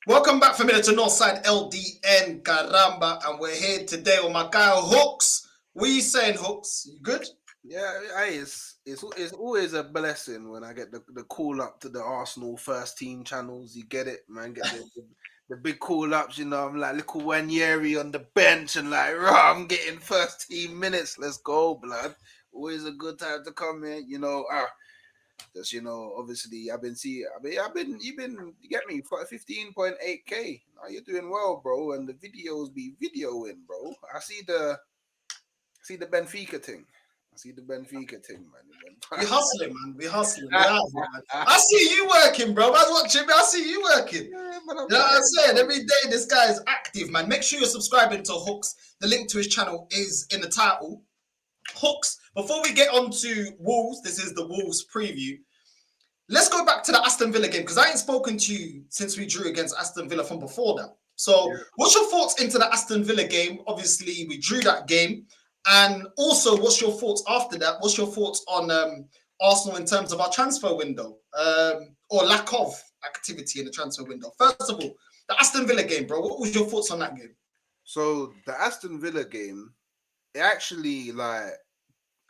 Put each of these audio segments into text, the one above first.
Welcome back, familiar, to NorthsideLDN, Caramba, and we're here today with my guy Hooks. What are you saying, Hooks? You good? Yeah, it's always a blessing when I get the call up to the Arsenal first team channels. You get it, man. Get the big call ups. I'm like little Wanyeri on the bench and like, rah, I'm getting first team minutes. Let's go, blood. Always a good time to come in. Just obviously you get me 15.8K. Now you're doing well, bro, and the videos be videoing, bro. I see the Benfica thing. Man. We hustling, man. We hustling. We out here, man. I see you working, bro. I was watching me. I see you working. Yeah, but You know what I'm saying? Every day this guy is active, man. Make sure you're subscribing to Hooks. The link to his channel is in the title. Hooks, before we get on to Wolves, this is the Wolves preview. Let's go back to the Aston Villa game because I ain't spoken to you since we drew against Aston Villa from before that. So, what's your thoughts into the Aston Villa game? Obviously, we drew that game. And also, what's your thoughts after that? What's your thoughts on Arsenal in terms of our transfer window or lack of activity in the transfer window? First of all, the Aston Villa game, bro. What was your thoughts on that game? So the Aston Villa game, it actually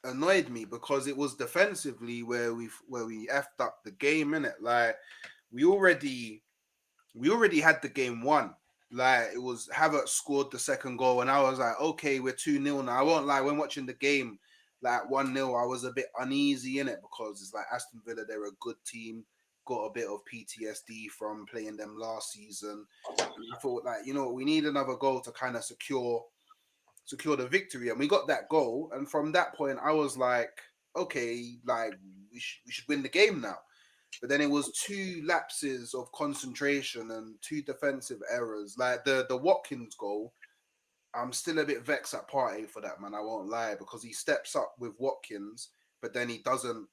annoyed me because it was defensively where we effed up the game, innit? Like we already had the game won. Like it was Havertz scored the second goal, and I was like, okay, we're 2-0 now. I won't lie, when watching the game, like 1-0, I was a bit uneasy in it because it's like Aston Villa, they're a good team, got a bit of PTSD from playing them last season. And I thought, like, we need another goal to kind of secure the victory, and we got that goal. And from that point, I was like, okay, like we should win the game now. But then it was two lapses of concentration and two defensive errors. Like the Watkins goal, I'm still a bit vexed at Partey for that, man. I won't lie, because he steps up with Watkins, but then he doesn't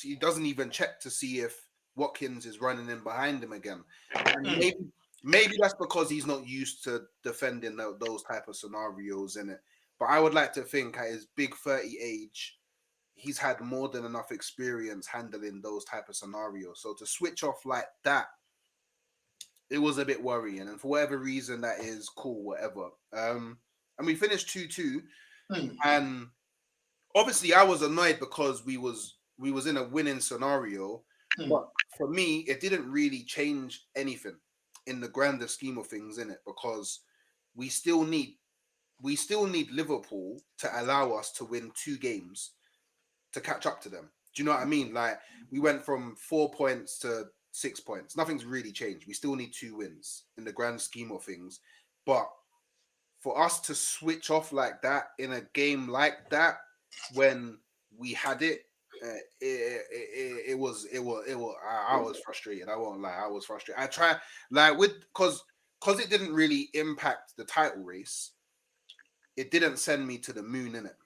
he doesn't even check to see if Watkins is running in behind him again. And maybe that's because he's not used to defending those type of scenarios in it. But I would like to think at his big 30 age, he's had more than enough experience handling those type of scenarios. So to switch off like that, it was a bit worrying. And for whatever reason, that is cool, whatever. And we finished 2-2. And obviously I was annoyed because we was in a winning scenario. But for me, it didn't really change anything in the grander scheme of things, in it, because we still need Liverpool to allow us to win 2 games to catch up to them. Do you know what I mean? Like we went from 4 points to 6 points. Nothing's really changed. We still need 2 wins in the grand scheme of things. But for us to switch off like that in a game like that when we had it, I was frustrated. I won't lie. I was frustrated. I try because it didn't really impact the title race. It didn't send me to the moon, innit?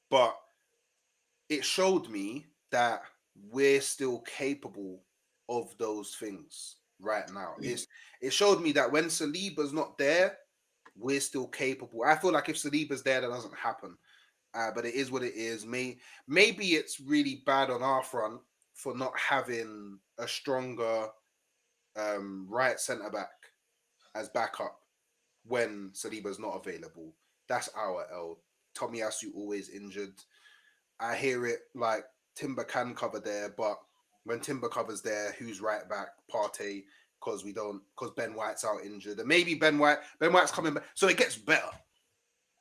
But it showed me that we're still capable of those things right now. It showed me that when Saliba's not there, we're still capable. I feel like if Saliba's there, that doesn't happen. But it is what it is. Maybe it's really bad on our front for not having a stronger right centre back as backup when Saliba's not available. That's our L. Tomiyasu always injured. I hear it like Timber can cover there, but when Timber covers there, who's right back? Partey, because Ben White's out injured. And maybe Ben White's coming back. So it gets better.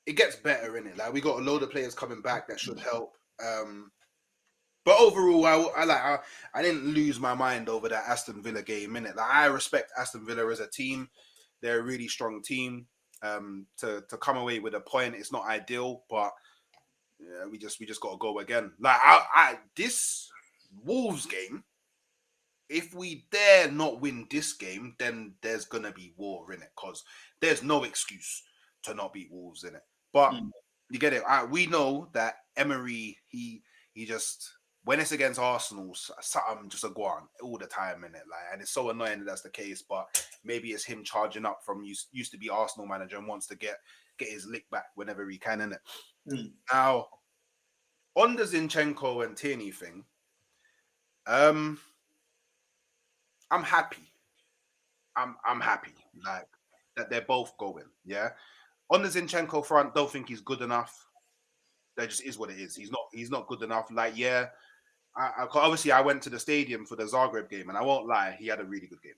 It gets better, innit? Like we got a load of players coming back that should help. But overall, I didn't lose my mind over that Aston Villa game, innit? Like I respect Aston Villa as a team. They're a really strong team. To come away with a point, it's not ideal, but yeah, we just got to go again. Like this Wolves game, if we dare not win this game, then there's gonna be war in it, because there's no excuse to not beat Wolves in it. But you get it. We know that Emery, he just, when it's against Arsenal, something just a go on all the time in it. Like, and it's so annoying that that's the case. But maybe it's him charging up from used to be Arsenal manager and wants to get his lick back whenever he can in it. Now, on the Zinchenko and Tierney thing, I'm happy. I'm happy like that they're both going. Yeah. On the Zinchenko front, don't think he's good enough. That just is what it is. He's not good enough. Like, yeah, obviously I went to the stadium for the Zagreb game, and I won't lie, he had a really good game.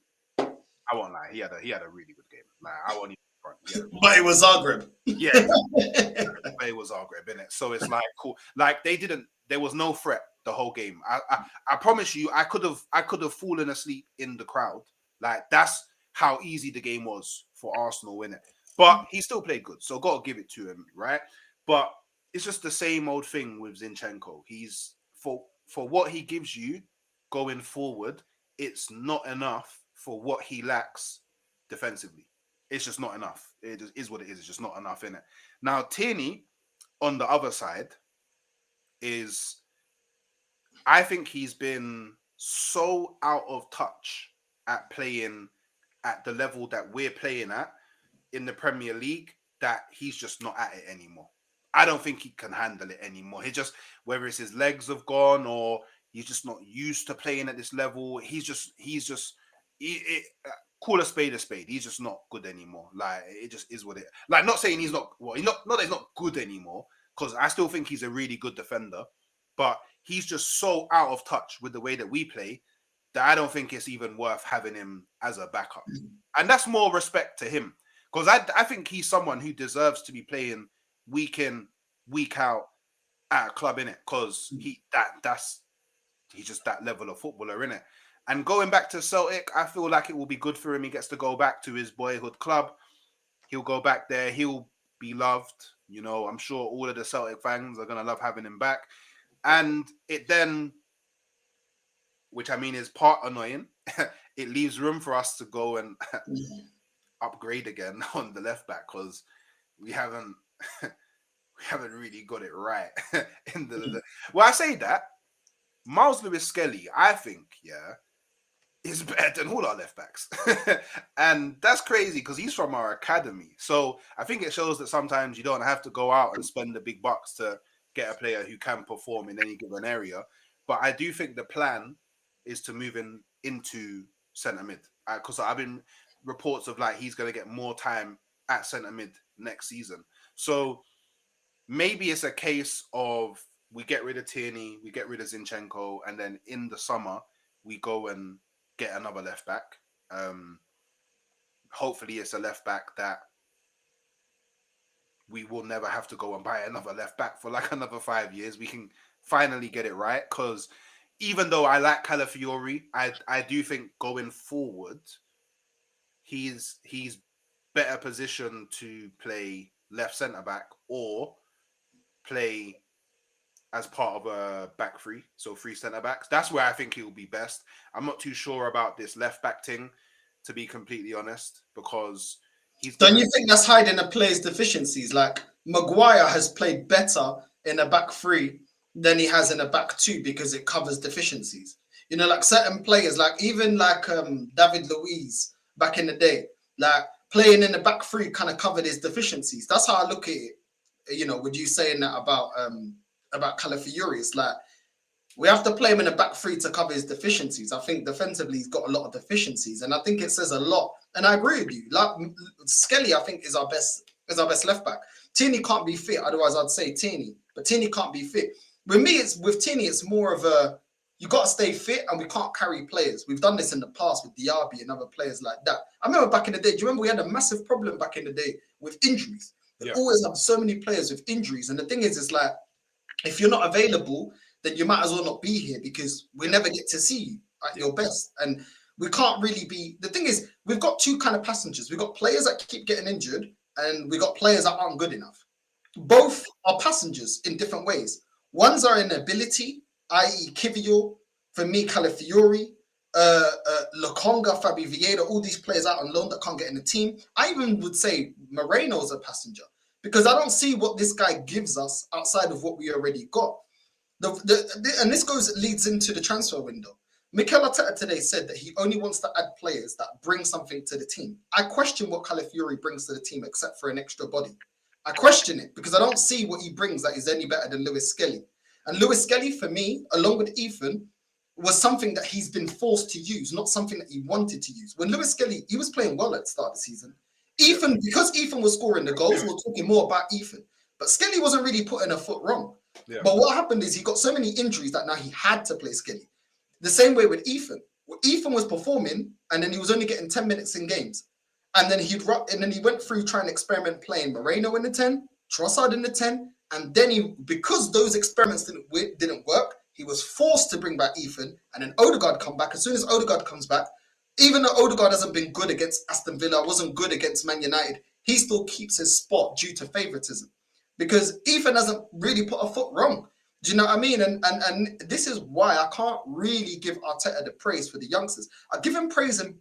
I won't lie, he had a really good game. Like, I won't even front. But it was Zagreb. Yeah, exactly. But it was Zagreb, innit? So it's like cool. Like there was no threat the whole game. I promise you, I could have fallen asleep in the crowd. Like that's how easy the game was for Arsenal, innit? But he still played good, so gotta give it to him, right? But it's just the same old thing with Zinchenko. He's for what he gives you going forward, it's not enough for what he lacks defensively. It's just not enough. It just is what it is. It's just not enough in it. Now, Tierney, on the other side, I think he's been so out of touch at playing at the level that we're playing at in the Premier League that he's just not at it anymore. I don't think he can handle it anymore. He just, whether it's his legs have gone or he's just not used to playing at this level. Call a spade a spade. He's just not good anymore. Like it just is what it. Like not saying he's not. Well, not that he's not good anymore. Because I still think he's a really good defender, but he's just so out of touch with the way that we play that I don't think it's even worth having him as a backup. And that's more respect to him because I think he's someone who deserves to be playing week in, week out at a club, innit? Because he's just that level of footballer, innit? And going back to Celtic, I feel like it will be good for him. He gets to go back to his boyhood club. He'll go back there. He'll be loved. You know, I'm sure all of the Celtic fans are going to love having him back. And it then, which I mean is part annoying, it leaves room for us to go and upgrade again on the left back because we haven't really got it right. Well, I say that Miles Lewis-Skelly, I think, is better than all our left backs. And that's crazy because he's from our academy. So I think it shows that sometimes you don't have to go out and spend the big bucks to get a player who can perform in any given area. But I do think the plan is to move into centre mid. Because I've been reports of like he's going to get more time at centre mid next season. So maybe it's a case of we get rid of Tierney, we get rid of Zinchenko, and then in the summer we go and get another left back. Hopefully it's a left back that we will never have to go and buy another left back for like another 5 years. We can finally get it right because even though I like Calafiori, I do think going forward he's better positioned to play left centre back or play as part of a back three, so 3 centre backs. That's where I think he will be best. I'm not too sure about this left back thing, to be completely honest, because Don't you think that's hiding a player's deficiencies? Like Maguire has played better in a back 3 than he has in a back 2 because it covers deficiencies. You know, like certain players, like even like David Luiz back in the day, like playing in the back 3 kind of covered his deficiencies. That's how I look at it. You know, would you saying that about Calafiori? It's like we have to play him in a back 3 to cover his deficiencies. I think defensively he's got a lot of deficiencies, and I think it says a lot. And I agree with you. Like Skelly, I think is our best left back. Tierney can't be fit, otherwise I'd say Tierney. But Tierney can't be fit. With me, with Tierney, it's more of a you got to stay fit, and we can't carry players. We've done this in the past with Diaby and other players like that. I remember back in the day. Do you remember we had a massive problem back in the day with injuries? We always have so many players with injuries, and the thing is, it's like if you're not available, then you might as well not be here because we never get to see you at your best. And we can't really be. The thing is, we've got 2 kind of passengers. We've got players that keep getting injured, and we got players that aren't good enough. Both are passengers in different ways. Ones are in ability, i.e. Kivior, for me, Calafiori, Lokonga, Fabi Vieira, all these players out on loan that can't get in the team. I even would say Moreno's a passenger because I don't see what this guy gives us outside of what we already got. And this leads into the transfer window. Mikel Arteta today said that he only wants to add players that bring something to the team. I question what Calafiori brings to the team except for an extra body. I question it because I don't see what he brings that is any better than Lewis Skelly. And Lewis Skelly, for me, along with Ethan, was something that he's been forced to use, not something that he wanted to use. When Lewis Skelly, he was playing well at the start of the season. Ethan, because Ethan was scoring the goals, we're talking more about Ethan. But Skelly wasn't really putting a foot wrong. Yeah. But what happened is he got so many injuries that now he had to play Skelly. The same way with Ethan. Ethan was performing, and then he was only getting 10 minutes in games. And then he went through trying to experiment playing Moreno in the 10, Trossard in the 10, and then because those experiments didn't work, he was forced to bring back Ethan, and then Odegaard come back. As soon as Odegaard comes back, even though Odegaard hasn't been good against Aston Villa, wasn't good against Man United, he still keeps his spot due to favoritism. Because Ethan hasn't really put a foot wrong. Do you know what I mean? And this is why I can't really give Arteta the praise for the youngsters. I give him praise and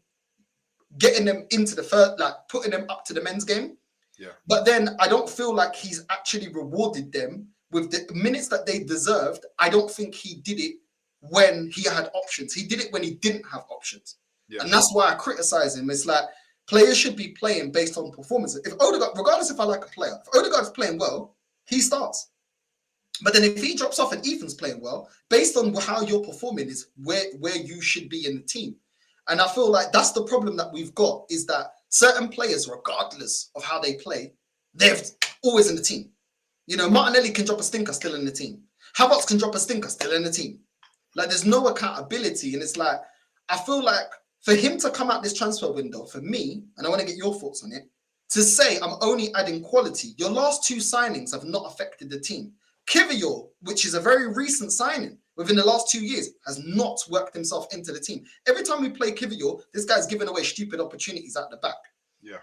getting them into the first, like putting them up to the men's game. Yeah. But then I don't feel like he's actually rewarded them with the minutes that they deserved. I don't think he did it when he had options. He did it when he didn't have options. Yeah. And that's why I criticize him. It's like players should be playing based on performance. If Odegaard, regardless if I like a player, if Odegaard's playing well, he starts. But then if he drops off and Ethan's playing well, based on how you're performing is where you should be in the team. And I feel like that's the problem that we've got, is that certain players, regardless of how they play, they're always in the team. You know, Martinelli can drop a stinker, still in the team. Havertz can drop a stinker, still in the team. Like, there's no accountability. And it's like, I feel like for him to come out this transfer window, for me, and I want to get your thoughts on it, to say I'm only adding quality, your last two signings have not affected the team. Kivior, which is a very recent signing within the last 2 years, has not worked himself into the team. Every time we play Kivior, this guy's giving away stupid opportunities at the back. Yeah.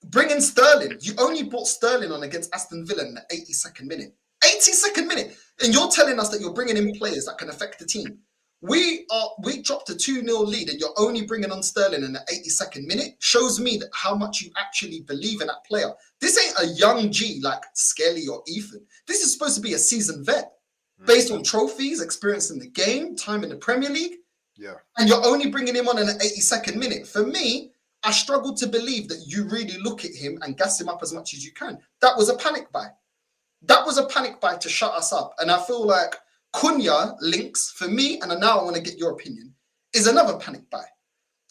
Bring in Sterling. You only brought Sterling on against Aston Villa in the 82nd minute. 82nd minute. And you're telling us that you're bringing in players that can affect the team. We dropped a 2-0 lead and you're only bringing on Sterling in the 82nd minute. Shows me that how much you actually believe in that player. This ain't a young G like Skelly or Ethan. This is supposed to be a seasoned vet based on trophies, experience in the game, time in the Premier League. Yeah. And you're only bringing him on in the 82nd minute. For me, I struggle to believe that you really look at him and gas him up as much as you can. That was a panic buy. That was a panic buy to shut us up. And I feel like Cunha links, for me, and now I want to get your opinion, is another panic buy.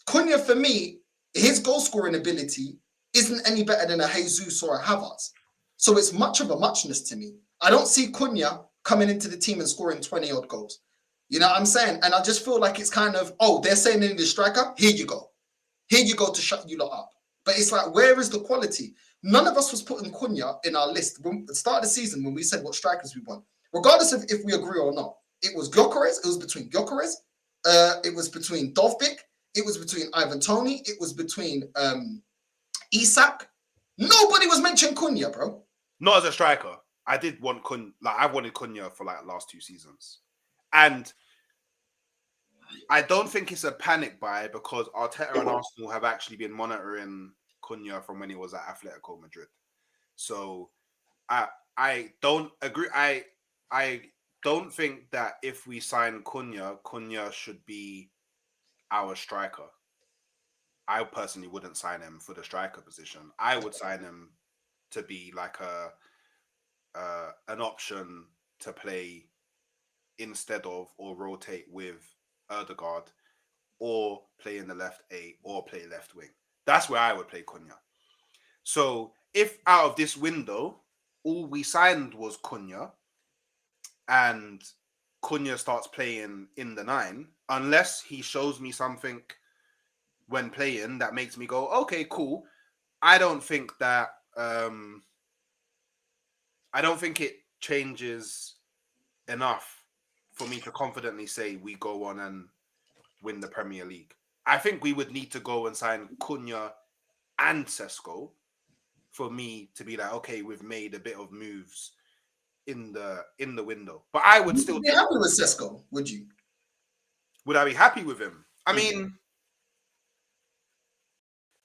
Cunha, for me, his goal scoring ability isn't any better than a Jesus or a Havertz. So it's much of a muchness to me. I don't see Cunha coming into the team and scoring 20-odd goals. You know what I'm saying? And I just feel like it's kind of, oh, they're saying they need a striker. Here you go. Here you go to shut you lot up. But it's like, where is the quality? None of us was putting Cunha in our list. When, at the start of the season, when we said what strikers we want, regardless of if we agree or not, it was Gyökeres. It was between Gyökeres. It was between Dovbyk. It was between Ivan Toney. It was between Isak. Nobody was mentioning Cunha, bro. Not as a striker. I did want Cunha. Like, I've wanted Cunha for like last 2 seasons. And I don't think it's a panic buy because Arteta and Arsenal have actually been monitoring Cunha from when he was at Atletico Madrid. So I don't agree. I don't think that if we sign Cunha should be our striker. I personally wouldn't sign him for the striker position. I would sign him to be like an option to play instead of or rotate with Odegaard, or play in the left 8 or play left wing. That's where I would play Cunha. So if out of this window all we signed was Cunha, and Cunha starts playing in the 9, unless he shows me something when playing that makes me go, okay, cool. I don't think that I don't think it changes enough for me to confidently say we go on and win the Premier League. I think we would need to go and sign Cunha and Sesko for me to be like, okay, we've made a bit of moves in the window. But I would still be happy with Sesko, would you? Would I be happy with him? I mean,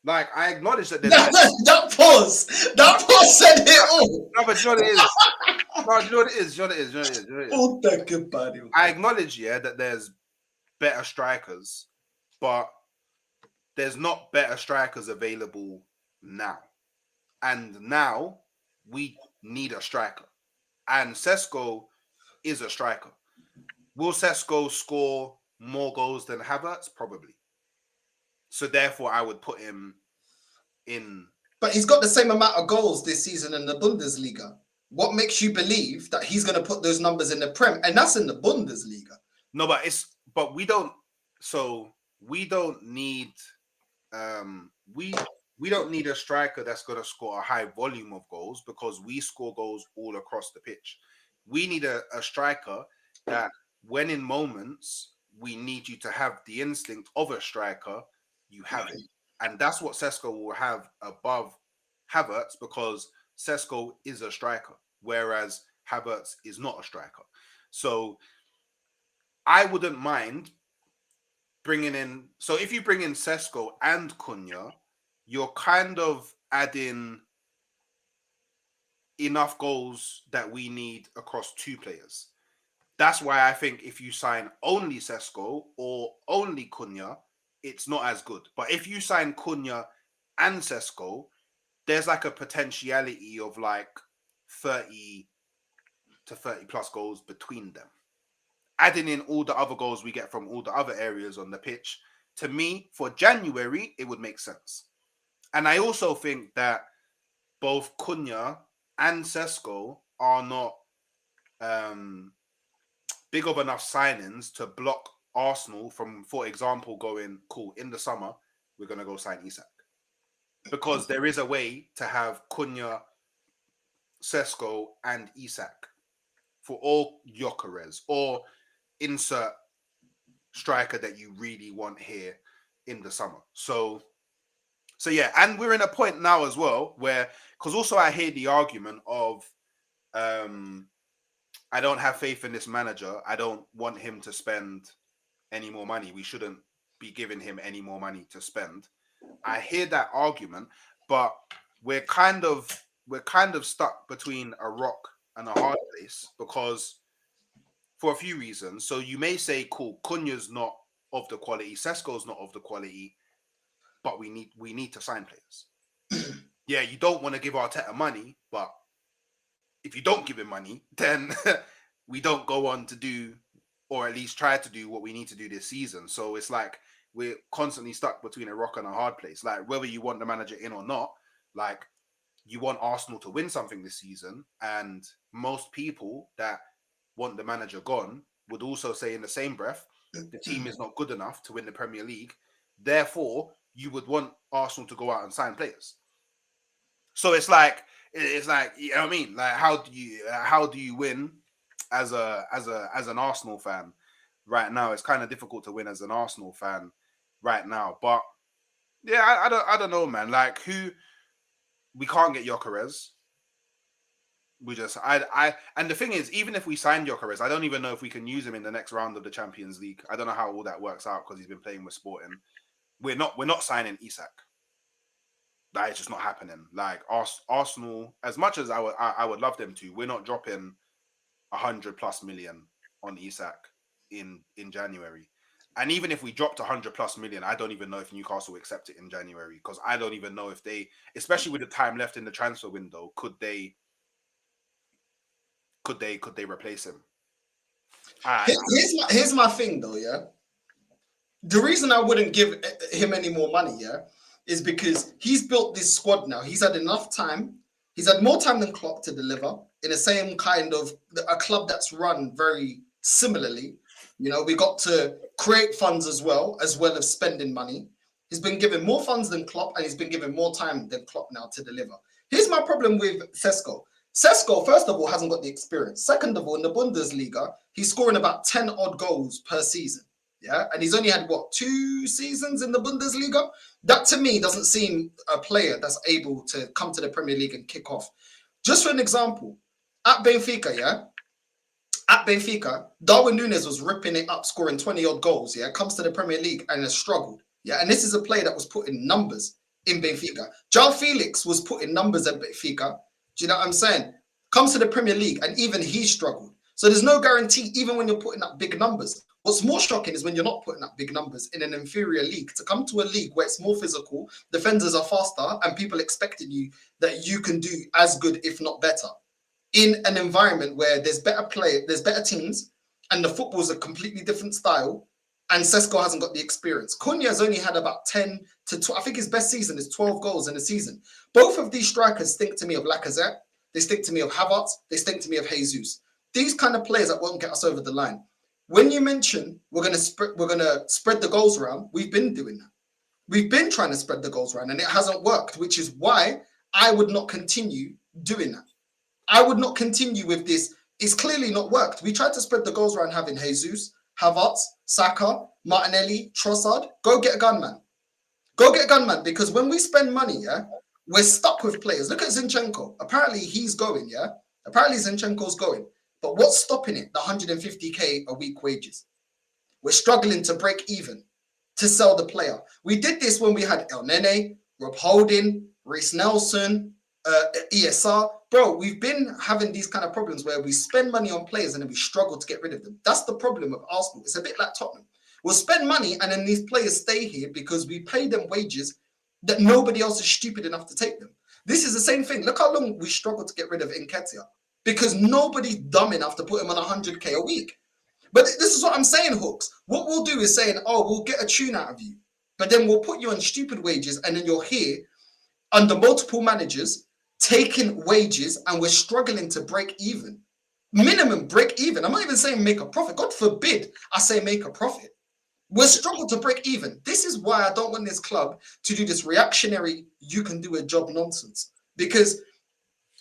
like, I acknowledge that there's that pause said it all. No, but you know what it is. No, you know what it is. I acknowledge, that there's better strikers, but there's not better strikers available now. And now we need a striker. And Sesko is a striker. Will Sesko score more goals than Havertz? Probably. So therefore, I would put him in. But he's got the same amount of goals this season in the Bundesliga. What makes you believe that he's going to put those numbers in the Prem? And that's in the Bundesliga. No, but we don't. So we don't need. We don't need a striker that's going to score a high volume of goals because we score goals all across the pitch. We need a striker that, when in moments we need you to have the instinct of a striker, you have it. And that's what Sesko will have above Havertz, because Sesko is a striker, whereas Havertz is not a striker. So I wouldn't mind bringing in. So if you bring in Sesko and Cunha, you're kind of adding enough goals that we need across two players. That's why I think if you sign only Sesko or only Cunha, it's not as good. But if you sign Cunha and Sesko, there's like a potentiality of like 30 to 30 plus goals between them. Adding in all the other goals we get from all the other areas on the pitch, to me, for January, it would make sense. And I also think that both Cunha and Sesko are not big of enough signings to block Arsenal from, for example, going, cool, in the summer, we're going to go sign Isak. Because there is a way to have Cunha, Sesko, and Isak for all Gyökeres, or insert striker that you really want here in the summer. So yeah, and we're in a point now as well where, because also I hear the argument of, I don't have faith in this manager. I don't want him to spend any more money. We shouldn't be giving him any more money to spend. I hear that argument, but we're kind of stuck between a rock and a hard place, because for a few reasons. So you may say, cool, Cunha's not of the quality, Sesko's not of the quality, but we need to sign players. Yeah, you don't want to give Arteta money, but if you don't give him money, then we don't go on to do, or at least try to do, what we need to do this season. So it's like we're constantly stuck between a rock and a hard place. Like, whether you want the manager in or not, like, you want Arsenal to win something this season, and most people that want the manager gone would also say in the same breath, the team is not good enough to win the Premier League. Therefore, you would want Arsenal to go out and sign players. So it's like, you know what I mean? Like, how do you win as an Arsenal fan right now? It's kind of difficult to win as an Arsenal fan right now. But yeah, I don't know, man. Like, we can't get Gyökeres. And the thing is, even if we sign Gyökeres, I don't even know if we can use him in the next round of the Champions League. I don't know how all that works out, because he's been playing with Sporting. We're not signing Isak. That is just not happening. Like, Arsenal, as much as I would love them to, we're not dropping 100+ million on Isak in January. And even if we dropped 100+ million, I don't even know if Newcastle will accept it in January, because I don't even know if they, especially with the time left in the transfer window, could they replace him? Here's my thing though, yeah. The reason I wouldn't give him any more money, yeah, is because he's built this squad now. He's had enough time. He's had more time than Klopp to deliver in the same kind of a club that's run very similarly. You know, we got to create funds as well as spending money. He's been given more funds than Klopp, and he's been given more time than Klopp now to deliver. Here's my problem with Sesko. Sesko, first of all, hasn't got the experience. Second of all, in the Bundesliga, he's scoring about 10 odd goals per season. Yeah, and he's only had 2 seasons in the Bundesliga. That to me doesn't seem a player that's able to come to the Premier League and kick off. Just for an example, at Benfica, Darwin Núñez was ripping it up, scoring 20 odd goals. Yeah, comes to the Premier League and has struggled. Yeah, and this is a player that was putting numbers in Benfica. João Felix was putting numbers at Benfica. Do you know what I'm saying? Comes to the Premier League and even he struggled. So there's no guarantee, even when you're putting up big numbers. What's more shocking is when you're not putting up big numbers in an inferior league, to come to a league where it's more physical, defenders are faster, and people expecting you that you can do as good, if not better, in an environment where there's better play, there's better teams, and the football's a completely different style, and Sesko hasn't got the experience. Cunha's only had about 10 to 12. I think his best season is 12 goals in a season. Both of these strikers stink to me of Lacazette. They stink to me of Havertz. They stink to me of Jesus. These kind of players that won't get us over the line. When you mention we're gonna spread the goals around, we've been doing that. We've been trying to spread the goals around, and it hasn't worked, which is why I would not continue doing that. I would not continue with this. It's clearly not worked. We tried to spread the goals around having Jesus, Havertz, Saka, Martinelli, Trossard. Go get a gunman. Go get a gunman, because when we spend money, yeah, we're stuck with players. Look at Zinchenko. Apparently he's going, yeah? Apparently Zinchenko's going. But what's stopping it? The 150k a week wages. We're struggling to break even to sell the player. We did this when we had El Nene, Rob Holding, Reece Nelson, ESR. Bro, we've been having these kind of problems where we spend money on players and then we struggle to get rid of them. That's the problem with Arsenal. It's a bit like Tottenham. We'll spend money and then these players stay here because we pay them wages that nobody else is stupid enough to take them. This is the same thing. Look how long we struggled to get rid of Nketiah because nobody's dumb enough to put him on 100k a week. But this is what I'm saying, Hooks. What we'll do is saying, oh, we'll get a tune out of you, but then we'll put you on stupid wages and then you're here under multiple managers taking wages and we're struggling to break even. Minimum break even. I'm not even saying make a profit. God forbid I say make a profit. We're struggling to break even. This is why I don't want this club to do this reactionary, you can do a job nonsense. Because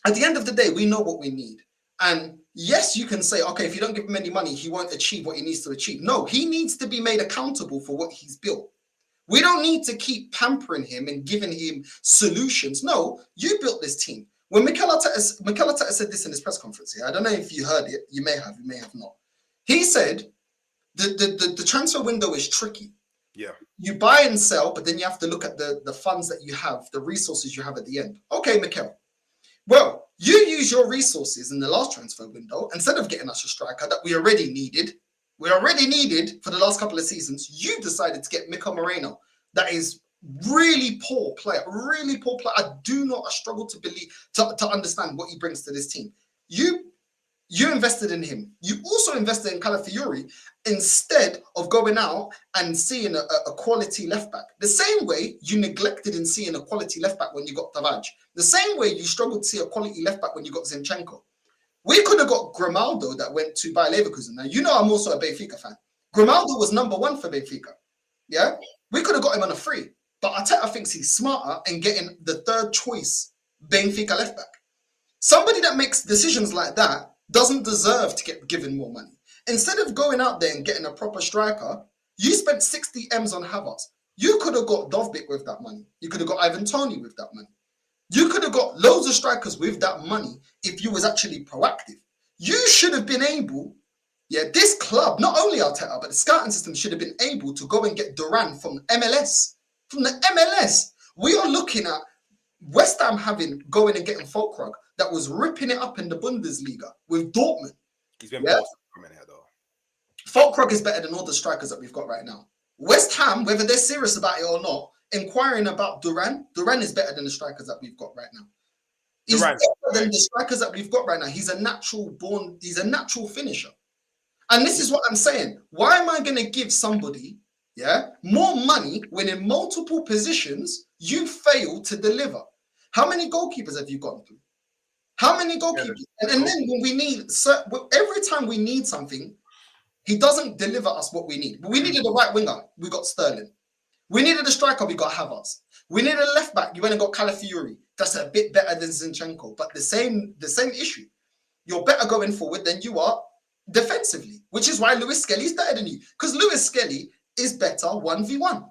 at the end of the day, we know what we need. And yes, you can say, okay, if you don't give him any money, he won't achieve what he needs to achieve. No, he needs to be made accountable for what he's built. We don't need to keep pampering him and giving him solutions. No, you built this team. When Mikel Arteta said this in his press conference, yeah, I don't know if you heard it. You may have not. He said the transfer window is tricky. Yeah. You buy and sell, but then you have to look at the funds that you have, the resources you have at the end. Okay, Mikel. Well, you use your resources in the last transfer window instead of getting us a striker that we already needed for the last couple of seasons. You decided to get Mikel Moreno. That is really poor player. I do not struggle to believe, to understand what he brings to this team. You invested in him. You also invested in Calafiori instead of going out and seeing a quality left back. The same way you neglected in seeing a quality left back when you got Tavares. The same way you struggled to see a quality left back when you got Zinchenko. We could have got Grimaldo that went to Bayer Leverkusen. Now, you know I'm also a Benfica fan. Grimaldo was number one for Benfica. Yeah? We could have got him on a free. But Arteta thinks he's smarter in getting the third choice Benfica left back. Somebody that makes decisions like that doesn't deserve to get given more money. Instead of going out there and getting a proper striker, you spent 60 M's on Havertz. You could have got Dovbyk with that money. You could have got Ivan Toney with that money. You could have got loads of strikers with that money if you was actually proactive. You should have been able, this club, not only Arteta, but the scouting system should have been able to go and get Duran from MLS. From the MLS. We are looking at West Ham going and getting Folkrug that was ripping it up in the Bundesliga with Dortmund. He's been forced to come in here, though. Folkrug is better than all the strikers that we've got right now. West Ham, whether they're serious about it or not, inquiring about Duran is better than the strikers that we've got right now. He's better than the strikers that we've got right now. He's a natural finisher. And this is what I'm saying. Why am I going to give somebody more money when in multiple positions you fail to deliver? How many goalkeepers have you gone through? How many goalkeepers? And then when we need, every time we need something, he doesn't deliver us what we need. We needed a right winger, we got Sterling. We needed a striker, we got Havertz. We needed a left back, you went and got Calafiori. That's a bit better than Zinchenko, but the same issue. You're better going forward than you are defensively, which is why Lewis Skelly's better than you. Because Lewis Skelly is better 1v1.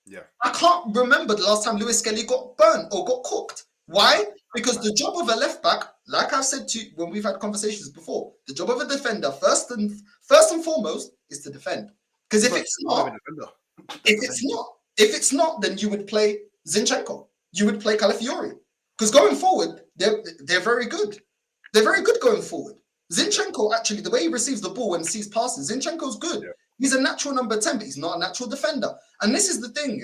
Yeah. I can't remember the last time Lewis Skelly got burnt or got cooked. Why? Because the job of a left back, like I've said to you when we've had conversations before, the job of a defender, first and foremost, is to defend. Because if it's not, then you would play Zinchenko. You would play Calafiori. Because going forward, they're very good. They're very good going forward. Zinchenko, actually, the way he receives the ball and sees passes, Zinchenko's good. Yeah. He's a natural number 10, but he's not a natural defender. And this is the thing,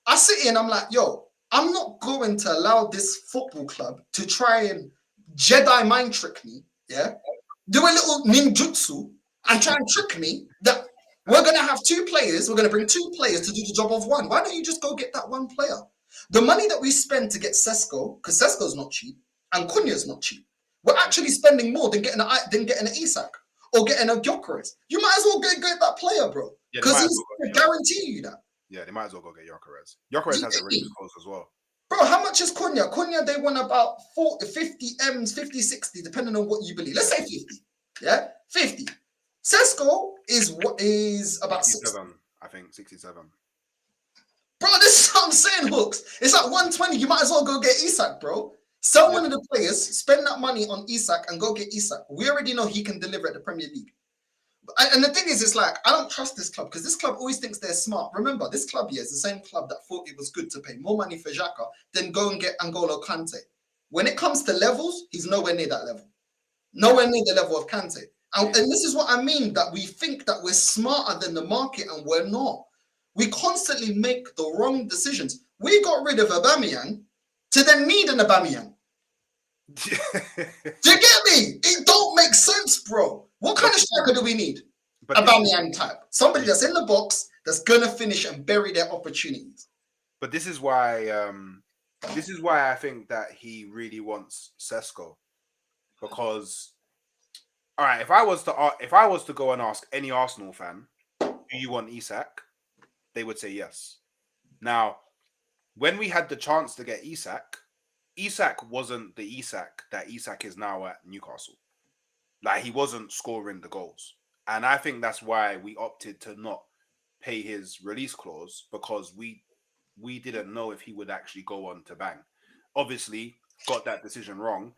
I sit here and I'm like, yo, I'm not going to allow this football club to try and Jedi mind trick me, do a little ninjutsu and try and trick me that We're going to have two players. We're going to bring two players to do the job of one. Why don't you just go get that one player? The money that we spend to get Sesko, because Sesko's not cheap and Cunha's not cheap, we're actually spending more than getting an Isak or getting a Gyökeres. You might as well get that player, bro. Because he's guarantee you that. Yeah, they might as well go get Gyökeres. Gyökeres has a release clause as well. Bro, how much is Cunha? Cunha, they want about 50 M's, 50, 60, depending on what you believe. Let's say 50. Yeah, 50. Sesko is about 67, I think, 67. Bro, this is what I'm saying, Hooks. It's like 120. You might as well go get Isak, bro. Sell one of the players, spend that money on Isak, and go get Isak. We already know he can deliver at the Premier League. And the thing is, it's like, I don't trust this club because this club always thinks they're smart. Remember, this club here is the same club that thought it was good to pay more money for Xhaka than go and get N'Golo Kante. When it comes to levels, he's nowhere near that level. Nowhere near the level of Kante. And this is what I mean, that we think that we're smarter than the market and we're not. We constantly make the wrong decisions. We got rid of Aubameyang to then need an Aubameyang. Do you get me? It don't make sense, bro. What kind of striker do we need? Aubameyang type. Somebody that's in the box, that's gonna finish and bury their opportunities. But this is why I think that he really wants Sesko. Because all right, if I was to go and ask any Arsenal fan, do you want Isak? They would say yes. Now, when we had the chance to get Isak wasn't the Isak that Isak is now at Newcastle. Like, he wasn't scoring the goals. And I think that's why we opted to not pay his release clause, because we didn't know if he would actually go on to bang. Obviously, got that decision wrong.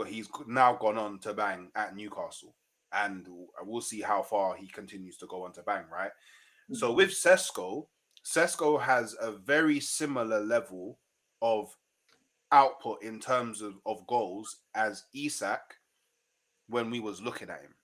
He's now gone on to bang at Newcastle. And we'll see how far he continues to go on to bang, right? So with Sesko has a very similar level of output in terms of goals as Isak when we was looking at him.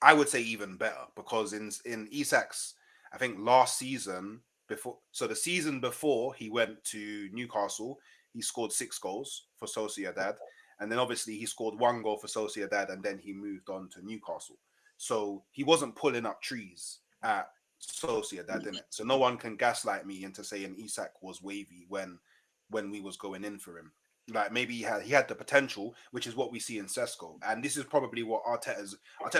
I would say even better, because in Isak's, I think last season, the season before he went to Newcastle, he scored 6 goals for Sociedad. And then obviously he scored 1 goal for Sociedad, and then he moved on to Newcastle. So he wasn't pulling up trees at Sociedad, didn't it? So no one can gaslight me into saying Isak was wavy when we was going in for him. Like, maybe he had the potential, which is what we see in Sesko. And this is probably what Arteta's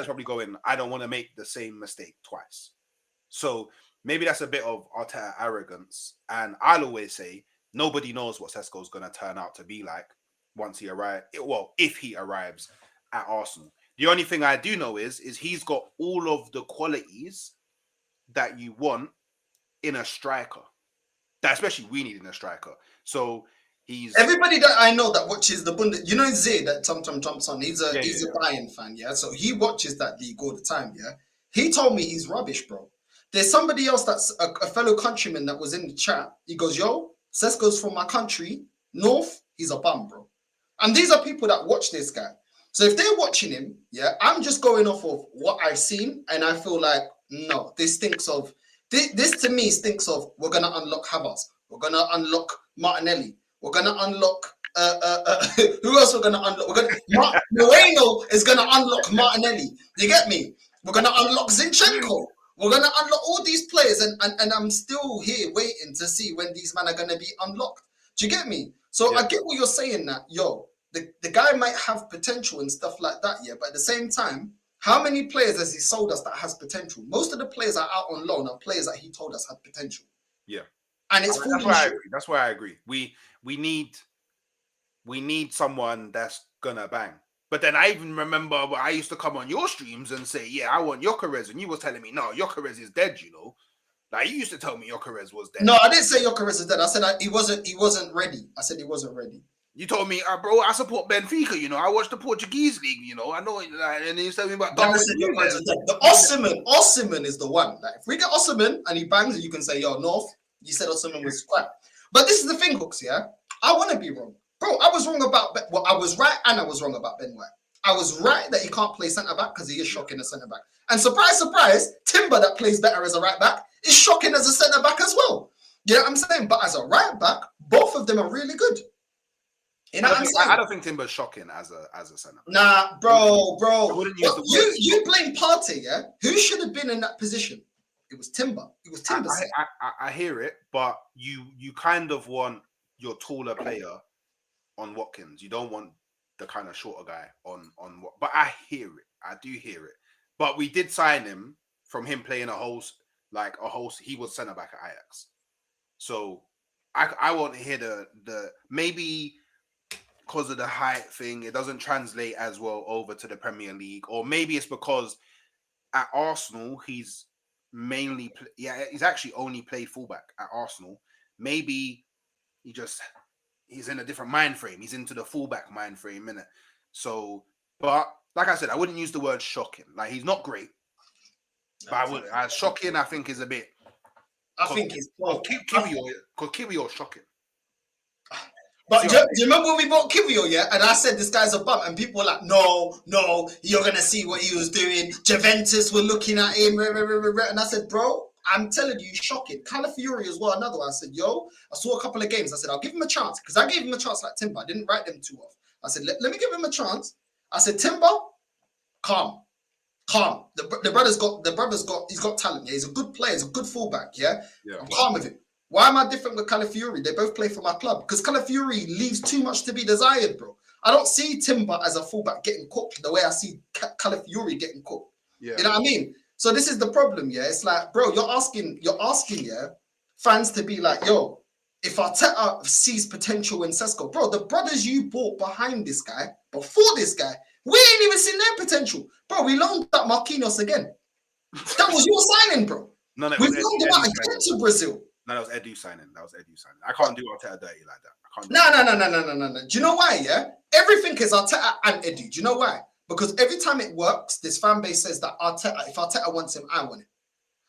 probably going, I don't want to make the same mistake twice. So maybe that's a bit of Arteta arrogance. And I'll always say, nobody knows what Sesko's going to turn out to be like once he arrives. Well, if he arrives at Arsenal. The only thing I do know is he's got all of the qualities that you want in a striker. That especially we need in a striker. So he's everybody that I know that watches the Bundes, you know, Zay that sometimes jumps on. He's a Bayern fan, yeah. So he watches that league all the time, yeah. He told me he's rubbish, bro. There's somebody else that's a fellow countryman that was in the chat. He goes, "Yo, Sesko's from my country, North. He's a bum, bro." And these are people that watch this guy. So if they're watching him, yeah, I'm just going off of what I've seen, and I feel like no, this stinks of. This to me stinks of we're gonna unlock Havertz, we're gonna unlock Martinelli, we're gonna unlock who else we're gonna unlock? Moreno is gonna unlock Martinelli. You get me? We're gonna unlock Zinchenko. We're gonna unlock all these players, and I'm still here waiting to see when these men are gonna be unlocked. Do you get me? So I get what you're saying, that the guy might have potential and stuff like that, yeah, but at the same time, how many players has he sold us that has potential? Most of the players are out on loan are players that he told us had potential. Yeah. And it's that's why I agree. We need someone that's gonna bang. But then I even remember I used to come on your streams and say, yeah, I want Gyökeres, and you was telling me, no, Gyökeres is dead, you know. Like, you used to tell me Gyökeres was dead. No, I didn't say Gyökeres is dead. I said he wasn't ready. I said he wasn't ready. You told me, bro, I support Benfica, you know. I watch the Portuguese league, you know. I know, and you told me about Darwin. The Osimhen is the one. Like, if we get Osimhen and he bangs, you can say, yo, North, you said Osimhen was crap. But this is the thing, Hooks, yeah? I want to be wrong. Bro, I was wrong about... Well, I was right and I was wrong about Ben White. I was right that he can't play centre-back because he is shocking as centre-back. And surprise, surprise, Timber, that plays better as a right-back, is shocking as a centre-back as well. You know what I'm saying? But as a right-back, both of them are really good. You know what I'm saying? I don't think Timber's shocking as a centre. Nah, bro. I wouldn't use the word You blame Partey, yeah? Who should have been in that position? It was Timber. It was Timber. I hear it, but you kind of want your taller player on Watkins. You don't want the kind of shorter guy on what. But I hear it. I do hear it. But we did sign him from him playing a whole. He was centre back at Ajax. So I want to hear the maybe because of the height thing, it doesn't translate as well over to the Premier League, or maybe it's because at Arsenal he's actually only played fullback at Arsenal. Maybe he's in a different mind frame. He's into the fullback mind frame, innit? So, but like I said, I wouldn't use the word shocking. Like, he's not great, but shocking I think is a bit. I think it's Kiwior's shocking. But do you remember when we bought Kiwior, yeah? And I said this guy's a bum, and people were like, no, you're gonna see what he was doing. Juventus were looking at him, and I said, bro, I'm telling you, shocking. Calafiori as well, another one. I said, I saw a couple of games. I said, I'll give him a chance, because I gave him a chance like Timber. I didn't write them too off. I said, let me give him a chance. I said, Timber, calm. The brother's got talent. Yeah, he's a good player. He's a good fullback. Yeah, I'm calm with him. Why am I different with Calafiori? They both play for my club, because Calafiori leaves too much to be desired, bro. I don't see Timber as a fullback getting cooked the way I see Calafiori getting cooked. Yeah. You know what I mean? So this is the problem, yeah. It's like, bro, you're asking, yeah, fans to be like, yo, if Arteta sees potential in Sesko, bro, the brothers you bought behind this guy, before this guy, we ain't even seen their potential, bro. We loaned that Marquinhos again. That was your signing, bro. We loaned him out again to Brazil. No, that was Edu signing. I can't do Arteta dirty like that. No. Do you know why? Yeah, everything is Arteta and Edu. Do you know why? Because every time it works, this fan base says that if Arteta wants him, I want him.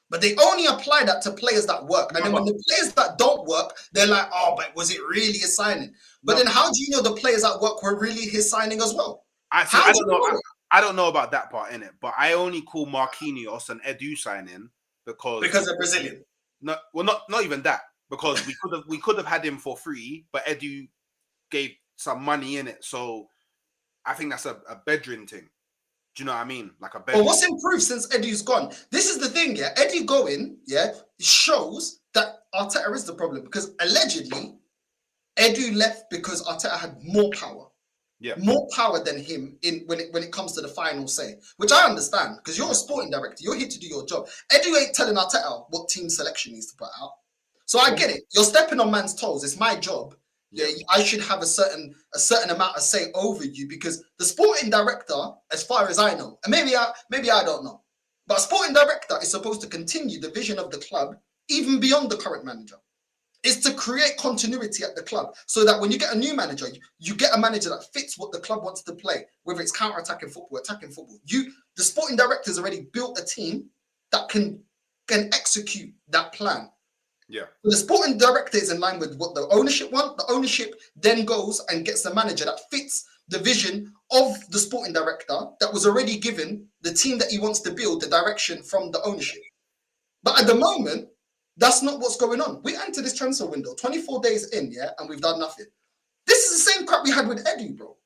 But they only apply that to players that work. And then when the players that don't work, they're like, oh, but was it really a signing? But then how do you know the players that work were really his signing as well? I don't know about that part in it, but I only call Marquinhos an Edu signing because they're Brazilian. No, well, not even that, because we could have had him for free, but Edu gave some money in it, so I think that's a bedroom thing. Do you know what I mean? Like a bedroom. But what's improved since Edu's gone? This is the thing, yeah. Edu going, yeah, shows that Arteta is the problem, because allegedly Edu left because Arteta had more power. Yeah, more power than him when it comes to the final say, which I understand, because you're a sporting director, you're here to do your job. Edu ain't telling Arteta what team selection needs to put out, so I get it. You're stepping on man's toes. It's my job. Yeah, I should have a certain amount of say over you, because the sporting director, as far as I know, and maybe I don't know, but a sporting director is supposed to continue the vision of the club even beyond the current manager. Is to create continuity at the club, so that when you get a new manager, you get a manager that fits what the club wants to play, whether it's counter-attacking football, attacking football. The sporting director's already built a team that can execute that plan. Yeah. The sporting director is in line with what the ownership want. The ownership then goes and gets the manager that fits the vision of the sporting director that was already given the team that he wants to build, the direction from the ownership. But at the moment, that's not what's going on. We entered this transfer window 24 days in, yeah, and we've done nothing. This is the same crap we had with Edu, bro.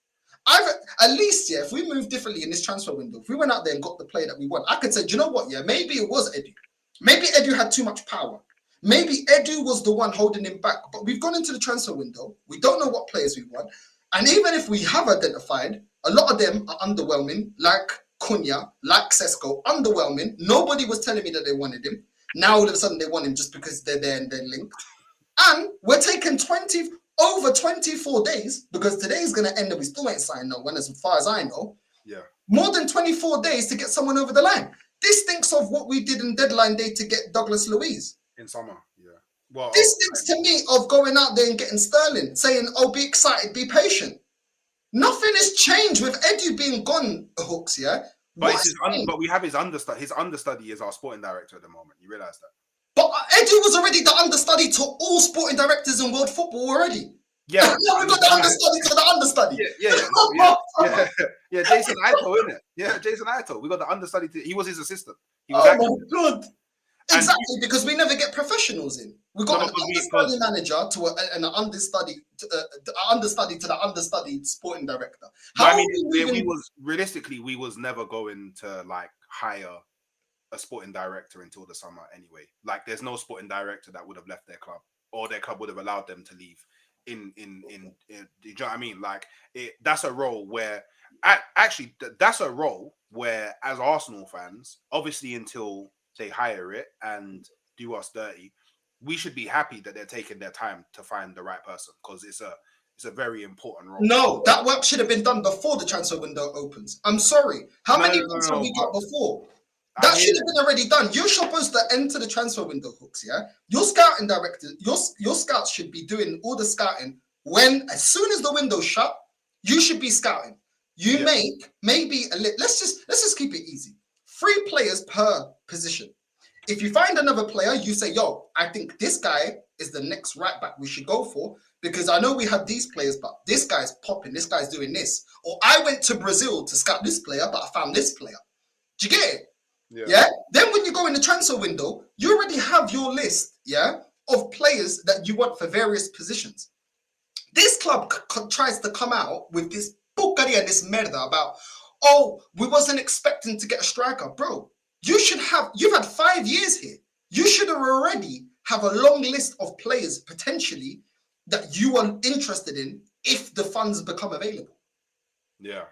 At least, yeah, if we moved differently in this transfer window, if we went out there and got the player that we want, I could say, do you know what, yeah, maybe it was Edu. Maybe Edu had too much power. Maybe Edu was the one holding him back. But we've gone into the transfer window. We don't know what players we want. And even if we have identified, a lot of them are underwhelming, like Cunha, like Sesko, underwhelming. Nobody was telling me that they wanted him. Now all of a sudden they want him just because they're there and they're linked. And we're taking over 24 days, because today's going to end and we still ain't signed no one, as far as I know. Yeah. More than 24 days to get someone over the line. This thinks of what we did in deadline day to get Douglas Luiz. In summer, yeah. Well, this thinks to me of going out there and getting Sterling, saying, oh, be excited, be patient. Nothing has changed with Edu being gone, Hooks, yeah? But we have his understudy. His understudy is our sporting director at the moment. You realise that? But Edu was already the understudy to all sporting directors in world football already. Yeah. Now we've got the understudy to the understudy. Yeah, Jason Ito, isn't it? Yeah, Jason Ito. We got the understudy to. He was his assistant. He was my God. Exactly, because we never get professionals in. We got an understudy manager to an understudy, understudy to the understudied sporting director. How we was never going to like hire a sporting director until the summer anyway. Like, there's no sporting director that would have left their club, or their club would have allowed them to leave. Do you know what I mean? Like, that's a role where that's a role where, as Arsenal fans, obviously until they hire it and do us dirty, we should be happy that they're taking their time to find the right person, because it's a very important role. No, that work should have been done before the transfer window opens. I'm sorry. How many months have we got before? That should have been already done. You're supposed to enter the transfer window, Hooks, yeah? Your scouting director, your scouts should be doing all the scouting as soon as the window's shut, you should be scouting. You make maybe let's just keep it easy. 3 players per position. If you find another player, you say, yo, I think this guy is the next right back we should go for, because I know we have these players, but this guy's popping, this guy's doing this. Or I went to Brazil to scout this player, but I found this player. Do you get it? Yeah. Then when you go in the transfer window, you already have your list, of players that you want for various positions. This club tries to come out with this porcaria and this merda about, oh, we wasn't expecting to get a striker. Bro, you've had 5 years here. You should have already have a long list of players potentially that you are interested in if the funds become available. Yeah.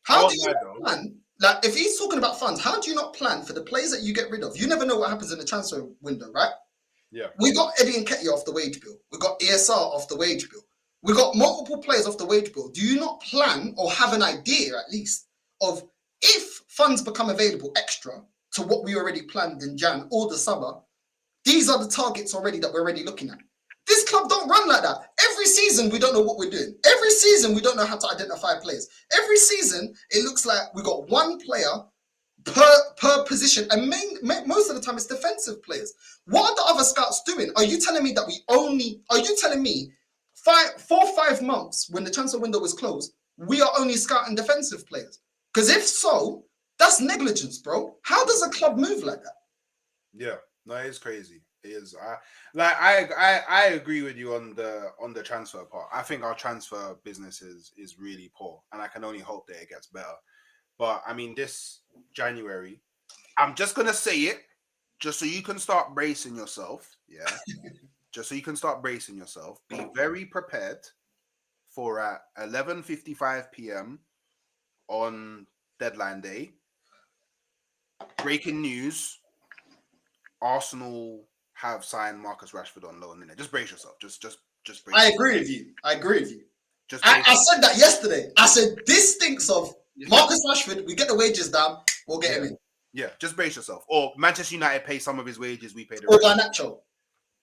How do you plan? Like, if he's talking about funds, how do you not plan for the players that you get rid of? You never know what happens in the transfer window, right? Yeah. We got Eddie Nketiah off the wage bill. We got ESR off the wage bill. We got multiple players off the wage bill. Do you not plan, or have an idea at least, of if funds become available extra to what we already planned in Jan or the summer, these are the targets already that we're already looking at. This club don't run like that. Every season, we don't know what we're doing. Every season, we don't know how to identify players. Every season, it looks like we got one player per position, and most of the time, it's defensive players. What are the other scouts doing? Are you telling me that are you telling me 4 or 5 months when the transfer window was closed, we are only scouting defensive players? Because if so, that's negligence, bro. How does a club move like that? Yeah, no, it's crazy. It is. I agree with you on the transfer part. I think our transfer business is really poor, and I can only hope that it gets better. But I mean, this January, I'm just gonna say it, just so you can start bracing yourself. Yeah, just so you can start bracing yourself. Be very prepared for at 11:55 p.m. on deadline day. Breaking news: Arsenal have signed Marcus Rashford on loan. Just brace yourself. Just brace. I agree with you. I said that yesterday. I said this stinks of Marcus Rashford. We get the wages down. We'll get him in. Yeah, just brace yourself. Or Manchester United pay some of his wages. We pay the rest. Or Garnacho.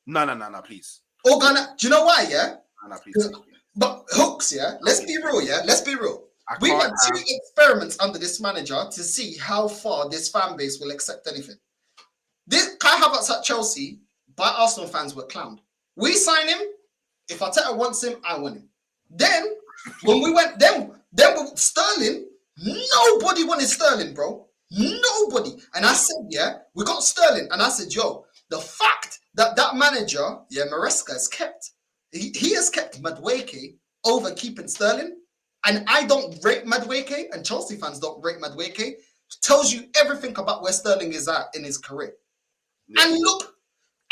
No, please. Or Garnacho. Do you know why? Yeah. No, please. But Hooks. Yeah. Let's be real. Yeah. Let's be real. We've had 2 experiments under this manager to see how far this fan base will accept anything. This Kai Havertz at Chelsea, by Arsenal fans, were clowned. We sign him. If Arteta wants him, I want him. Then, when we went, then with Sterling, nobody wanted Sterling, bro. Nobody. And I said, we got Sterling. And I said, yo, the fact that manager, Maresca, has kept, he has kept Madueke over keeping Sterling. And I don't rate Madueke, and Chelsea fans don't rate Madueke, tells you everything about where Sterling is at in his career. Yeah. And look,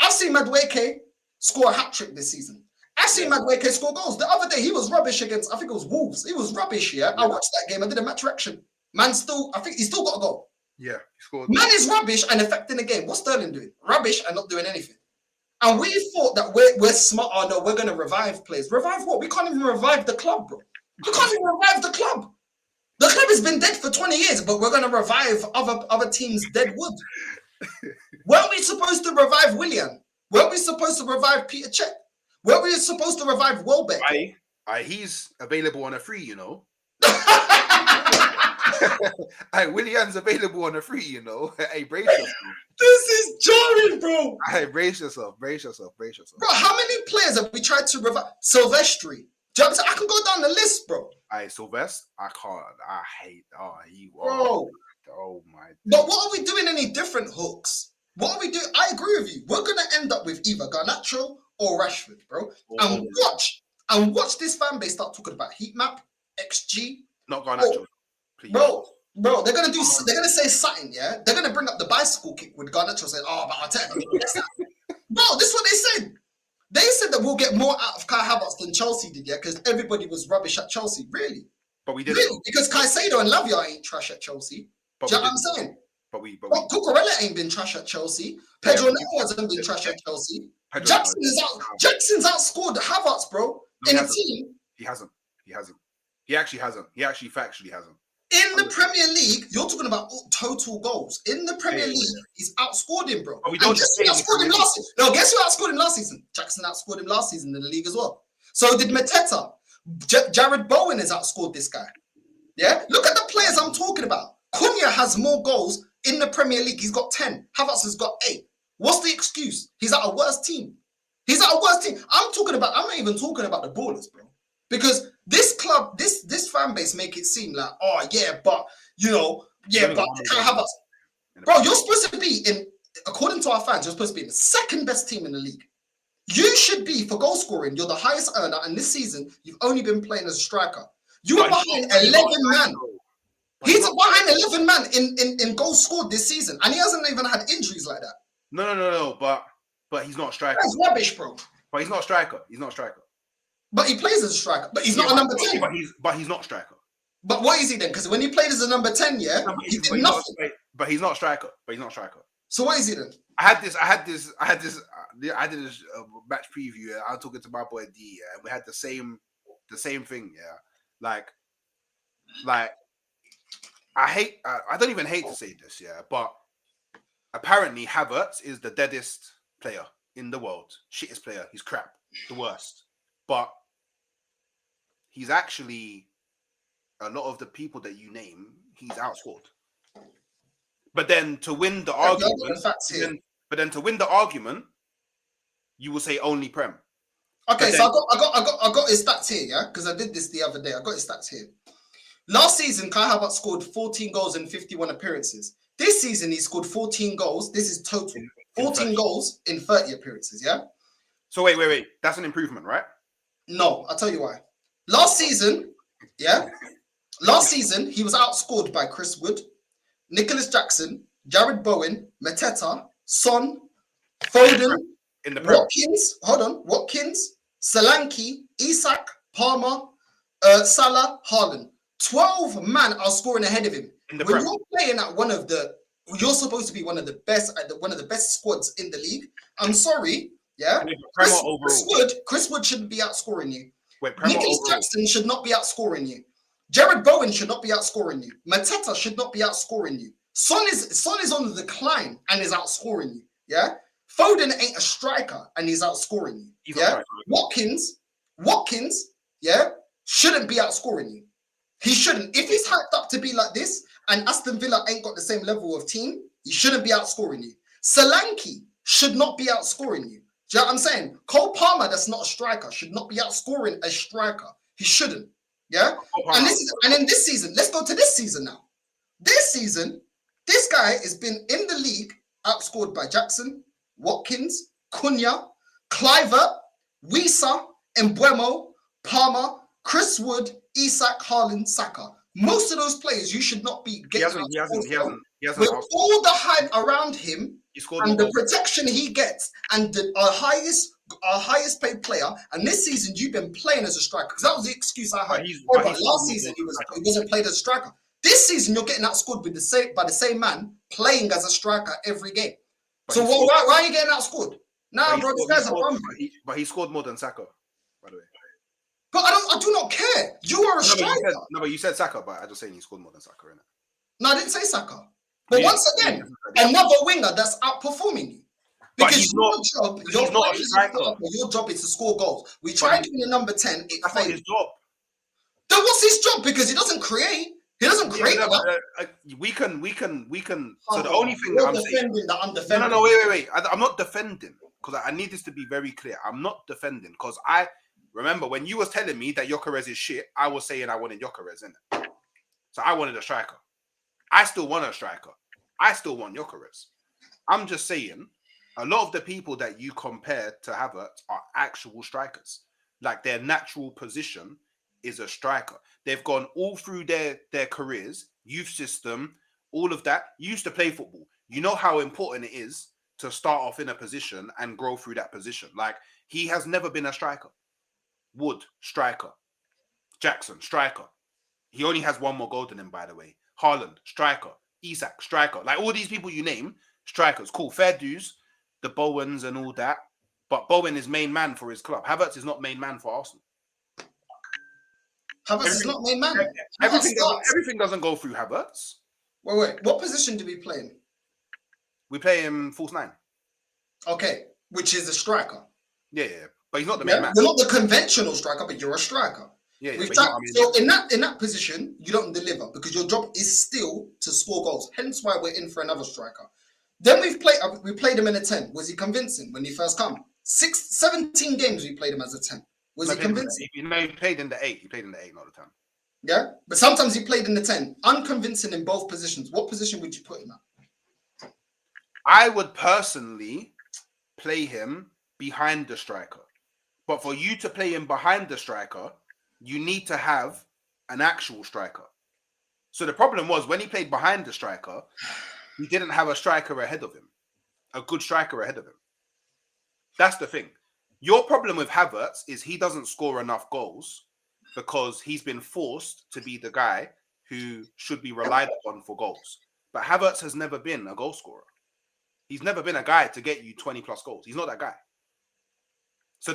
I've seen Madueke score a hat-trick this season. I've seen Madueke score goals. The other day, he was rubbish against, I think it was Wolves. He was rubbish, I watched that game. I did a match reaction. I think he still got a goal. Yeah, he scored. Man is rubbish and affecting the game. What's Sterling doing? Rubbish and not doing anything. And we thought that we're smart. Oh, no, we're going to revive players. Revive what? We can't even revive the club, bro. You can't even revive the club. The club has been dead for 20 years, but we're going to revive other teams' dead wood. Weren't we supposed to revive Willian? Weren't we supposed to revive Peter Cech? Weren't we supposed to revive Welbeck? He's available on a free, you know. Willian's available on a free, you know. Hey, brace yourself. This is jarring, bro. Hey, brace yourself. Bro, how many players have we tried to revive? Silvestri. Do you know what I'm saying? I can go down the list, bro. Sylvester, I can't. I hate. Bro. Oh my. But what are we doing any different, Hooks? What are we doing? I agree with you. We're gonna end up with either Garnacho or Rashford, bro. And watch this fan base start talking about heat map, XG. Not Garnacho, please. Bro, they're gonna say something, yeah. They're gonna bring up the bicycle kick with Garnacho saying, "Oh, but Arteta." Bro, this is what they said. They said that we'll get more out of Kai Havertz than Chelsea did, yeah, because everybody was rubbish at Chelsea. Really? But we did really? Because Caicedo and Lavia ain't trash at Chelsea. Do you know what I'm saying? But Cucurella ain't been trash at Chelsea. Pedro Neto hasn't been trash at Chelsea. Jackson's outscored Havertz, bro. In the team. He hasn't. He actually hasn't. He actually factually hasn't. In the Premier League, you're talking about total goals. In the Premier League, he's outscored him, bro. But we don't guess who outscored him last season? No, guess who outscored him last season? Jackson outscored him last season in the league as well. So did Mateta. Jared Bowen has outscored this guy. Yeah? Look at the players I'm talking about. Cunha has more goals in the Premier League. He's got 10. Havertz has got 8. What's the excuse? He's at a worse team. I'm not even talking about the ballers, bro. Because this club, this fan base make it seem like, oh yeah, but Havertz. Bro, you're supposed to be according to our fans, you're supposed to be in the second best team in the league. You should be for goal scoring. You're the highest earner, and this season you've only been playing as a striker. You are behind 11 man. He's behind 11 man in goals scored this season, and he hasn't even had injuries like that. No. But he's not a striker. That's rubbish, bro. But he's not a striker. But he plays as a striker. But he's not a number 10. But he's not a striker. But what is he then? Because when he played as a number 10, he did nothing. But he's not a striker. So what is he then? I did this match preview. I was talking to my boy D, and we had the same thing. Yeah, like I don't even hate to say this, yeah, but apparently Havertz is the deadest player in the world, shittest player. He's crap, the worst. But he's actually a lot of the people that you name, he's outscored. But then to win the argument, you will say only Prem. Okay, so I got his stats here, yeah, because I did this the other day. I got his stats here. Last season, Kai Havertz scored 14 goals in 51 appearances. This season, he scored 14 goals. This is total. 14 goals in 30 appearances, yeah? So wait. That's an improvement, right? No, I'll tell you why. Last season, he was outscored by Chris Wood, Nicholas Jackson, Jared Bowen, Mateta, Son, Foden, Watkins, Solanke, Isak, Palmer, Salah, Haaland. 12 men are scoring ahead of him. When you're playing at you're supposed to be one of the best squads in the league. I'm sorry, yeah. Chris Wood shouldn't be outscoring you. Nicholas Jackson should not be outscoring you. Jared Bowen should not be outscoring you. Mateta should not be outscoring you. Son is on the decline and is outscoring you. Yeah. Foden ain't a striker and he's outscoring you. Watkins, yeah, shouldn't be outscoring you. He shouldn't. If he's hyped up to be like this and Aston Villa ain't got the same level of team, he shouldn't be outscoring you. Solanke should not be outscoring you. Do you know what I'm saying? Cole Palmer, that's not a striker, should not be outscoring a striker. He shouldn't. Yeah? And then this season, let's go to this season now. This season, this guy has been in the league outscored by Jackson, Watkins, Cunha, Kluivert, Wisa, Mbeumo, Palmer, Chris Wood, Isak, Haaland, Saka. Most of those players you should not be getting. He hasn't. With all the hype around him and the protection he gets and our highest paid player, and this season you've been playing as a striker because that was the excuse I heard. But last season he wasn't played as a striker. This season you're getting outscored by the same man playing as a striker every game. So why are you getting outscored? Nah, bro, this guy's a bum. But he scored more than Saka, by the way. But I do not care. You are a striker. But you said Saka, but I just saying he scored more than Saka, innit? No, I didn't say Saka. But once again, another winger that's outperforming you. Because your job is to score goals. We tried doing the number 10. That's not his job. Then what's his job? Because he doesn't create. He doesn't create. We can. So the only thing that I'm saying. No, wait. I'm not defending because I need this to be very clear. I'm not defending because I remember when you was telling me that Gyökeres is shit. I was saying I wanted Gyökeres, innit? So I wanted a striker. I still want a striker. I still want Gyökeres. I'm just saying, a lot of the people that you compare to Havertz are actual strikers. Like their natural position is a striker. They've gone all through their careers, youth system, all of that. You used to play football. You know how important it is to start off in a position and grow through that position. Like he has never been a striker. Wood, striker. Jackson, striker. He only has one more goal than him, by the way. Haaland, striker. Isak, striker. Like all these people you name, strikers. Cool, fair dues. The Bowens and all that. But Bowen is main man for his club. Havertz is not main man for Arsenal. Havertz is not main man. Everything doesn't go through Havertz. Wait. What position do we play in? We play him false 9. Okay, which is a striker. Yeah. But he's not the main man. You're not the conventional striker, but you're a striker. Yeah. So in that position, you don't deliver because your job is still to score goals. Hence why we're in for another striker. Then we played him in a 10. Was he convincing when he first came? 17 games we played him as a 10. Was he convincing? He played in the 8. He played in the 8, not the 10. Yeah, but sometimes he played in the 10. Unconvincing in both positions. What position would you put him at? I would personally play him behind the striker. But for you to play him behind the striker, you need to have an actual striker. So the problem was when he played behind the striker, he didn't have a striker ahead of him, a good striker ahead of him. That's the thing. Your problem with Havertz is he doesn't score enough goals because he's been forced to be the guy who should be relied upon for goals. But Havertz has never been a goal scorer. He's never been a guy to get you 20 plus goals. He's not that guy. So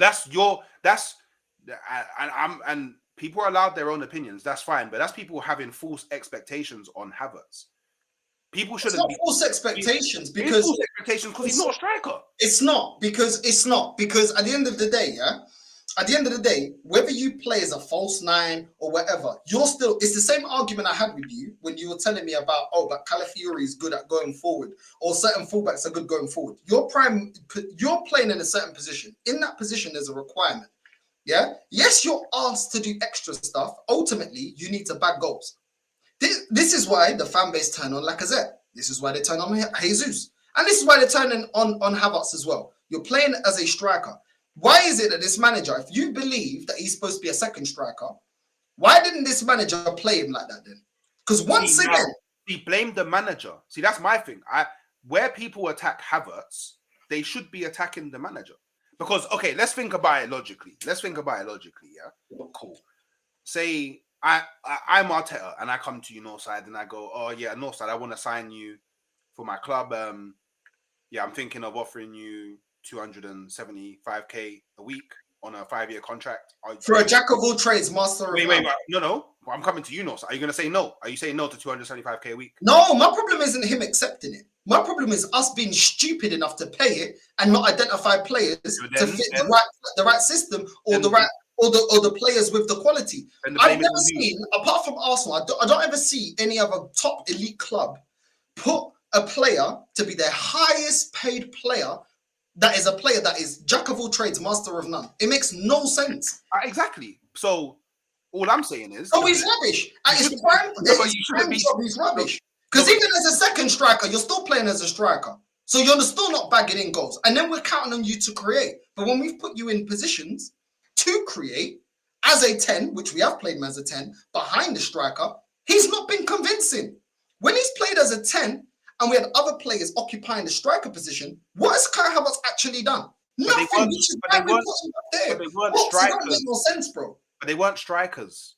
and people are allowed their own opinions. That's fine. But that's people having false expectations on Havertz. People shouldn't. It's not false expectations because he's not a striker. It's not because at the end of the day, whether you play as a false 9 or whatever, it's the same argument I had with you when you were telling me about, but Calafiori is good at going forward or certain fullbacks are good going forward. You're playing in a certain position. In that position, there's a requirement. Yeah. Yes, you're asked to do extra stuff. Ultimately, you need to bag goals. This is why the fan base turn on Lacazette. This is why they turn on Jesus. And this is why they're turning on Havertz as well. You're playing as a striker. Why is it that this manager, if you believe that he's supposed to be a second striker, why didn't this manager play him like that then? Because once again... He blamed the manager. See, that's my thing. Where people attack Havertz, they should be attacking the manager. Because, okay, let's think about it logically. Yeah? Cool. Say... I'm Arteta and I come to you Northside and I go, oh yeah, Northside, I want to sign you for my club. I'm thinking of offering you 275k a week on a 5-year contract. For a jack of all trades, master of none. No. Well, I'm coming to you, Northside. Are you going to say no? Are you saying no to 275k a week? No, my problem isn't him accepting it. My problem is us being stupid enough to pay it and not identify players to fit the right system or the players with the quality. I've never seen, apart from Arsenal, I don't ever see any other top elite club put a player to be their highest paid player that is a player that is jack of all trades, master of none. It makes no sense. Exactly. So all I'm saying is... Oh, he's rubbish. At his prime job, he's rubbish. Because even as a second striker, you're still playing as a striker. So you're still not bagging in goals. And then we're counting on you to create. But when we've put you in positions to create as a 10, which we have played him as a 10, behind the striker, he's not been convincing. When he's played as a 10 and we had other players occupying the striker position, what has Kai Havertz actually done? Nothing. But they weren't strikers. That makes no sense, bro. But they weren't strikers.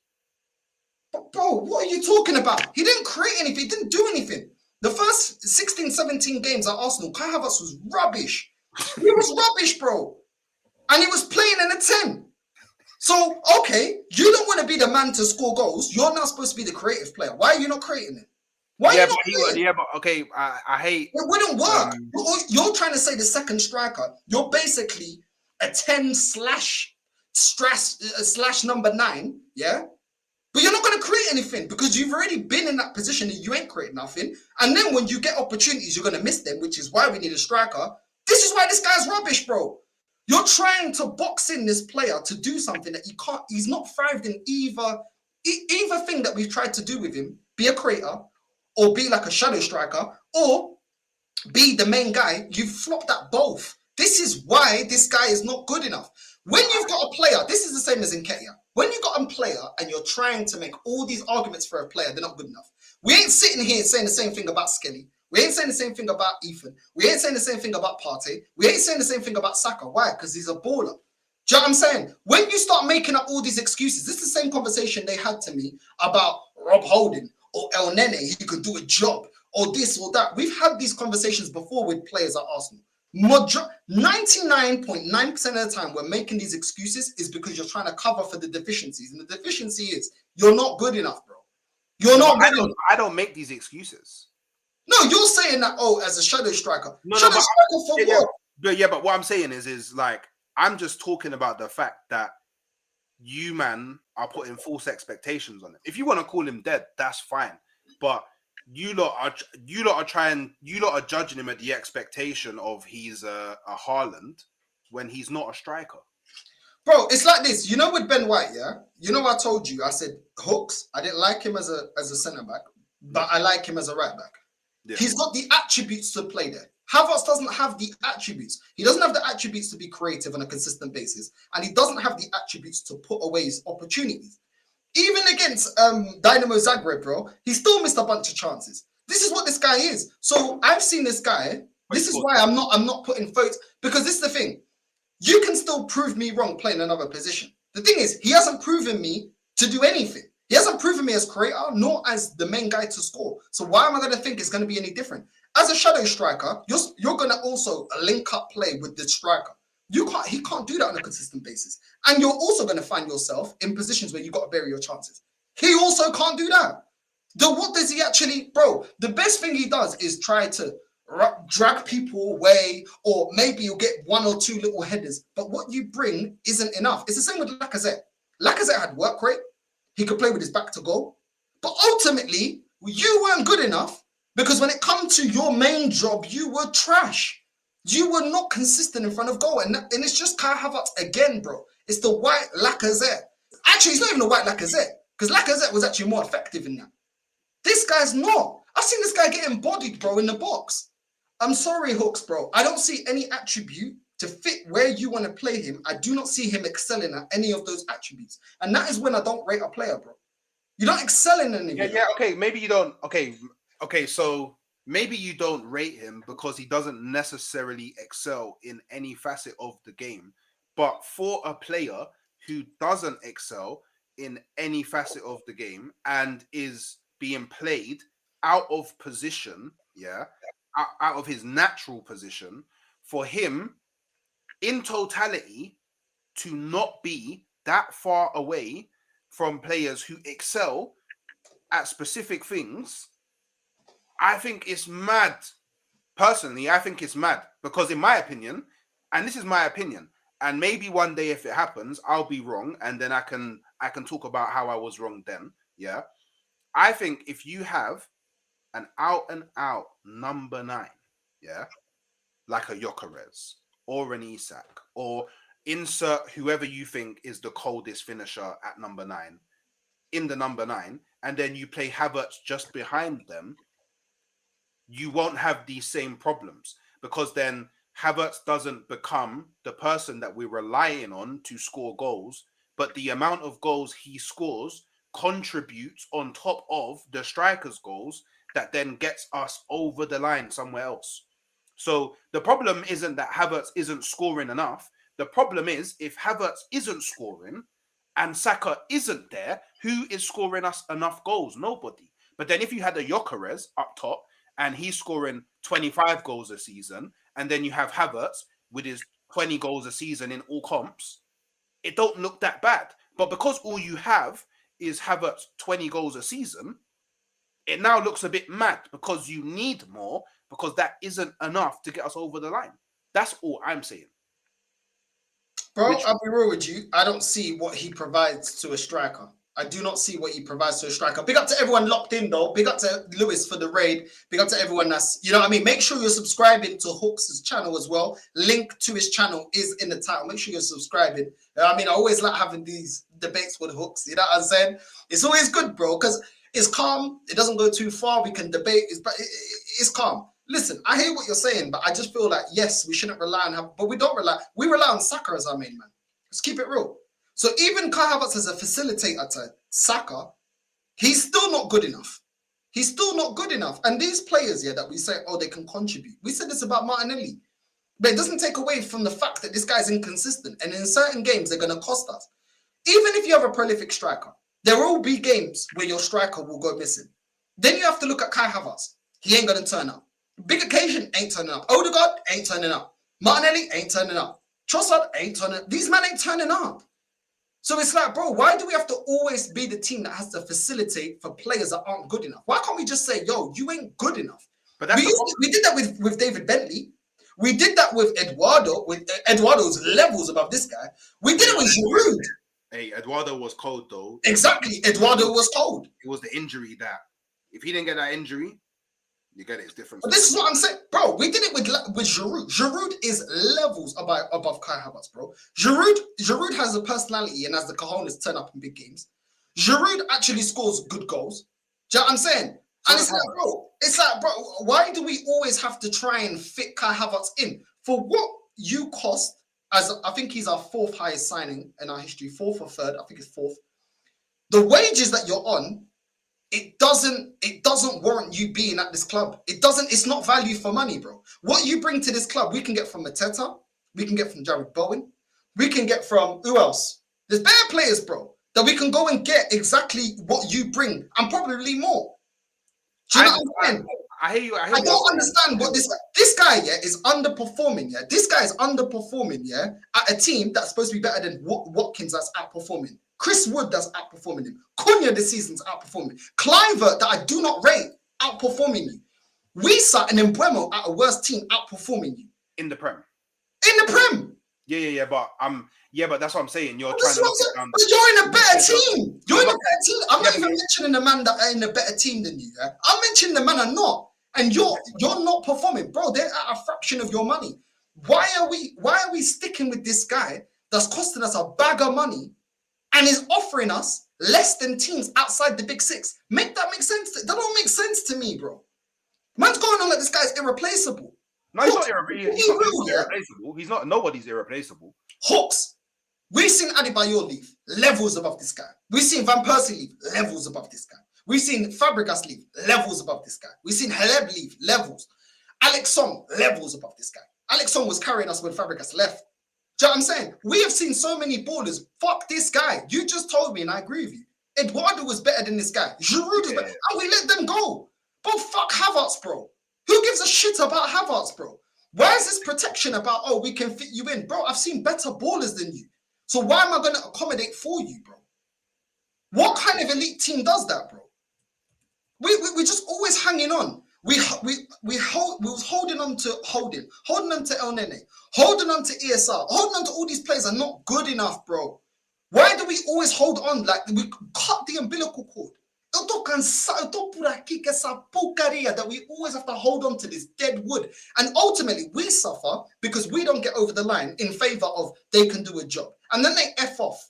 But bro, what are you talking about? He didn't create anything. He didn't do anything. The first 16, 17 games at Arsenal, Kai Havertz was rubbish. He was rubbish, bro. And he was playing in a 10. So, okay, you don't want to be the man to score goals. You're not supposed to be the creative player. Why are you not creating it? Okay, I hate... It wouldn't work. You're trying to say the second striker. You're basically a 10 slash number 9, yeah? But you're not going to create anything because you've already been in that position and you ain't creating nothing. And then when you get opportunities, you're going to miss them, which is why we need a striker. This is why this guy's rubbish, bro. You're trying to box in this player to do something that he can't. He's not thrived in either thing that we've tried to do with him. Be a creator or be like a shadow striker or be the main guy, you've flopped at both. This is why this guy is not good enough. When you've got a player, this is the same as in Kenya. When you've got a player and you're trying to make all these arguments for a player, they're not good enough. We ain't sitting here saying the same thing about Skelly. We ain't saying the same thing about Ethan. We ain't saying the same thing about Partey. We ain't saying the same thing about Saka. Why? Because he's a baller. Do you know what I'm saying? When you start making up all these excuses, this is the same conversation they had to me about Rob Holding or El Nene, he could do a job, or this or that. We've had these conversations before with players at Arsenal. 99.9% of the time we're making these excuses is because you're trying to cover for the deficiencies. And the deficiency is you're not good enough, bro. You're not good enough. I don't make these excuses. No, you're saying that, oh, as a shadow striker. Striker for what? But what I'm saying is like, I'm just talking about the fact that you, man, are putting false expectations on it. If you want to call him dead, that's fine. But you lot are judging him at the expectation of he's a Haaland when he's not a striker. Bro, it's like this. You know, with Ben White, yeah. You know, I told you. I said hooks. I didn't like him as a centre back, but I like him as a right back. Yeah. He's got the attributes to play there. Havertz doesn't have the attributes. He doesn't have the attributes to be creative on a consistent basis, and he doesn't have the attributes to put away his opportunities. Even against Dynamo Zagreb, bro, he still missed a bunch of chances. This is what this guy is. So I've seen this guy. This is why I'm not putting votes, because this is the thing. You can still prove me wrong playing another position. The thing is, he hasn't proven me to do anything. He hasn't proven me as creator, nor as the main guy to score. So why am I going to think it's going to be any different? As a shadow striker, you're going to also link up play with the striker. He can't do that on a consistent basis. And you're also going to find yourself in positions where you've got to bury your chances. He also can't do that. What does he actually, bro? The best thing he does is try to drag people away, or maybe you'll get one or two little headers. But what you bring isn't enough. It's the same with Lacazette. Lacazette had work rate. He could play with his back to goal. But ultimately, you weren't good enough, because when it comes to your main job, you were trash. You were not consistent in front of goal. And it's just Kai Havertz again, bro. It's the white Lacazette. Actually, it's not even the white Lacazette, because Lacazette was actually more effective in that. This guy's not. I've seen this guy get embodied, bro, in the box. I'm sorry, Hooks, bro. I don't see any attribute to fit where you want to play him. I do not see him excelling at any of those attributes. And that is when I don't rate a player, bro. You don't excel in anything. Yeah, okay. Maybe you don't. Okay, so maybe you don't rate him because he doesn't necessarily excel in any facet of the game. But for a player who doesn't excel in any facet of the game and is being played out of position, out of his natural position, for him, in totality, to not be that far away from players who excel at specific things, I think it's mad. Personally, I think it's mad, because in my opinion, and this is my opinion, and maybe one day if it happens, I'll be wrong, and then I can talk about how I was wrong then. Yeah, I think if you have an out and out number 9, like a Gyökeres or an Isak, or insert whoever you think is the coldest finisher at number 9 in the number 9, and then you play Havertz just behind them, you won't have these same problems, because then Havertz doesn't become the person that we're relying on to score goals, but the amount of goals he scores contributes on top of the striker's goals that then gets us over the line somewhere else. So the problem isn't that Havertz isn't scoring enough. The problem is, if Havertz isn't scoring and Saka isn't there, who is scoring us enough goals? Nobody. But then if you had a Gyökeres up top and he's scoring 25 goals a season, and then you have Havertz with his 20 goals a season in all comps, it don't look that bad. But because all you have is Havertz 20 goals a season, it now looks a bit mad, because you need more, because that isn't enough to get us over the line. That's all I'm saying. Bro, I'll be real with you. I don't see what he provides to a striker. I do not see what he provides to a striker. Big up to everyone locked in, though. Big up to Lewis for the raid. Big up to everyone that's, you know what I mean? Make sure you're subscribing to Hooks' channel as well. Link to his channel is in the title. Make sure you're subscribing. You know what I mean? I always like having these debates with Hooks. You know what I'm saying? It's always good, bro, because it's calm. It doesn't go too far. We can debate. It's calm. listen, I hear what you're saying, but I just feel like, yes, we shouldn't rely on him, but we rely on Saka as our main man. Let's keep it real. So even Kai Havertz as a facilitator to Saka, he's still not good enough. He's still not good enough. And these players here that we say, oh, they can contribute. We said this about Martinelli. But it doesn't take away from the fact that this guy's inconsistent. And in certain games, they're going to cost us. Even if you have a prolific striker, there will be games where your striker will go missing. Then you have to look at Kai Havertz. He ain't going to turn up. Big occasion ain't turning up. Odegaard ain't turning up. Martinelli ain't turning up. Trossard ain't turning up. These men ain't turning up. So it's like, bro, why do we have to always be the team that has to facilitate for players that aren't good enough? Why can't we just say, yo, you ain't good enough? But we did that with David Bentley. We did that with Eduardo, with Eduardo's levels above this guy. We did it with Giroud. Hey, Eduardo was cold, though. Exactly. Eduardo was cold. It was the injury that, if he didn't get that injury, you get it, it's different. But this is what I'm saying, bro. We did it with Giroud. Giroud is levels above Kai Havertz, bro. Giroud has a personality and has the cojones to turn up in big games. Giroud actually scores good goals. Do you know what I'm saying? And it's like, bro, why do we always have to try and fit Kai Havertz in? For what you cost, as I think he's our fourth highest signing in our history, fourth or third, I think it's fourth. The wages that you're on, it doesn't warrant you being at this club. It's not value for money, bro. What you bring to this club, we can get from Arteta, we can get from Jared Bowen, we can get from, who else? There's better players, bro, that we can go and get exactly what you bring, and probably more. Do you know what I'm saying? I hear you. I don't understand what this guy, yeah, is underperforming, yeah. This guy is underperforming, yeah, at a team that's supposed to be better than Watkins that's outperforming. Chris Wood that's outperforming him. Cunha this season's outperforming. Clivert that I do not rate, outperforming you. Wisa and Mbeumo at a worse team outperforming you. In the Prem. In the Prem. Yeah, but that's what I'm saying. You're trying to but you're in a better team. You're in a better team. I'm not even mentioning the man that are in a better team than you. Yeah? I'm mentioning the man are not. And you're not performing. Bro, they're at a fraction of your money. Why are we sticking with this guy that's costing us a bag of money and is offering us less than teams outside the big six? Make that make sense? That don't make sense to me, bro. Man's going on like this guy's irreplaceable. No, he's not irreplaceable. He's not. Nobody's irreplaceable. Hawks. We've seen Adebayor leave, levels above this guy. We've seen Van Persie leave, levels above this guy. We've seen Fabregas leave, levels above this guy. We've seen Haleb leave, levels. Alex Song, levels above this guy. Alex Song was carrying us when Fabregas left. Do you know what I'm saying? We have seen so many ballers. Fuck this guy. You just told me, and I agree with you. Eduardo was better than this guy. Giroud was better. And we let them go. But fuck Havertz, bro. Who gives a shit about Havertz, bro? Why is this protection about, oh, we can fit you in? Bro, I've seen better ballers than you. So why am I going to accommodate for you, bro? What kind of elite team does that, bro? We just always hanging on. We was holding on to holding on to El Nene, holding on to ESR, holding on to all these players are not good enough, bro. Why do we always hold on? Like we cut the umbilical cord. That we always have to hold on to this dead wood. And ultimately, we suffer because we don't get over the line in favor of they can do a job. And then they F off.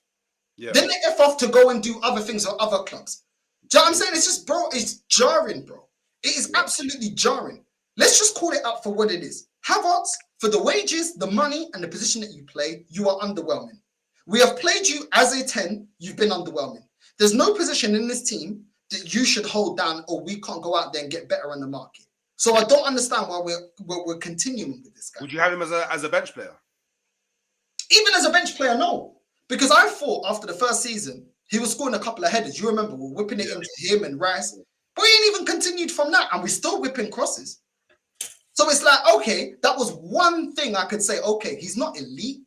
Yeah. Then they F off to go and do other things or other clubs. Do you know what I'm saying? It's just, bro, it's jarring, bro. It is absolutely jarring. Let's just call it out for what it is. Havertz, for the wages, the money, and the position that you play, you are underwhelming. We have played you as a 10, you've been underwhelming. There's no position in this team that you should hold down or we can't go out there and get better on the market. So I don't understand why we're continuing with this guy. Would you have him as a bench player? Even as a bench player, no. Because I thought after the first season, he was scoring a couple of headers. You remember, we're whipping it into him and Rice. But he ain't even continued from that. And we're still whipping crosses. So it's like, okay, that was one thing I could say, okay, he's not elite,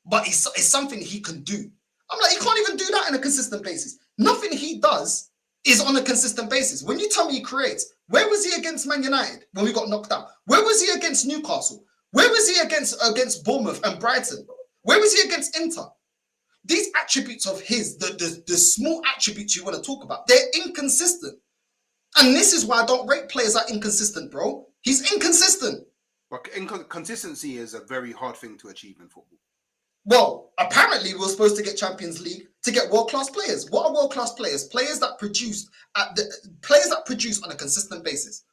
but it's something he can do. I'm like, he can't even do that on a consistent basis. Nothing he does is on a consistent basis. When you tell me he creates, where was he against Man United when we got knocked out? Where was he against Newcastle? Where was he against Bournemouth and Brighton? Where was he against Inter? These attributes of his, the small attributes you want to talk about, they're inconsistent. And this is why I don't rate players that inconsistent, bro. He's inconsistent. But consistency is a very hard thing to achieve in football. Well, apparently we're supposed to get Champions League to get world-class players. What are world-class players? Players that produce on a consistent basis.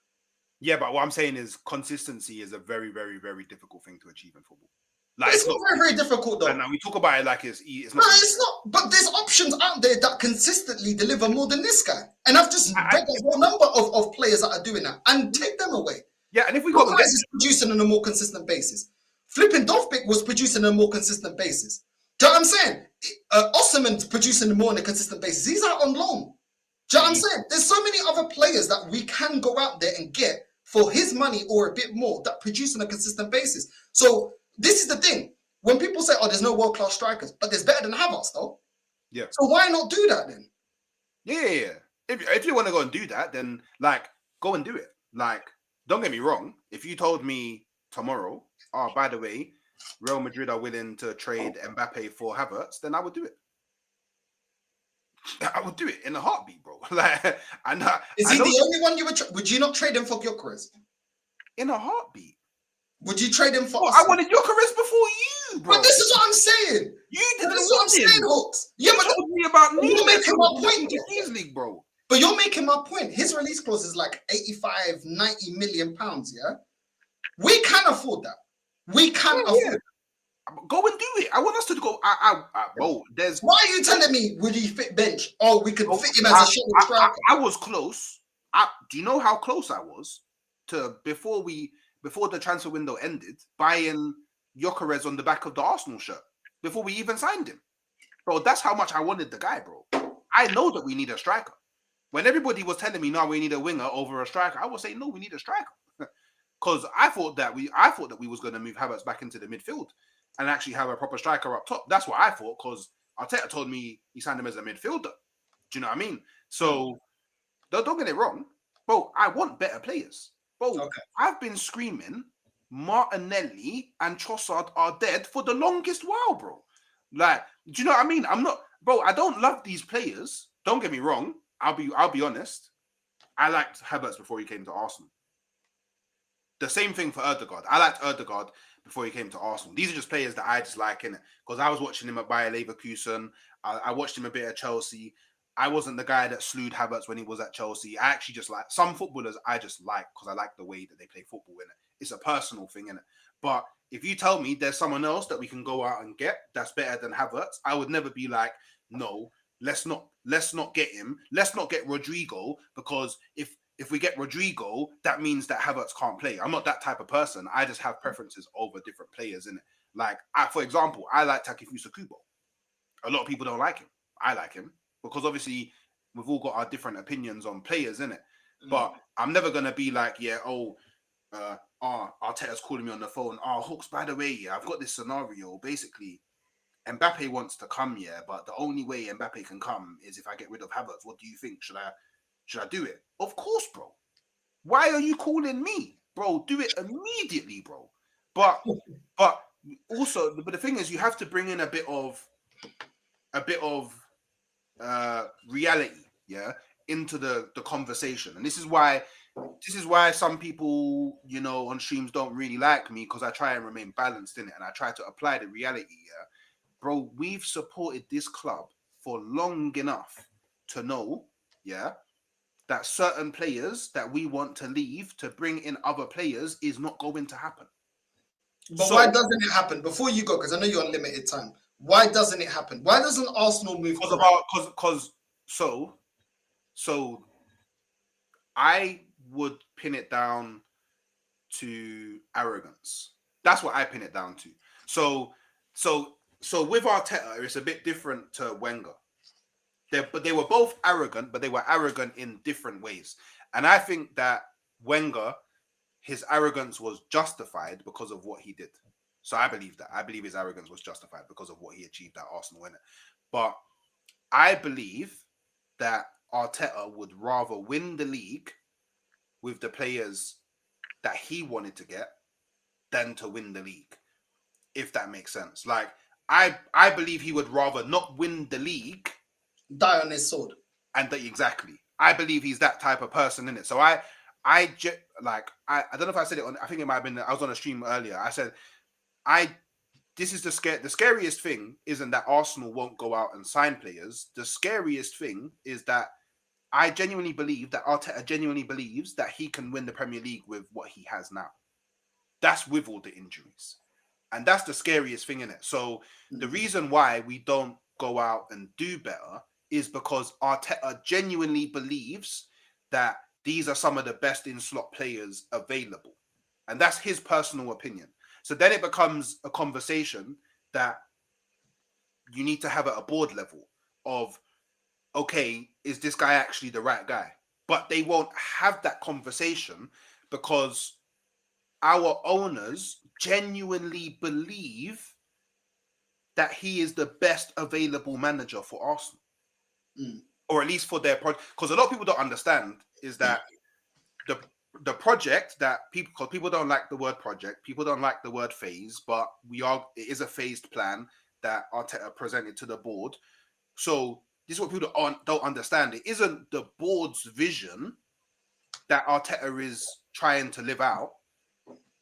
Yeah, but what I'm saying is consistency is a very, very, very difficult thing to achieve in football. But it's not very, very difficult though. And now we talk about it like it's No, not. it's not. But there's options out there that consistently deliver more than this guy. And I've just read a whole number of players that are doing that and take them away. Yeah, and if we go and get is producing on a more consistent basis. Flipping Dovbik was producing on a more consistent basis. Do you know what I'm saying? Osman's producing more on a consistent basis. He's out on loan. Do you know what I'm saying? There's so many other players that we can go out there and get for his money or a bit more that produce on a consistent basis. So this is the thing. When people say, oh, there's no world-class strikers, but there's better than Havertz, though. Yeah. So why not do that then? Yeah. If you want to go and do that, then like go and do it. Like, don't get me wrong. If you told me tomorrow, oh, by the way, Real Madrid are willing to trade Mbappe for Havertz, then I would do it. I would do it in a heartbeat, bro. Like, is he the only one you would you not trade him for Gyökeres? In a heartbeat. Would you trade him for? Well, I wanted Gyökeres before you, bro. But this is what I'm saying. You didn't. This is what I'm saying, Hawks. Yeah, but told me about you're making my point. League, bro. But you're making my point. His release clause is like 85, 90 million pounds. Yeah, we can afford that. We can afford it. Go and do it. I want us to go. Bro, there's. Why are you telling me would he fit bench? Oh, we could fit him as a shadow striker. I was close. Do you know how close I was to before the transfer window ended, buying Gyökeres on the back of the Arsenal shirt before we even signed him? Bro, that's how much I wanted the guy, bro. I know that we need a striker. When everybody was telling me, no, we need a winger over a striker, I was saying, no, we need a striker. Because I thought that we was going to move Havertz back into the midfield and actually have a proper striker up top. That's what I thought, because Arteta told me he signed him as a midfielder. Do you know what I mean? So don't get it wrong. Bro, I want better players. Bro, okay. I've been screaming Martinelli and Trossard are dead for the longest while, bro. Like, do you know what I mean? I don't love these players. Don't get me wrong. I'll be honest. I liked Havertz before he came to Arsenal. The same thing for Ødegaard. I liked Ødegaard before he came to Arsenal. These are just players that I just like, innit? Because I was watching him at Bayer Leverkusen. I watched him a bit at Chelsea. I wasn't the guy that slewed Havertz when he was at Chelsea. I actually just like some footballers I just like because I like the way that they play football, innit? It's a personal thing, innit? But if you tell me there's someone else that we can go out and get that's better than Havertz, I would never be like, no, let's not get him. Let's not get Rodrigo, because if we get Rodrigo, that means that Havertz can't play. I'm not that type of person. I just have preferences over different players, innit? Like, for example, I like Takefusa Kubo. A lot of people don't like him. I like him because obviously we've all got our different opinions on players, innit? But I'm never gonna be like, yeah, Arteta's calling me on the phone. Oh, Hooks, by the way, yeah, I've got this scenario. Basically, Mbappe wants to come, yeah, but the only way Mbappe can come is if I get rid of Havertz. What do you think? Should I do it? Of course, bro. Why are you calling me, bro? Do it immediately, bro. But also, the thing is, you have to bring in a bit of reality, yeah, into the conversation. And this is why some people, you know, on streams don't really like me, because I try and remain balanced in it and I try to apply the reality, yeah. Bro, we've supported this club for long enough to know, yeah, that certain players that we want to leave to bring in other players is not going to happen. But why doesn't it happen? Before you go, because I know you're on limited time. Why doesn't it happen? Why doesn't Arsenal move? So I would pin it down to arrogance. That's what I pin it down to. So with Arteta, it's a bit different to Wenger. They were both arrogant, but they were arrogant in different ways. And I think that Wenger, his arrogance was justified because of what he did. So I believe that. I believe his arrogance was justified because of what he achieved at Arsenal, innit? But I believe that Arteta would rather win the league with the players that he wanted to get than to win the league, if that makes sense. Like, I believe he would rather not win the league, die on his sword. And exactly. I believe he's that type of person, in it. So I don't know if I said it on, I think it might have been, I was on a stream earlier. I said, this is the scariest thing isn't that Arsenal won't go out and sign players. The scariest thing is that I genuinely believe that Arteta genuinely believes that he can win the Premier League with what he has now. That's with all the injuries. And that's the scariest thing in it. So the reason why we don't go out and do better is because Arteta genuinely believes that these are some of the best in-slot players available. And that's his personal opinion. So then it becomes a conversation that you need to have at a board level of, okay, is this guy actually the right guy? But they won't have that conversation because our owners genuinely believe that he is the best available manager for Arsenal. Or at least for their project. Because a lot of people don't understand is that the project that people, because people don't like the word project, people don't like the word phase, but it is a phased plan that Arteta presented to the board. So this is what people don't understand. It isn't the board's vision that Arteta is trying to live out.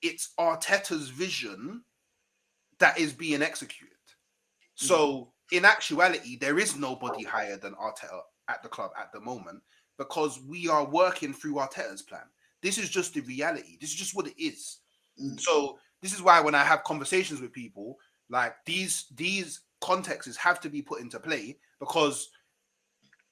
It's Arteta's vision that is being executed. So in actuality, there is nobody higher than Arteta at the club at the moment because we are working through Arteta's plan. This is just the reality. This is just what it is. So this is why when I have conversations with people, like these contexts have to be put into play because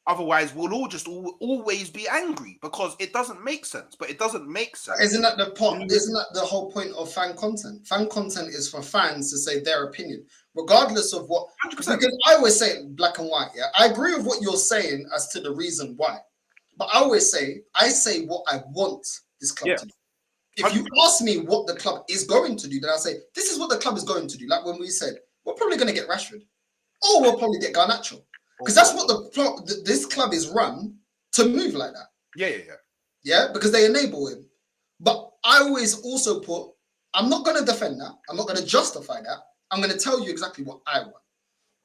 otherwise we'll all just always be angry because it doesn't make sense. But it doesn't make sense. Isn't that the point? Isn't that the whole point of fan content? Fan content is for fans to say their opinion, regardless of what. 100%. Because I always say black and white. Yeah, I agree with what you're saying as to the reason why, but I always say what I want this club to do. If you ask me what the club is going to do, then I say this is what the club is going to do. Like when we said we're probably going to get Rashford, or we'll probably get Garnacho, because that's what this club is run to move like that. Yeah, because they enable him. But I always also I'm not going to defend that. I'm not going to justify that. I'm going to tell you exactly what I want,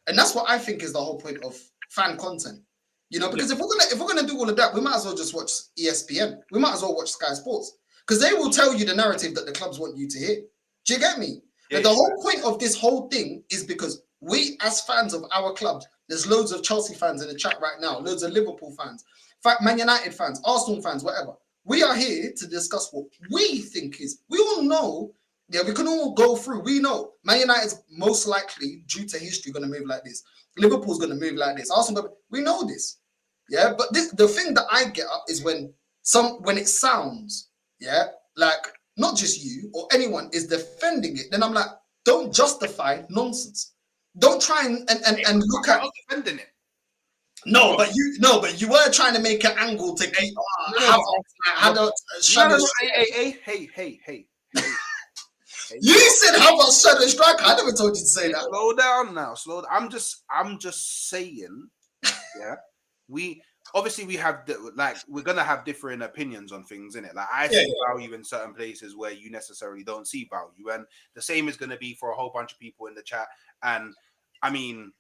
and that's what I think is the whole point of fan content. You know, because if we're gonna do all of that, we might as well just watch ESPN. We might as well watch Sky Sports because they will tell you the narrative that the clubs want you to hear. Do you get me? And the whole point of this whole thing is because we, as fans of our clubs, there's loads of Chelsea fans in the chat right now, loads of Liverpool fans, Man United fans, Arsenal fans, whatever. We are here to discuss what we think is. We all know. Yeah, we can all go through. We know Man United's most likely, due to history, going to move like this. Liverpool's going to move like this. Arsenal, we know this. Yeah, but the thing that I get up is when it sounds, yeah, like not just you or anyone is defending it, then I'm like, don't justify nonsense. Don't try and look at defending it. No, but you were trying to make an angle to keep Hey. You said how about shadow striker? I never told you to say that. Slow down now. Slow down. I'm just saying. Yeah, we have we're gonna have different opinions on things, innit? Like I see value in certain places where you necessarily don't see value, and the same is gonna be for a whole bunch of people in the chat. And I mean,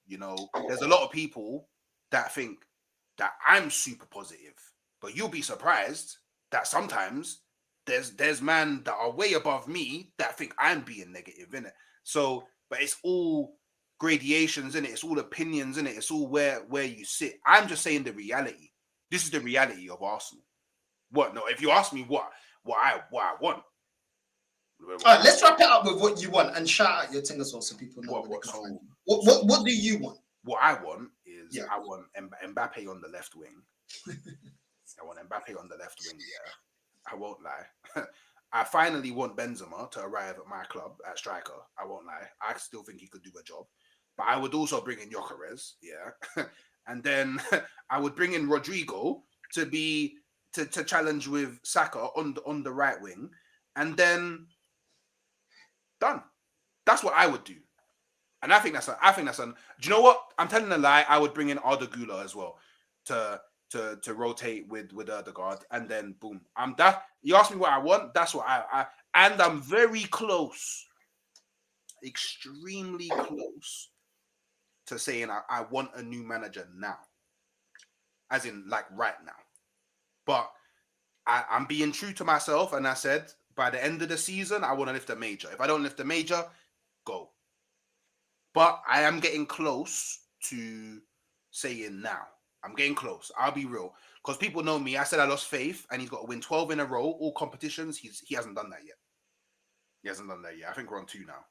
you know, there's a lot of people that think that I'm super positive, but you'll be surprised that sometimes there's men that are way above me that think I'm being negative, innit? So, but it's all gradations, innit? It's all opinions, innit? It's all where you sit. I'm just saying the reality. This is the reality of Arsenal. What? No, if you ask me what I want. All right, let's wrap it up with what you want and shout out your thing as well so people know what do you want? What I want is I want Mbappe on the left wing. I want Mbappe on the left wing, yeah. I won't lie. I finally want Benzema to arrive at my club at striker. I won't lie. I still think he could do a job. But I would also bring in Gyökeres, yeah. And then I would bring in Rodrigo to challenge with Saka on the right wing. And then done. That's what I would do. And I think that's do you know what? I'm telling a lie. I would bring in Arda Güler as well to rotate with Ødegaard, and then boom. You ask me what I want, that's what and I'm very close, extremely close to saying I want a new manager now. As in like right now. But I'm being true to myself, and I said by the end of the season, I want to lift a major. If I don't lift a major, go. But I am getting close to saying now. I'm getting close. I'll be real. Because people know me. I said I lost faith, and he's got to win 12 in a row, all competitions. He hasn't done that yet. He hasn't done that yet. I think we're on 2 now.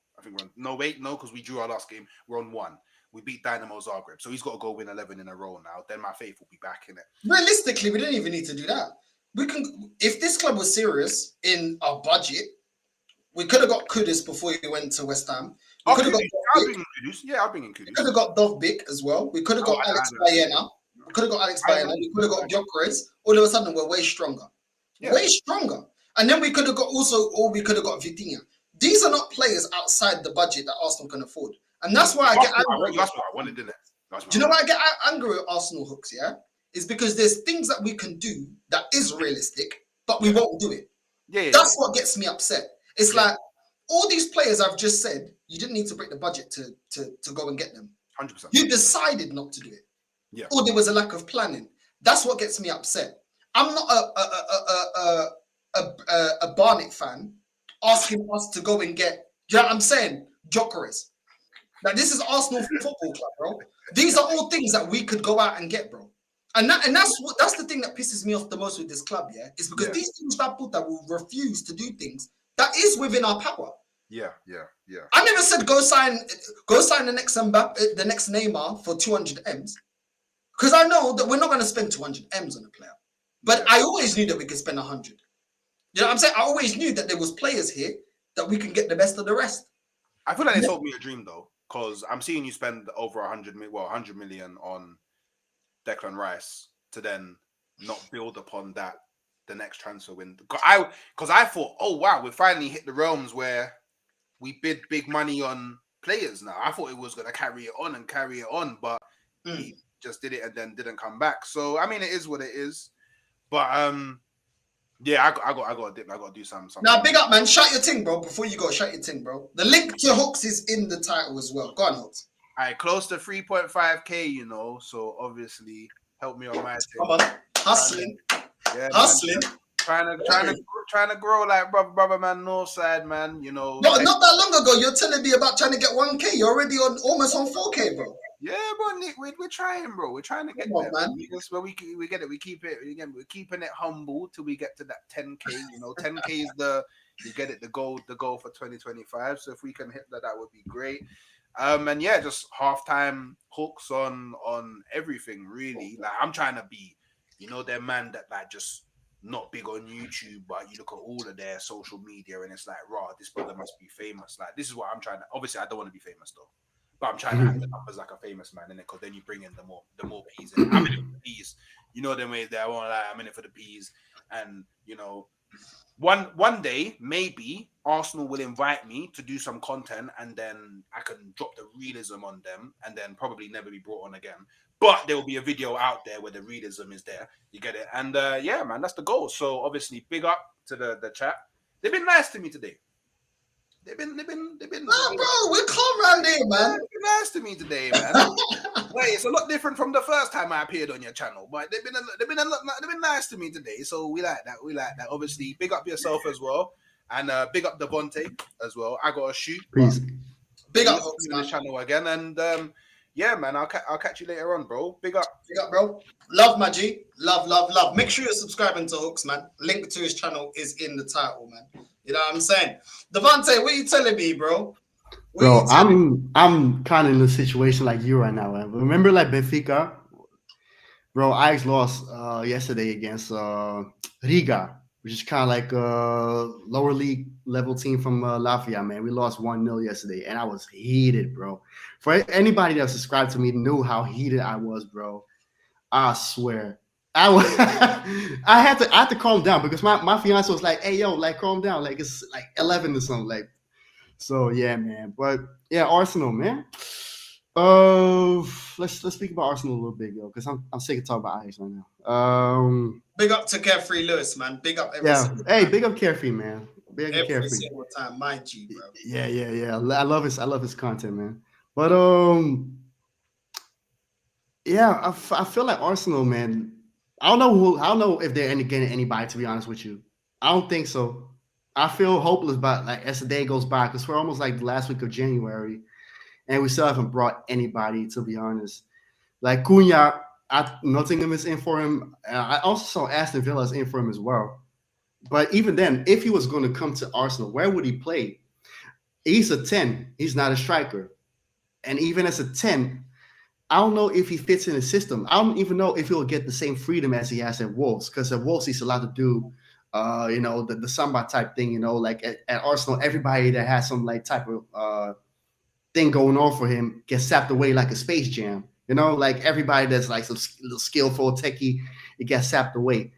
No, because we drew our last game. We're on 1. We beat Dynamo Zagreb. So he's got to go win 11 in a row now. Then my faith will be back in it. Realistically, we didn't even need to do that. We can, if this club was serious in our budget, we could have got Kudus before he went to West Ham. We could have got Kudus. Yeah, I'll bring in Kudus. We could have got Dovbik as well. We could have got Alex Baena. We could have got Alex Baena. We could have got Gyökeres. All of a sudden, we're way stronger. Yeah. Way stronger. And then we could have got we could have got Vitinha. These are not players outside the budget that Arsenal can afford. And that's why I get angry. That's what I wanted, didn't it? Do you know why I get angry at Arsenal, Hooks, yeah? It's because there's things that we can do that is realistic, but we won't do it. That's what gets me upset. It's like, all these players I've just said, you didn't need to break the budget to go and get them. 100%. You decided not to do it. Yeah. Or there was a lack of planning. That's what gets me upset. I'm not a Barnet fan asking us to go and get, you know what I'm saying, Gyökeres. Like, this is Arsenal Football Club, bro. These are all things that we could go out and get, bro. And that's the thing that pisses me off the most with this club, yeah? Is because these teams that will refuse to do things that is within our power. Yeah. I never said go sign the next Mbappe, the next Neymar for 200 M's. Because I know that we're not going to spend 200 M's on a player. But I always knew that we could spend 100. You know what I'm saying? I always knew that there was players here that we can get the best of the rest. I feel like they sold me a dream, though. Because I'm seeing you spend over 100 million on Declan Rice to then not build upon that the next transfer window. Because I thought, oh wow, we finally hit the realms where we bid big money on players now. I thought it was going to carry it on, but he just did it and then didn't come back. So I mean, it is what it is. But yeah, I got to dip. I got to do something. Now, big up, man. Shut your ting, bro. Before you go, shut your ting, bro. The link to Hooks is in the title as well. Go on, Hooks. All right, close to 3.5k, you know. So obviously, help me on my team. Come on, hustling, hustling. Man. Trying to grow like brother man, Northside, man. You know. No, not that long ago, you're telling me about trying to get 1k. You're already almost on 4k, bro. Yeah, bro, Nick, we're trying, bro. We're trying to get there, man. We get it. We keep it. Again, we're keeping it humble till we get to that 10k. You know, 10k is you get it, the goal for 2025. So if we can hit that would be great. And yeah, just halftime hooks on everything, really. Like, I'm trying to be, you know, their man that like just not big on YouTube, but you look at all of their social media and it's like, raw, this brother must be famous. Like, this is what I'm trying to. Obviously, I don't want to be famous though. But I'm trying to have the numbers like a famous man, innit? Because then you bring in the more peas. I'm in it for the peas. You know them ways that I won't lie. I'm in it for the peas. And, you know, one day, maybe Arsenal will invite me to do some content and then I can drop the realism on them and then probably never be brought on again. But there will be a video out there where the realism is there. You get it? And yeah, man, that's the goal. So obviously, big up to the chat. They've been nice to me today. They've been. Nah, bro, we're calm around here, man. They've been nice to me today, man. Wait, it's a lot different from the first time I appeared on your channel, but they've been nice to me today. So we like that. Obviously, big up yourself as well, and big up Devontae as well. I got a shoot. Please. Big up on the channel again, and yeah, man. I'll catch you later on, bro. Big up, bro. Love, my G. Love. Make sure you're subscribing to Hooks, man. Link to his channel is in the title, man. You know what I'm saying? Devontae, what are you telling me, bro? Bro, I'm kind of in a situation like you right now. Man. Remember, like Benfica, bro. Ajax lost yesterday against Riga, which is kind of like a lower league level team from Latvia. Man, we lost 1-0 yesterday, and I was heated, bro. For anybody that subscribed to me knew how heated I was, bro. I swear. I had to calm down because my fiance was like, "Hey, yo, like calm down, like it's like 11 or something." Like, so yeah, man. But yeah, Arsenal, man. Let's speak about Arsenal a little bit, yo, because I'm sick of talking about Ajax right now. Big up to Carefree Lewis, man. Big up big up Carefree, man. Every single time, my G, bro. Yeah. I love his content, man. But yeah, I feel like Arsenal, man. I don't know if they're getting anybody, to be honest with you. I don't think so. I feel hopeless about like as the day goes by because we're almost like the last week of January and we still haven't brought anybody, to be honest. Like Cunha, Nottingham is in for him. I also saw Aston Villa is in for him as well. But even then, if he was going to come to Arsenal, where would he play? He's a 10. He's not a striker. And even as a 10, I don't know if he fits in the system. I don't even know if he'll get the same freedom as he has at Wolves, because at Wolves he's allowed to do, the Samba type thing. Like at Arsenal, everybody that has some like type of thing going on for him gets sapped away like a Space Jam. Like everybody that's like some skillful techie, it gets sapped away.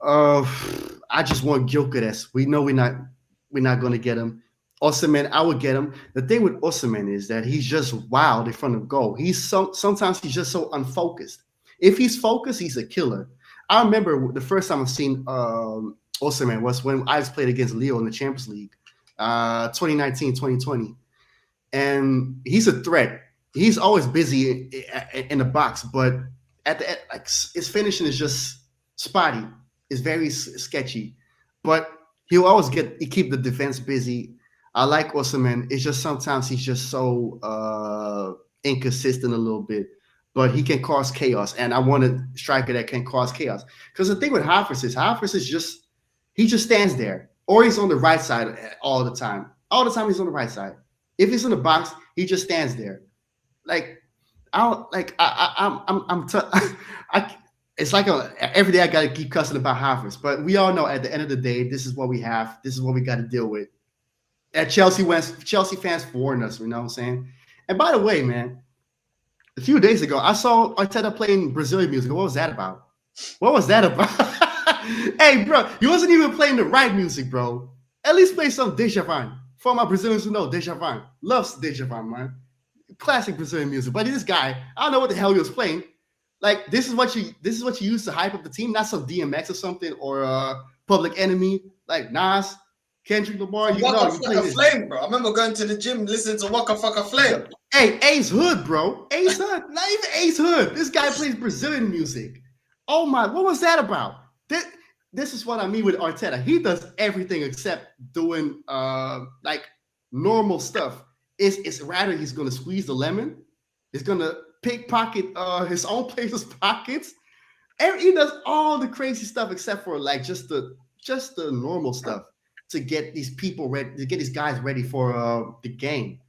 I just want Gyökeres. We know we're not going to get him. Osimhen, I would get him. The thing with Osimhen is that he's just wild in front of goal. Sometimes he's just so unfocused. If he's focused, he's a killer. I remember the first time I've seen Osimhen was when I played against Leo in the Champions League, 2019, 2020. And he's a threat. He's always busy in the box, but at the end, like his finishing is just spotty. It's very sketchy, but he'll always keep the defense busy. I like Osimhen. It's just sometimes he's just so inconsistent a little bit, but he can cause chaos. And I want a striker that can cause chaos. Because the thing with Havertz is just he just stands there, or he's on the right side all the time. All the time he's on the right side. If he's in the box, he just stands there. It's like every day I got to keep cussing about Havertz, but we all know at the end of the day, this is what we have. This is what we got to deal with. At Chelsea fans warned us, you know what I'm saying? And by the way, man, a few days ago, I saw Arteta playing Brazilian music. What was that about? Hey, bro, he wasn't even playing the right music, bro. At least play some Deja Vu. For my Brazilians who know, Deja Vu. Loves Deja Vu, man. Classic Brazilian music. But this guy, I don't know what the hell he was playing. Like, this is what you use to hype up the team, not some DMX or something, or Public Enemy, like Nas, Kendrick Lamar. You play this. Flame, bro. I remember going to the gym listening to Waka Flocka Flame. Hey, Ace Hood, bro. Ace Hood. Not even Ace Hood. This guy plays Brazilian music. Oh my, what was that about? This is what I mean with Arteta. He does everything except doing like normal stuff. It's rather he's gonna squeeze the lemon. He's gonna pickpocket his own players' pockets. And he does all the crazy stuff except for like just the normal stuff to get these people ready, to get these guys ready for the game.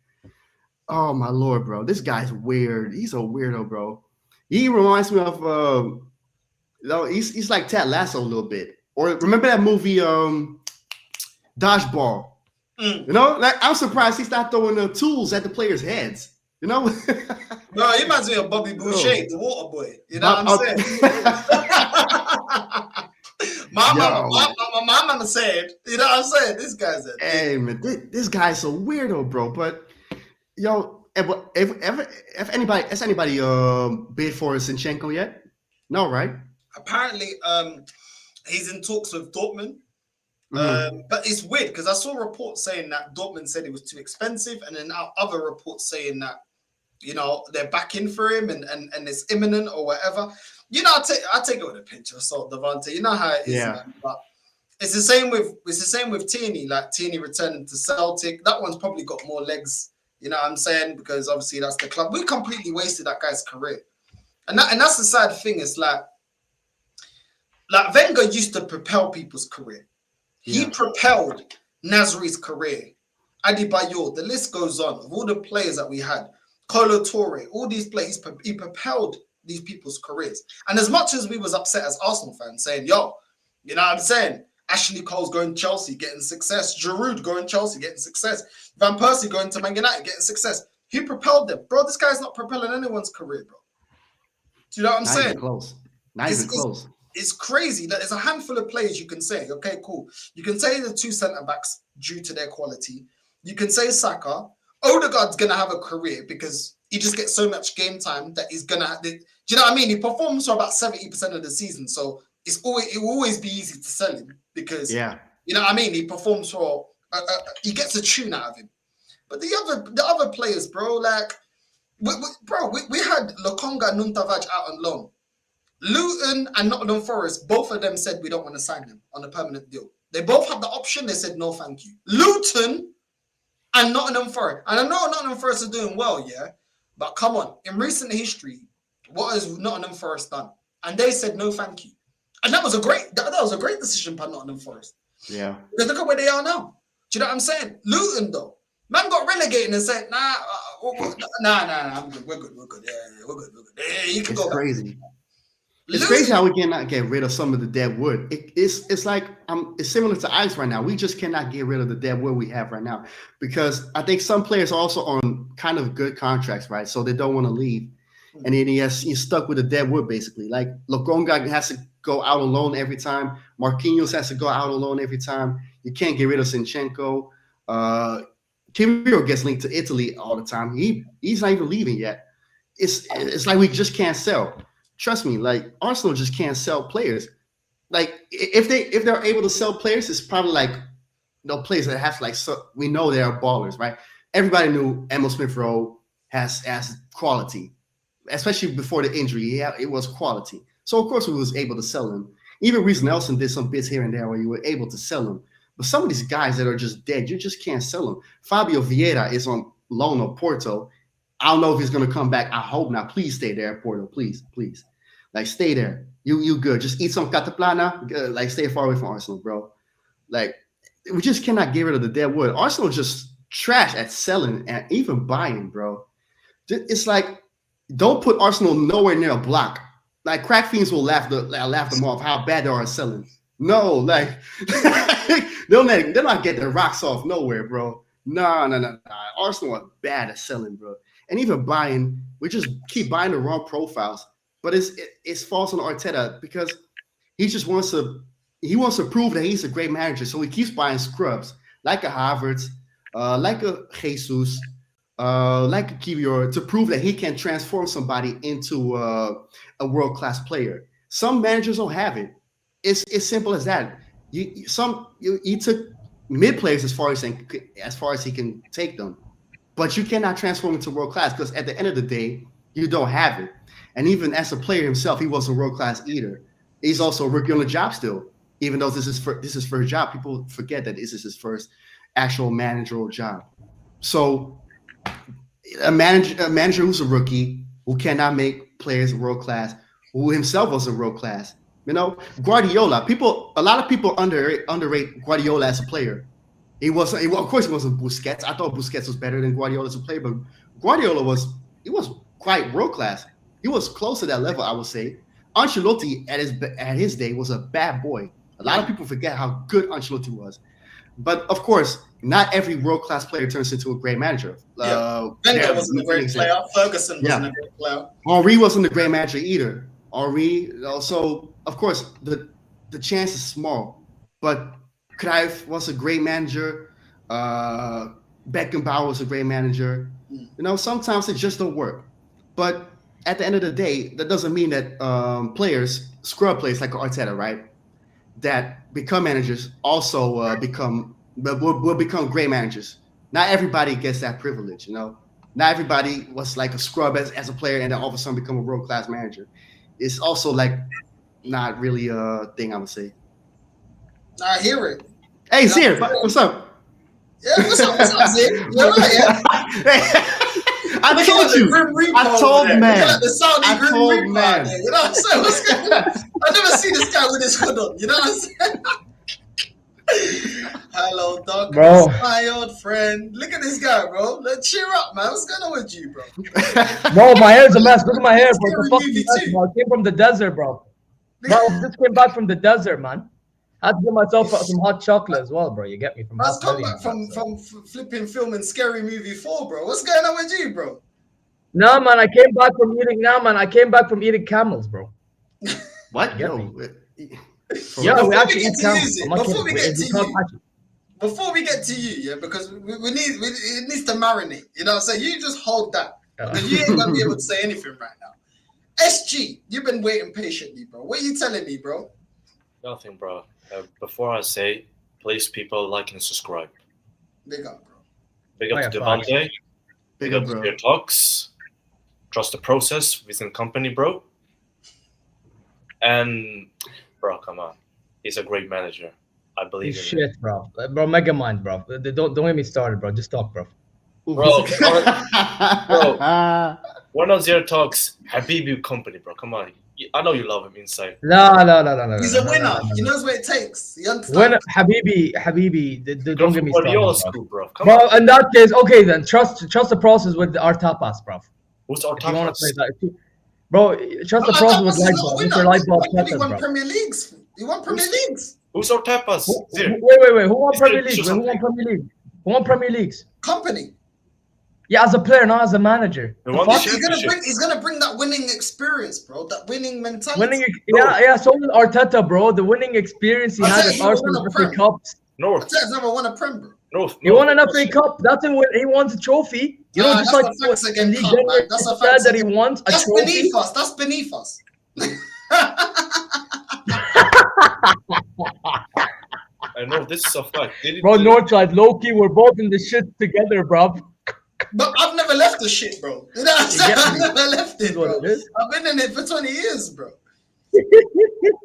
Oh my Lord, bro. This guy's weird. He's a weirdo, bro. He reminds me of he's like Ted Lasso a little bit. Or remember that movie Dodgeball? Like I'm surprised he's not throwing the tools at the players' heads. No, he reminds me of Bobby Boucher, the water boy. You know what I'm saying? my mama said, you know what I'm saying? This guy's a hey man, this guy's a weirdo, bro. But if anybody bid for Zinchenko yet? No, right? Apparently, he's in talks with Dortmund. But it's weird because I saw reports saying that Dortmund said it was too expensive, and then other reports saying that they're back in for him and it's imminent or whatever. I take it with a pinch of salt, Devante. You know how it is, man. But it's the same with Tierney. Like Tierney returning to Celtic, that one's probably got more legs. You know what I'm saying? Because obviously that's the club. We completely wasted that guy's career, and that's the sad thing. It's like Wenger used to propel people's career. He propelled Nasri's career. Adebayor, the list goes on. Of all the players that we had, Kolo Touré, all these players, he propelled these people's careers. And as much as we was upset as Arsenal fans saying, yo, you know what I'm saying? Ashley Cole's going to Chelsea, getting success. Giroud going to Chelsea, getting success. Van Persie going to Man United, getting success. He propelled them. Bro, this guy's not propelling anyone's career, bro. Do you know what I'm saying? Not even close. It's crazy. There's a handful of players you can say, okay, cool. You can say the two centre-backs due to their quality. You can say Saka. Odegaard's going to have a career because he just gets so much game time that he's going to... Do you know what I mean? He performs for about 70% of the season, so it will always be easy to sell him because, you know what I mean? He performs for... he gets a tune out of him. But the other players, bro, like... we had Lokonga and Nuntavaj out on loan. Luton and Nottingham Forest, both of them said we don't want to sign them on a permanent deal. They both had the option. They said no, thank you. Luton and Nottingham Forest. And I know Nottingham Forest are doing well, but come on. In recent history, What has Nottingham Forest done? And they said no, thank you. And that was a great decision by Nottingham Forest. Yeah. Because look at where they are now. Do you know what I'm saying? Luton though, man got relegated and said, nah, I'm good. We're good. Yeah, we're good. Yeah, you can It's go crazy. back. It's crazy how we cannot get rid of some of the dead wood. It's like it's similar to ice right now. We just cannot get rid of the dead wood we have right now because I think some players are also on kind of good contracts, right? So they don't want to leave, and then he's stuck with the dead wood basically. Like Lokonga has to go out alone every time. Marquinhos has to go out alone every time. You can't get rid of Zinchenko. Kimiro gets linked to Italy all the time. He's not even leaving yet. It's like we just can't sell. Trust me, like Arsenal just can't sell players. Like if they're able to sell players, it's probably like players that have like we know they are ballers, right? Everybody knew Emil Smith Rowe has quality, especially before the injury. Yeah, it was quality. So of course we was able to sell him. Even Reece Nelson did some bits here and there where you were able to sell him. But some of these guys that are just dead, you just can't sell them. Fabio Vieira is on loan of Porto. I don't know if he's going to come back. I hope not. Please stay there, Porto. Please. Like, stay there. You good. Just eat some cataplana. Like, stay far away from Arsenal, bro. Like, we just cannot get rid of the dead wood. Arsenal is just trash at selling and even buying, bro. It's like, don't put Arsenal nowhere near a block. Like, crack fiends will laugh them off how bad they are at selling. No, like, they'll not get their rocks off nowhere, bro. No. Arsenal are bad at selling, bro. And even buying, we just keep buying the wrong profiles. But it's false on Arteta because he just wants to prove that he's a great manager. So he keeps buying scrubs like a Havertz, like a Jesus, like a Kivior to prove that he can transform somebody into a world-class player. Some managers don't have it. It's simple as that. He took mid players as far as he can take them. But you cannot transform into world class because at the end of the day, you don't have it. And even as a player himself, he wasn't world class either. He's also a rookie on the job still, even though this is his first job. People forget that this is his first actual managerial job. So a manager who's a rookie, who cannot make players world class, who himself was a world class. You know, Guardiola. A lot of people underrate Guardiola as a player. Of course, he wasn't Busquets. I thought Busquets was better than Guardiola as a player, but Guardiola was quite world class. He was close to that level, I would say. Ancelotti at his day was a bad boy. A lot of people forget how good Ancelotti was. But of course, not every world class player turns into a great manager. Wenger wasn't a great player. Ferguson wasn't a great player. Henry wasn't a great manager either. Henry also, of course, the chance is small, but Cruyff was a great manager. Beckenbauer was a great manager. You know, sometimes it just don't work. But at the end of the day, that doesn't mean that scrub players like Arteta, right, that become managers also will become great managers. Not everybody gets that privilege, you know. Not everybody was like a scrub as a player and then all of a sudden become a world-class manager. It's also like not really a thing, I would say. I hear it. Hey, Zir, what's up? Yeah, what's up, Zir? You're right, yeah. I told you. I told man. Like the Saudi Grim Reaper, you know what I'm saying? What's going on? I've never seen this guy with his hood on. You know what I'm saying? Hello, Doc. Bro. My old friend. Look at this guy, bro. Let's cheer up, man. What's going on with you, bro? Bro, my hair's a mess. Look at my hair, bro. Scary The fucking movie mess, too. bro. I came from the desert, bro. Bro, I just came back from the desert, man. I had to give myself some hot chocolate as well, bro. You get me? I was coming back from flipping filming Scary Movie 4, bro. What's going on with you, bro? No, man. I came back from eating camels, bro. What? Get Yo, Yeah, Before we actually we eat get to camels. you, I'm not before we kidding. get to It's not you, actually- Before we get to you, yeah, because it needs to marinate. You know what I'm saying? You just hold that. Because you ain't going to be able to say anything right now. SG, you've been waiting patiently, bro. What are you telling me, bro? Nothing, bro. Before I say, please, people, like and subscribe. Big up, bro. Big up to facts. Devante. big up, to bro. your talks. Trust the process within company, bro. And, bro, come on. He's a great manager. I believe in him. Shit, bro. Bro, mega mind, bro. Don't get me started, bro. Just talk, bro. Bro, When Azir talks Habibi company, bro, come on. I know you love him inside. No. He's a winner. He knows what it takes. He understands. When Habibi, don't get me started, Guardiola bro. school, bro. Come Bro, on. in that case, okay then, trust the process with our tapas, bro. Who's our If you want to tapas? play that too. Bro, trust the process with light bulb. Mr. Light bulb He tapas, won bro. Premier Leagues. He won Premier Leagues. Who's our tapas? Zir. Wait. Who won He's Premier gonna League? do Who won something. Premier League? Who won Premier Leagues? Company. Yeah, as a player, not as a manager. They The won the fuck? shit. He's gonna bring that winning experience, bro. That winning mentality. Winning, yeah. So did Arteta, bro. The winning experience he had Arteta's at never Arsenal won a FA Prem. Cups. North. Arteta's never won a Prem, bro. North. He won an FA Cup. That's in when he won the trophy. You know, just that's like a facts again, League cup, man. General That's a said facts that he again. wants a That's trophy. beneath us. That's beneath us. I know this is a fact. Bro, Northside, low-key, we're both in the shit together, bro. But I've never left the shit, bro. You know what I'm saying? get I've me. never left it, Is what bro. it is. I've been in it for 20 years, bro.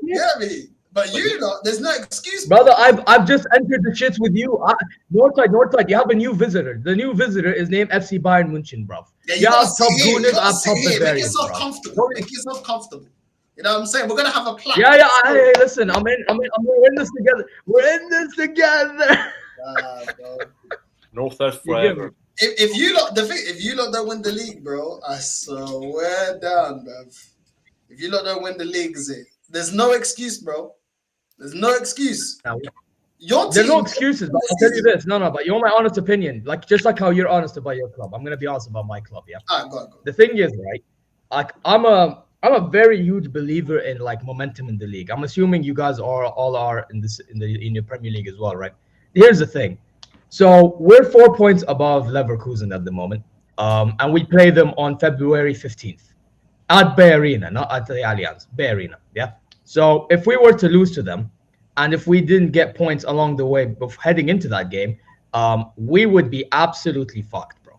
Yeah, me. But you know, there's no excuse, Brother, I've just entered the shits with you. Northside, you have a new visitor. The new visitor is named FC Bayern Munich, bro. Yeah, You gotta have top sit here, you Gunners, gotta I have sit top here. Make Bavarians, yourself bro. comfortable. Make yourself comfortable. You know what I'm saying? We're gonna have a plan. Yeah. Hey, listen, we're in this together. We're in this together. Bro. Northside You get forever. If you lot don't win the league, bro, I swear down, bro. If you lot don't win the league, there's no excuse, bro. There's no excuse. Now, Your team. There's no excuses, but I'll tell you this. No, but you want my honest opinion. Just like how you're honest about your club. I'm gonna be honest about my club, yeah. All right, go on. The thing is, right? Like I'm a very huge believer in like momentum in the league. I'm assuming you guys all are in your Premier League as well, right? Here's the thing. So we're 4 points above Leverkusen at the moment. And we play them on February 15th at Bay Arena, not at the Allianz, Bay Arena. Yeah. So if we were to lose to them, and if we didn't get points along the way of heading into that game, we would be absolutely fucked, bro.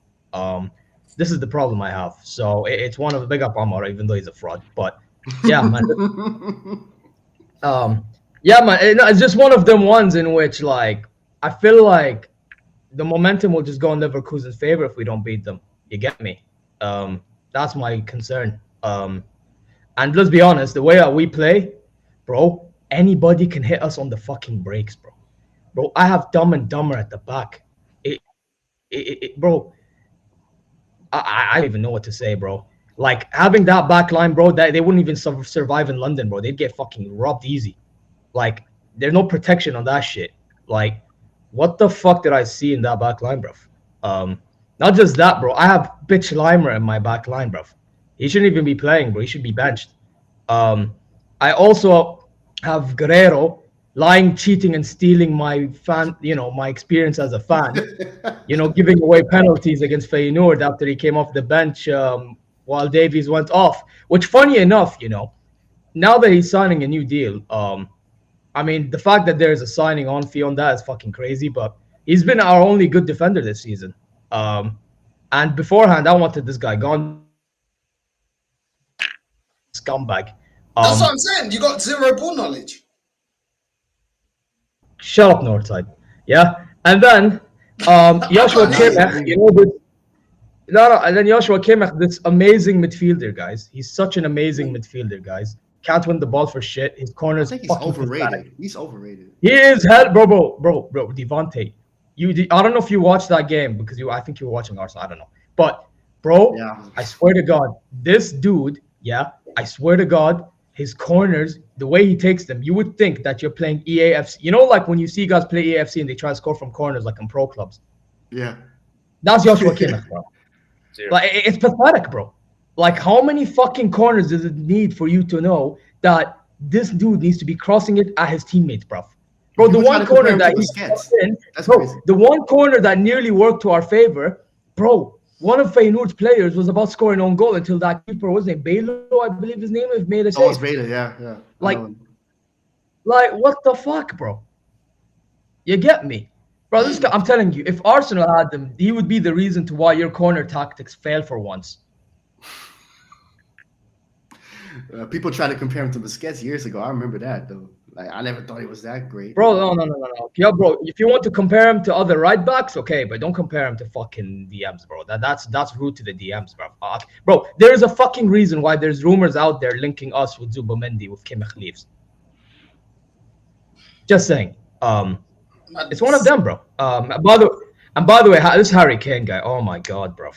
This is the problem I have. So it's one of the big up Amar, even though he's a fraud. But yeah, man. It's just one of them ones in which like I feel like the momentum will just go in Leverkusen's favor if we don't beat them. You get me? That's my concern. And let's be honest, the way that we play, bro, anybody can hit us on the fucking breaks, bro. Bro, I have Dumb and Dumber at the back. Bro, I don't even know what to say, bro. Like having that back line, bro, that they wouldn't even survive in London, bro. They'd get fucking robbed easy. Like there's no protection on that shit. Like what the fuck did I see in that back line, bro? Not just that, bro. I have bitch Limer in my back line, bro. He shouldn't even be playing, bro. He should be benched. I also have Guerrero lying, cheating, and stealing my experience as a fan. Giving away penalties against Feyenoord after he came off the bench while Davies went off. Which, funny enough, now that he's signing a new deal, I mean, the fact that there's a signing on fee on that is fucking crazy. But he's been our only good defender this season. And beforehand, I wanted this guy gone. Scumbag. That's what I'm saying. You got zero ball knowledge. Shut up, Northside. Yeah, and then Joshua Kimmich, and then Joshua Kimmich, this amazing midfielder, guys. He's such an amazing midfielder, guys. Can't win the ball for shit. His corners. I think he's fucking overrated. pathetic. He's overrated. He is hell, bro. Devontae. I don't know if you watched that game because I think you were watching Arsenal. I don't know, but bro, Yeah. I swear to God, this dude. Yeah, I swear to God. His corners, the way he takes them, you would think that you're playing EAFC. Like when you see guys play EAFC and they try to score from corners, like in pro clubs. Yeah. That's Joshua Kimmich, bro. Zero. Like it's pathetic, bro. Like how many fucking corners does it need for you to know that this dude needs to be crossing it at his teammates, bro? Bro, the People try one to compare corner him that to he Busquets. crossed in, That's bro, crazy. the one corner that nearly worked to our favor, bro. One of Feyenoord's players was about scoring on goal until that keeper, was named Balo, I believe his name is, made a save. Oh, it's Vader. Yeah. Like what the fuck, bro? You get me, bro? This guy, I'm telling you, if Arsenal had them, he would be the reason to why your corner tactics fail for once. People try to compare him to Busquets years ago. I remember that though. Like I never thought he was that great. Bro, no. Yeah, bro. If you want to compare him to other right backs, okay, but don't compare him to fucking DMs, bro. That's rude to the DMs, bro. Bro, there is a fucking reason why there's rumors out there linking us with Zubomendi with Kimmich leaves. Just saying. It's one of them, bro. By the way, this Harry Kane guy. Oh my god, bro.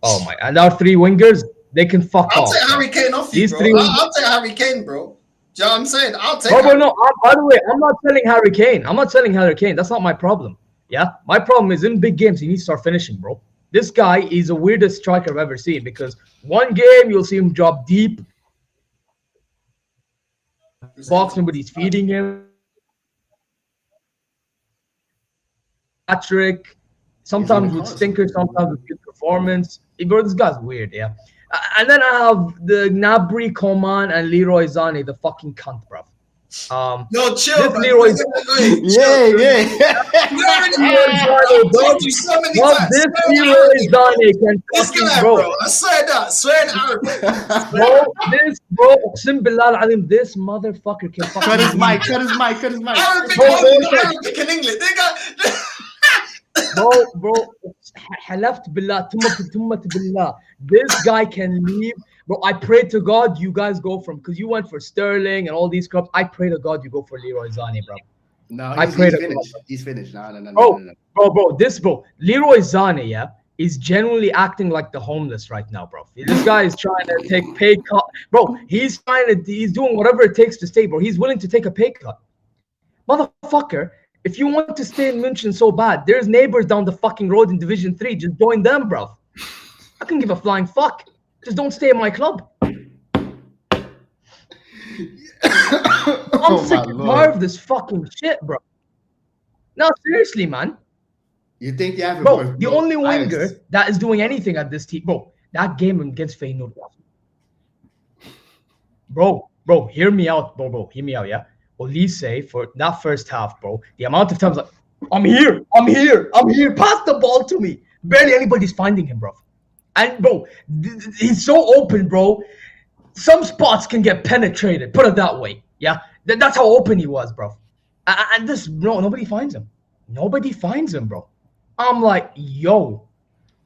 Oh my. And our three wingers, they can fuck I'll off. take Harry Kane off you, These bro. three I'll take Harry Kane, bro. Do you know what I'm saying? I'll take. Bro, no. By the way, I'm not selling Harry Kane. I'm not selling Harry Kane. That's not my problem. Yeah, my problem is in big games, he needs to start finishing, bro. This guy is the weirdest striker I've ever seen because one game you'll see him drop deep, box somebody's feeding him. Patrick, sometimes with stinkers, sometimes with good performance. Bro, this guy's weird, yeah. And then I have the Gnabry, Coman, and Leroy Sané, the fucking cunt, bro. Yo, chill, bro. Yeah. I've told you so many Well, times. this Swear in Leroy Arabic. Sané can This fucking guy, bro. bro. I swear that. Swear in Arabic. Uqsim billah al-azim, this motherfucker can fucking Cut his mic. Cut his mic. Cut his mic. Arabic, Bro, Arabic and English. They got. Bro, حلفت بالله tummat billah. This guy can leave. Bro, I pray to God you guys go from, because you went for Sterling and all these clubs. I pray to God you go for Leroy Sané, bro. No, I he's pray to finished. God. He's finished. No. Bro, Leroy Sané, yeah, is genuinely acting like the homeless right now, bro. This guy is trying to take pay cut. Bro, he's doing whatever it takes to stay, bro. He's willing to take a pay cut. Motherfucker, if you want to stay in München so bad, there's neighbors down the fucking road in Division 3. Just join them, bro. I can give a flying fuck. Just don't stay at my club. I'm sick and tired of this fucking shit, bro. No, seriously, man. You think you have Bro, the only winger that is doing anything at this team, bro, that game against Feyenoord. Bro, hear me out, bro, hear me out, yeah? Olise, for that first half, bro, the amount of times like, I'm here, pass the ball to me. Barely anybody's finding him, bro. And, bro, he's so open, bro. Some spots can get penetrated, put it that way, yeah? That's how open he was, bro. And this, bro, nobody finds him. Nobody finds him, bro. I'm like, yo,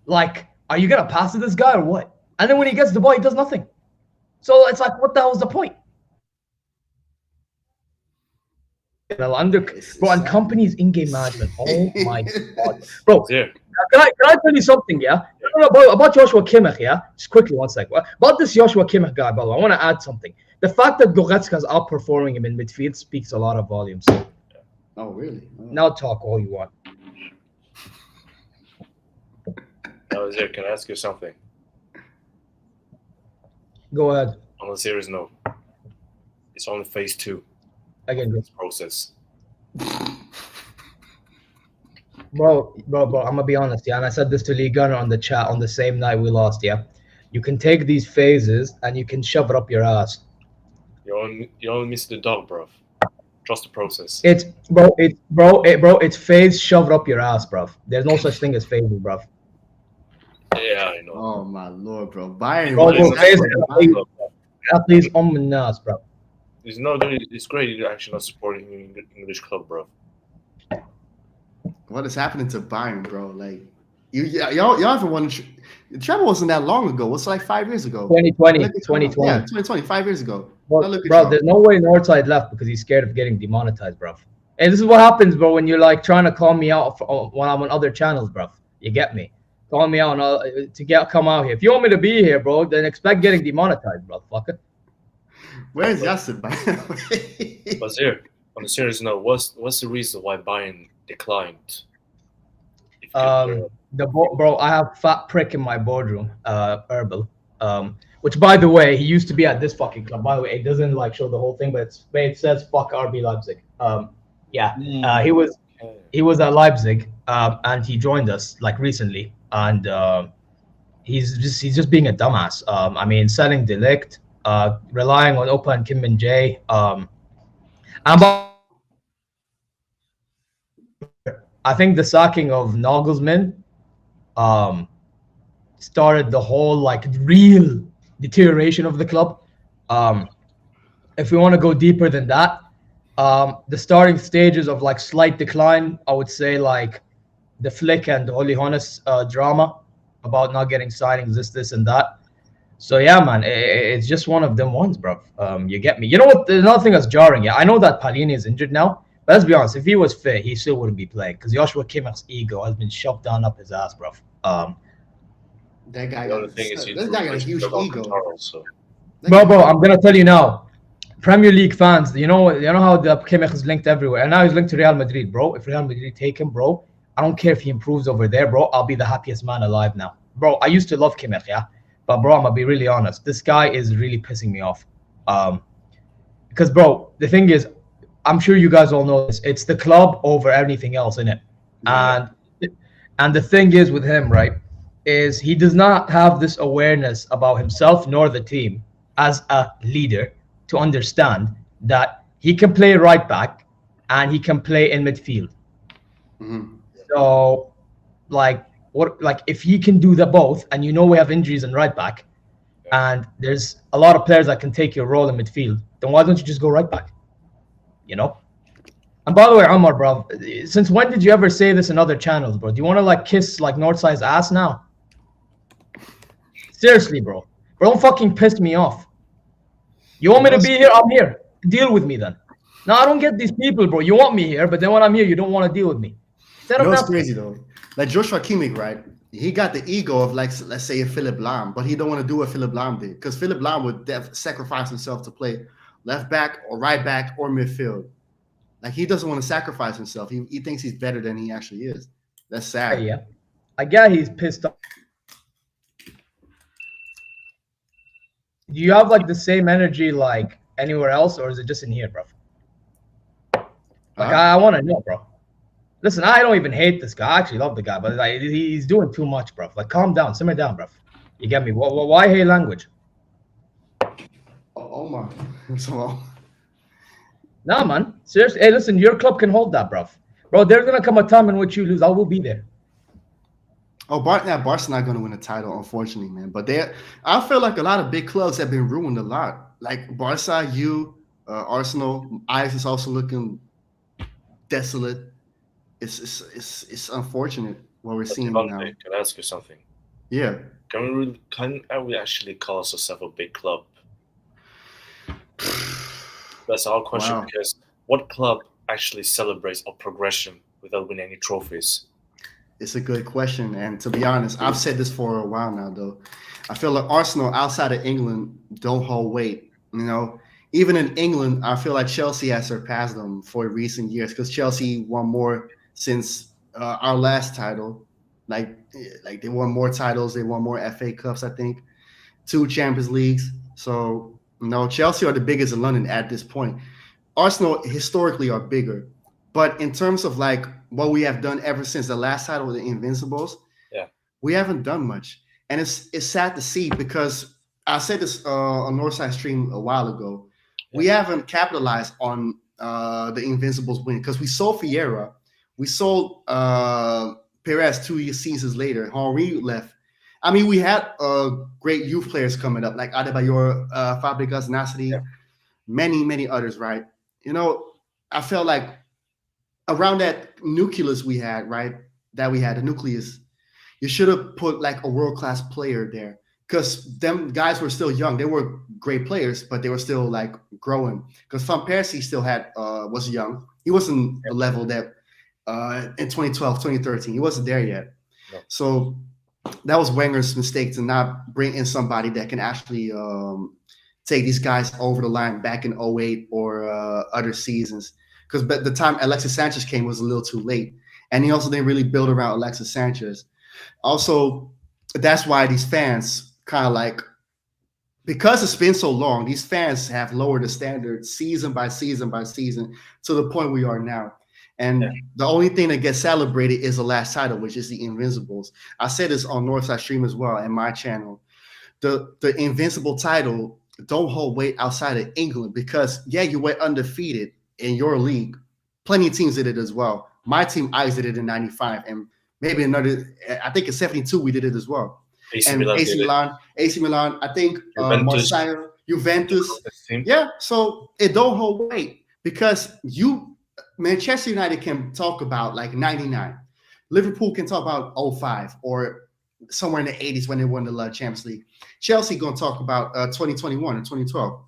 like, are you going to pass to this guy or what? And then when he gets the ball, he does nothing. So it's like, what the hell is the point? Bro, and companies in-game management. Oh my god, bro. Yeah. Can I tell you something? Yeah, about Joshua Kimmich. Yeah, just quickly, one sec. About this Joshua Kimmich guy, by the way, I want to add something. The fact that Goretzka is outperforming him in midfield speaks a lot of volumes. Oh, really? Oh. Now talk all you want. Nazir, can I ask you something? Go ahead. On a serious note, it's only phase 2. Again, This process. bro. I'm gonna be honest, yeah. And I said this to Lee Gunner on the chat on the same night we lost. Yeah, you can take these phases and you can shove it up your ass. You only miss the dog, bro. Trust the process. It's phase shoved up your ass, bro. There's no such thing as phases, bro. Yeah, I know. Oh my lord, bro. Bayern. Athletes on the nas, bro. It's great you're actually not supporting an English club, bro. What is happening to Bayern, bro? Like, y'all haven't won. The treble wasn't that long ago. What's like 5 years ago? 2020. Yeah, 2020, 5 years ago. Bro, there's no way Northside left because he's scared of getting demonetized, bro. And this is what happens, bro, when you're like trying to call me out when I'm on other channels, bro. You get me? Call me out come out here. If you want me to be here, bro, then expect getting demonetized, bro. Fucker. Where's Yasser? Bazir, on a serious note, what's the reason why Bayern declined? Bro, I have fat prick in my boardroom, Herbal. Which, by the way, he used to be at this fucking club. By the way, it doesn't like show the whole thing, but it says fuck RB Leipzig. He was at Leipzig, and he joined us like recently, and he's just being a dumbass. I mean, selling Delict, relying on Opa and Kim Min Jae. I think the sacking of Nagelsmann started the whole like real deterioration of the club. If we want to go deeper than that, The starting stages of like slight decline, I would say like the Flick and Oli Hones drama about not getting signings, this and that. So yeah, man, it's just one of them ones, bro. You get me. You know what? There's another thing that's jarring. Yeah, I know that Palini is injured now, but let's be honest. If he was fit, he still wouldn't be playing because Joshua Kimmich's ego has been shoved down up his ass, bro. That guy The other got, thing is this guy got a huge ego. So Bro, I'm gonna tell you now. Premier League fans, you know how the Kimmich is linked everywhere, and now he's linked to Real Madrid, bro. If Real Madrid take him, bro, I don't care if he improves over there, bro. I'll be the happiest man alive now, bro. I used to love Kimmich, yeah, but bro, I'm gonna be really honest. This guy is really pissing me off. Because bro, the thing is, I'm sure you guys all know this. It's the club over anything else, innit? Yeah. And the thing is with him, right, is he does not have this awareness about himself nor the team as a leader to understand that he can play right back and he can play in midfield. Mhm. So, like if he can do the both, and you know we have injuries in right back, and there's a lot of players that can take your role in midfield, then why don't you just go right back? You know? And by the way, Omar, bro, since when did you ever say this in other channels, bro? Do you want to like kiss like Northside's ass now? Seriously, bro. Bro, don't fucking piss me off. You want me to be here? I'm here. Deal with me then. No, I don't get these people, bro. You want me here, but then when I'm here, you don't want to deal with me. You know what's crazy though? Like Joshua Kimmich, right? He got the ego of like, let's say a Philip Lahm, but he don't want to do what Philip Lahm did because Philip Lahm would sacrifice himself to play left back or right back or midfield. Like he doesn't want to sacrifice himself. He thinks he's better than he actually is. That's sad. Yeah. I get he's pissed off. Do you have like the same energy like anywhere else, or is it just in here, bro? Like I want to know, bro. Listen, I don't even hate this guy. I actually love the guy, but like, he's doing too much, bro. Like, calm down, simmer down, bro. You get me? Why hate language? Oh my. So, Nah, man. Seriously. Hey, listen, your club can hold that, bro. Bro, there's gonna come a time in which you lose. I will be there. Barca's not going to win a title, unfortunately, man. But I feel like a lot of big clubs have been ruined a lot. Like Barca, Arsenal, Ajax is also looking desolate. It's unfortunate what we're seeing now. Can I ask you something? Yeah. Can we actually call ourselves a big club? That's our question. Wow. Because what club actually celebrates our progression without winning any trophies? It's a good question. And to be honest, I've said this for a while now, though. I feel like Arsenal outside of England don't hold weight. You know, even in England, I feel like Chelsea has surpassed them for recent years because Chelsea won more since our last title. Like they won more titles. They won more FA Cups, I think, 2 Champions Leagues. So, Chelsea are the biggest in London at this point. Arsenal historically are bigger. But in terms of like what we have done ever since the last title with the Invincibles, we haven't done much. And it's sad to see because I said this on Northside stream a while ago. We haven't capitalized on the Invincibles win because we sold Vieira. We sold Perez 2 seasons later. Henry left. I mean, we had great youth players coming up like Adebayor, Fabregas, Nasri, many others, right? I felt like around that nucleus we had, right? The nucleus, you should have put like a world-class player there because them guys were still young. They were great players, but they were still like growing. Because Van Persie still was young. He wasn't the level that in 2012, 2013, he wasn't there yet. No. So that was Wenger's mistake to not bring in somebody that can actually take these guys over the line back in 2008 or other seasons. Because by the time Alexis Sanchez came was a little too late. And he also didn't really build around Alexis Sanchez. Also, that's why these fans kind of like, because it's been so long, these fans have lowered the standard season by season by season to the point we are now. And the only thing that gets celebrated is the last title, which is the Invincibles. I said this on Northside Stream as well, and my channel. The Invincible title don't hold weight outside of England because, you went undefeated in your league. Plenty of teams did it as well. My team, Ajax, did it in 95, and maybe another, I think in 72, we did it as well. AC Milan, I think Marseille, Juventus. Yeah, so it don't hold weight. because Manchester United can talk about like 99. Liverpool can talk about 05 or somewhere in the 80s when they won the Champions League. Chelsea going to talk about 2021 or 2012.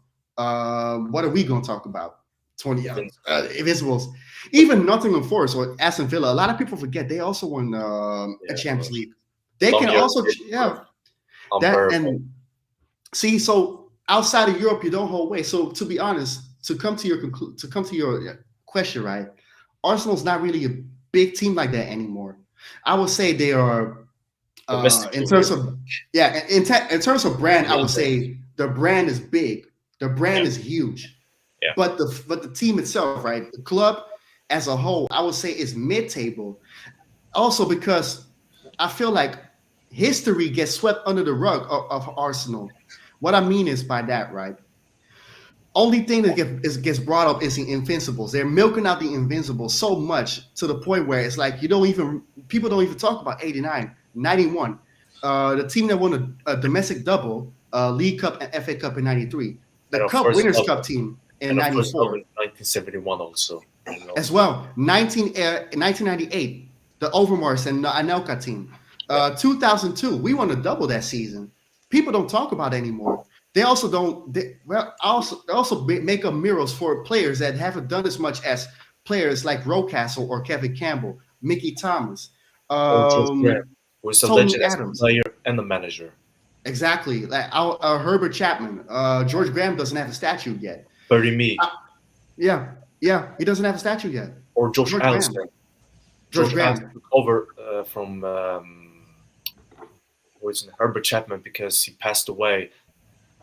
What are we going to talk about? Invincibles. Even Nottingham Forest or Aston Villa. A lot of people forget they also won a Champions League. They can also, and see. So outside of Europe, you don't hold weight. So to be honest, to come to your question, right? Arsenal's not really a big team like that anymore. I would say they are in terms of in terms of brand. I would say the brand is big. The brand is huge. Yeah. But the team itself, right? The club as a whole, I would say is mid-table. Also because I feel like history gets swept under the rug of Arsenal. What I mean is by that, right? Only thing that gets brought up is the Invincibles. They're milking out the Invincibles so much to the point where it's like people don't even talk about 89, 91. The team that won a domestic double, League Cup and FA Cup in 93. The Cup Winners' Cup team in 94. 1971 also. As well. 1998, the Overmars and the Anelka team. 2002, we won a double that season. People don't talk about it anymore. They also don't. They also make up murals for players that haven't done as much as players like Rocastle or Kevin Campbell, Mickey Thomas, who's a legend as a player and the manager. Exactly, like Herbert Chapman. George Graham doesn't have a statue yet. Bury me. Yeah, he doesn't have a statue yet. Or George Allen. George Graham took over from Herbert Chapman because he passed away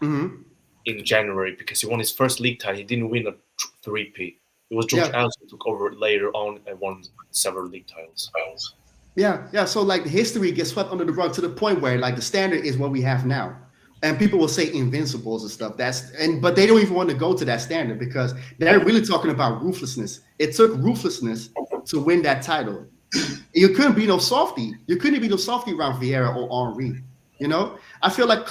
in January because he won his first league title. He didn't win a three-peat. It was George Allen who took over later on and won several league titles. Yeah. So like the history gets swept under the rug to the point where like the standard is what we have now, and people will say Invincibles and stuff. But they don't even want to go to that standard because they're really talking about ruthlessness. It took ruthlessness to win that title. You couldn't be no softy. You couldn't be no softy around Vieira or Henry. You know, I feel like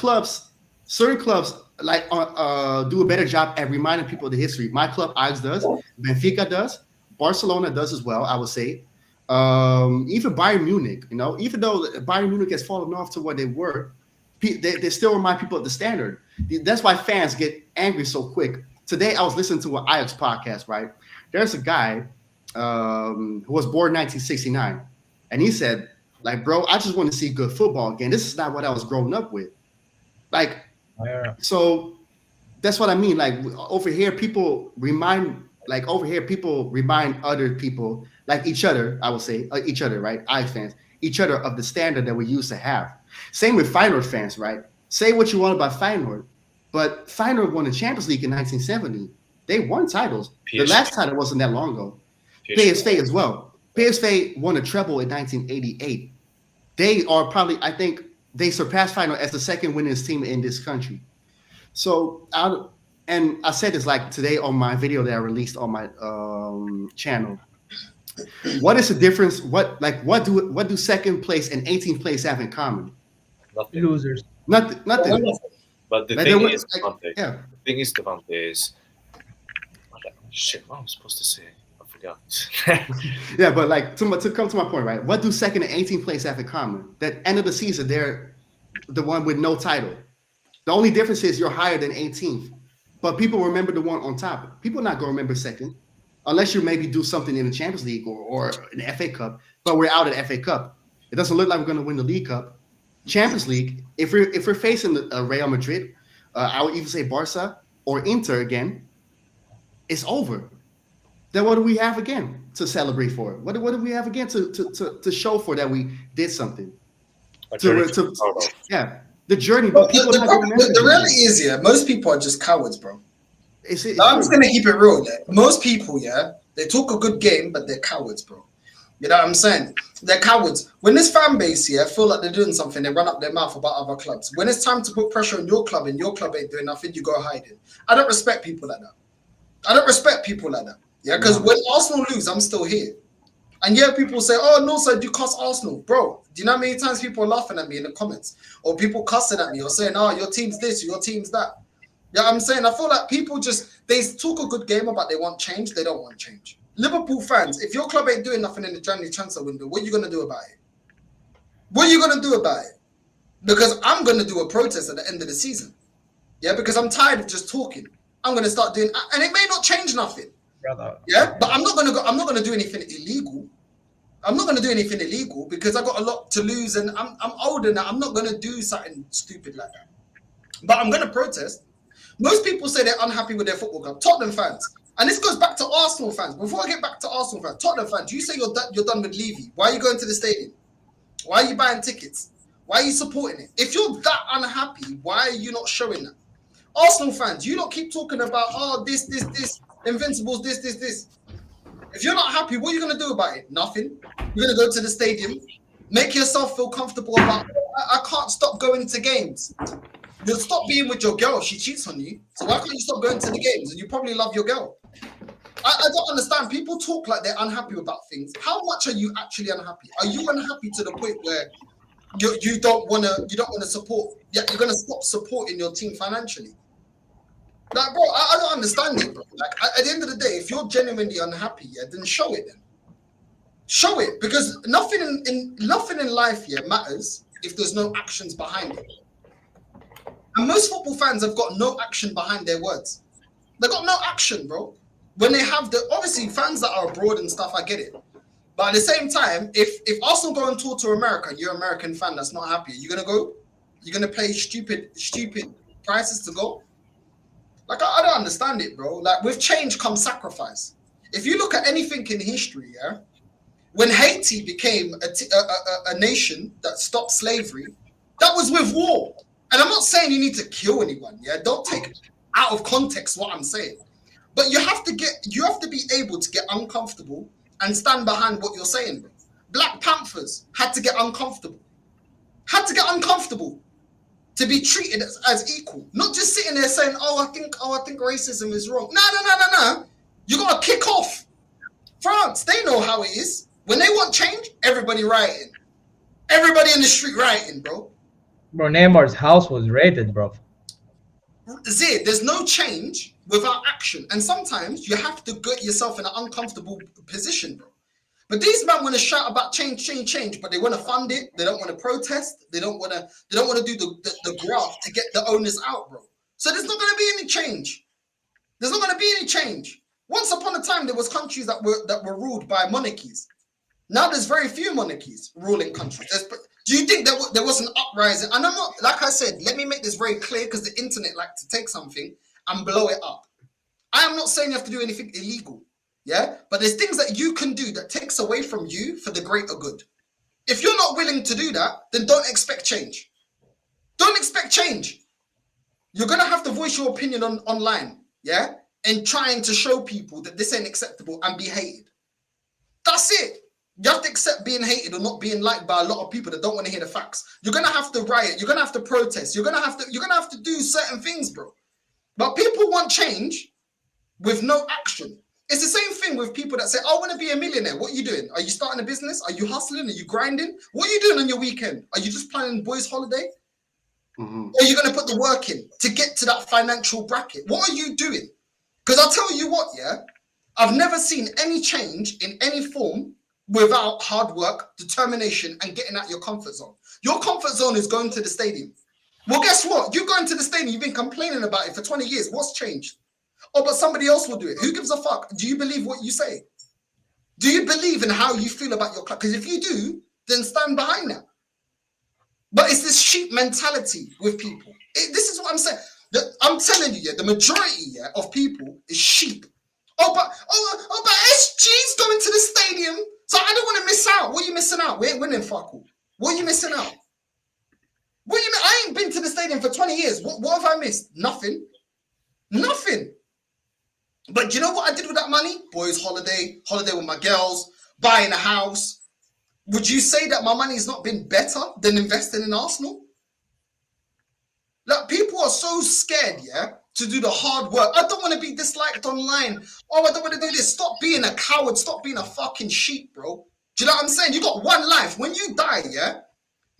certain clubs like do a better job at reminding people of the history. My club, Ajax, does. Benfica does. Barcelona does as well, I would say. Even Bayern Munich, you know, even though Bayern Munich has fallen off to what they were, they still remind people of the standard. That's why fans get angry so quick. Today, I was listening to an Ajax podcast, right? There's a guy who was born 1969, and he said, like, bro, I just want to see good football again. This is not what I was growing up with. Like, so that's what I mean. Like over here, people remind other people, like each other, I would say, each other, right? Ajax fans, each other of the standard that we used to have. Same with Feyenoord fans, right? Say what you want about Feyenoord, but Feyenoord won the Champions League in 1970. They won titles. PSV. The last title wasn't that long ago. PSV as well. PSV won a treble in 1988. They are probably, I think, they surpassed Feyenoord as the second winningest team in this country. So, and I said this like today on my video that I released on my channel. What is the difference? What do second place and 18th place have in common? Nothing. Losers. Nothing. But the thing is, Devante, is shit. What am I supposed to say? I forgot. Yeah, but like to come to my point, right? What do second and 18th place have in common? That end of the season, they're the one with no title. The only difference is you're higher than 18th, but people remember the one on top. People are not gonna remember second, unless you maybe do something in the Champions League or in the FA Cup. But we're out at FA Cup. It doesn't look like we're gonna win the League Cup. Champions League. If we're facing Real Madrid, I would even say Barca or Inter again. It's over. Then what do we have again to celebrate for? What do we have again to show for that we did something? The journey. But people the reality is, most people are just cowards, bro. I'm just gonna keep it real. Most people, they talk a good game, but they're cowards, bro. You know what I'm saying? They're cowards. When this fan base feel like they're doing something, they run up their mouth about other clubs. When it's time to put pressure on your club and your club ain't doing nothing, you go hiding. I don't respect people like that. Yeah, because when Arsenal lose, I'm still here. And people say, oh, no, sir, you cuss Arsenal. Bro, do you know how many times people are laughing at me in the comments? Or people cussing at me or saying, oh, your team's this, your team's that. Yeah, I'm saying I feel like people they talk a good game about they want change, they don't want change. Liverpool fans, if your club ain't doing nothing in the January transfer window, what are you gonna do about it? What are you gonna do about it? Because I'm gonna do a protest at the end of the season. Yeah, because I'm tired of just talking. I'm gonna start doing, and it may not change nothing. Brother. Yeah, but I'm not gonna do anything illegal. I'm not gonna do anything illegal because I got a lot to lose, and I'm older now. I'm not gonna do something stupid like that. But I'm gonna protest. Most people say they're unhappy with their football club. Tottenham fans, and this goes back to Arsenal fans. Before I get back to Arsenal fans, Tottenham fans, you say you're done with Levy. Why are you going to the stadium? Why are you buying tickets? Why are you supporting it? If you're that unhappy, why are you not showing that? Arsenal fans, you don't keep talking about this, Invincibles, this. If you're not happy, what are you going to do about it? Nothing. You're going to go to the stadium, make yourself feel comfortable about, I can't stop going to games. You'll stop being with your girl. She cheats on you. So why can't you stop going to the games? And you probably love your girl. I don't understand. People talk like they're unhappy about things. How much are you actually unhappy? Are you unhappy to the point where you don't want to support? Yeah, you're going to stop supporting your team financially. Like, bro, I don't understand it, bro. Like, at the end of the day, if you're genuinely unhappy, yeah, then show it. Then show it, because nothing in life, yeah, matters if there's no actions behind it. And most football fans have got no action behind their words. They got no action, bro. When they have obviously fans that are abroad and stuff, I get it. But at the same time, if Arsenal go on tour to America, and you're an American fan that's not happy, you're gonna go? You're gonna pay stupid prices to go? Like, I don't understand it, bro. Like, with change comes sacrifice. If you look at anything in history, yeah, when Haiti became a nation that stopped slavery, that was with war. And I'm not saying you need to kill anyone, yeah? Don't take out of context what I'm saying. But you have to be able to get uncomfortable and stand behind what you're saying, bro. Black Panthers had to get uncomfortable. To be treated as equal. Not just sitting there saying, I think racism is wrong. No. You gotta kick off. France, they know how it is. When they want change, everybody rioting. Everybody in the street rioting, bro. Bro, Neymar's house was raided, bro. Zid, there's no change without action. And sometimes you have to get yourself in an uncomfortable position, bro. But these men want to shout about change, but they want to fund it. They don't want to protest. They don't want to do the graft to get the owners out, bro. So there's not going to be any change. There's not going to be any change. Once upon a time, there was countries that were ruled by monarchies. Now there's very few monarchies ruling countries. Do you think there was an uprising? And I'm not, like I said, let me make this very clear, because the internet like to take something and blow it up. I am not saying you have to do anything illegal. Yeah, but there's things that you can do that takes away from you for the greater good. If you're not willing to do that, then don't expect change. Don't expect change. You're gonna have to voice your opinion online, yeah, and trying to show people that this ain't acceptable and be hated. That's it. You have to accept being hated or not being liked by a lot of people that don't want to hear the facts. You're gonna have to riot. You're gonna have to protest. You're gonna have to do certain things, bro. But people want change with no action. It's the same thing with people that say, I want to be a millionaire. What are you doing? Are you starting a business? Are you hustling? Are you grinding? What are you doing on your weekend? Are you just planning boys' holiday? Mm-hmm. Or are you going to put the work in to get to that financial bracket? What are you doing? Because I'll tell you what, yeah, I've never seen any change in any form without hard work, determination, and getting out your comfort zone. Your comfort zone is going to the stadium. Well, guess what? You going to the stadium, you've been complaining about it for 20 years. What's changed? Oh, but somebody else will do it. Who gives a fuck? Do you believe what you say? Do you believe in how you feel about your club? Because if you do, then stand behind that. But it's this sheep mentality with people. This is what I'm saying. I'm telling you, yeah, the majority of people is sheep. But SG's going to the stadium, so I don't want to miss out. What are you missing out? We ain't winning, fuck all. What are you missing out? What do you mean? I ain't been to the stadium for 20 years. What have I missed? Nothing. But you know what I did with that money? Boys' holiday with my girls, buying a house. Would you say that my money has not been better than investing in Arsenal? Like, people are so scared, yeah, to do the hard work. I don't want to be disliked online. Oh, I don't want to do this. Stop being a coward. Stop being a fucking sheep, bro. Do you know what I'm saying? You got one life. When you die, yeah,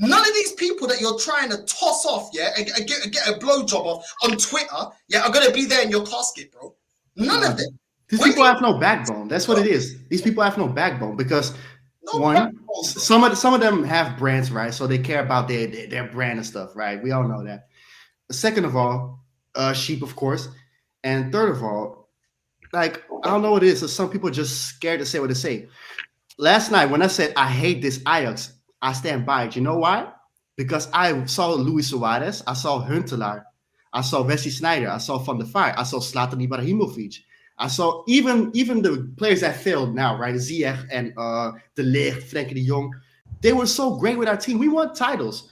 None of these people that you're trying to toss off, yeah, and get a blowjob off on Twitter, yeah, are gonna be there in your casket, bro. None of them. These people have no backbone. That's what it is. These people have no backbone because some of them have brands, right? So they care about their brand and stuff, right? We all know that. Second of all, sheep, of course, and third of all, like I don't know what it is. So some people are just scared to say what they say. Last night when I said I hate this Ajax, I stand by it. You know why? Because I saw Luis Suarez, I saw Huntelaar, I saw Wesley Sneijder, I saw Van der Vaart, I saw Zlatan Ibrahimovic. I saw even the players that failed now, right? Ziyech and De Ligt, Frenkie de Jong. They were so great with our team. We won titles.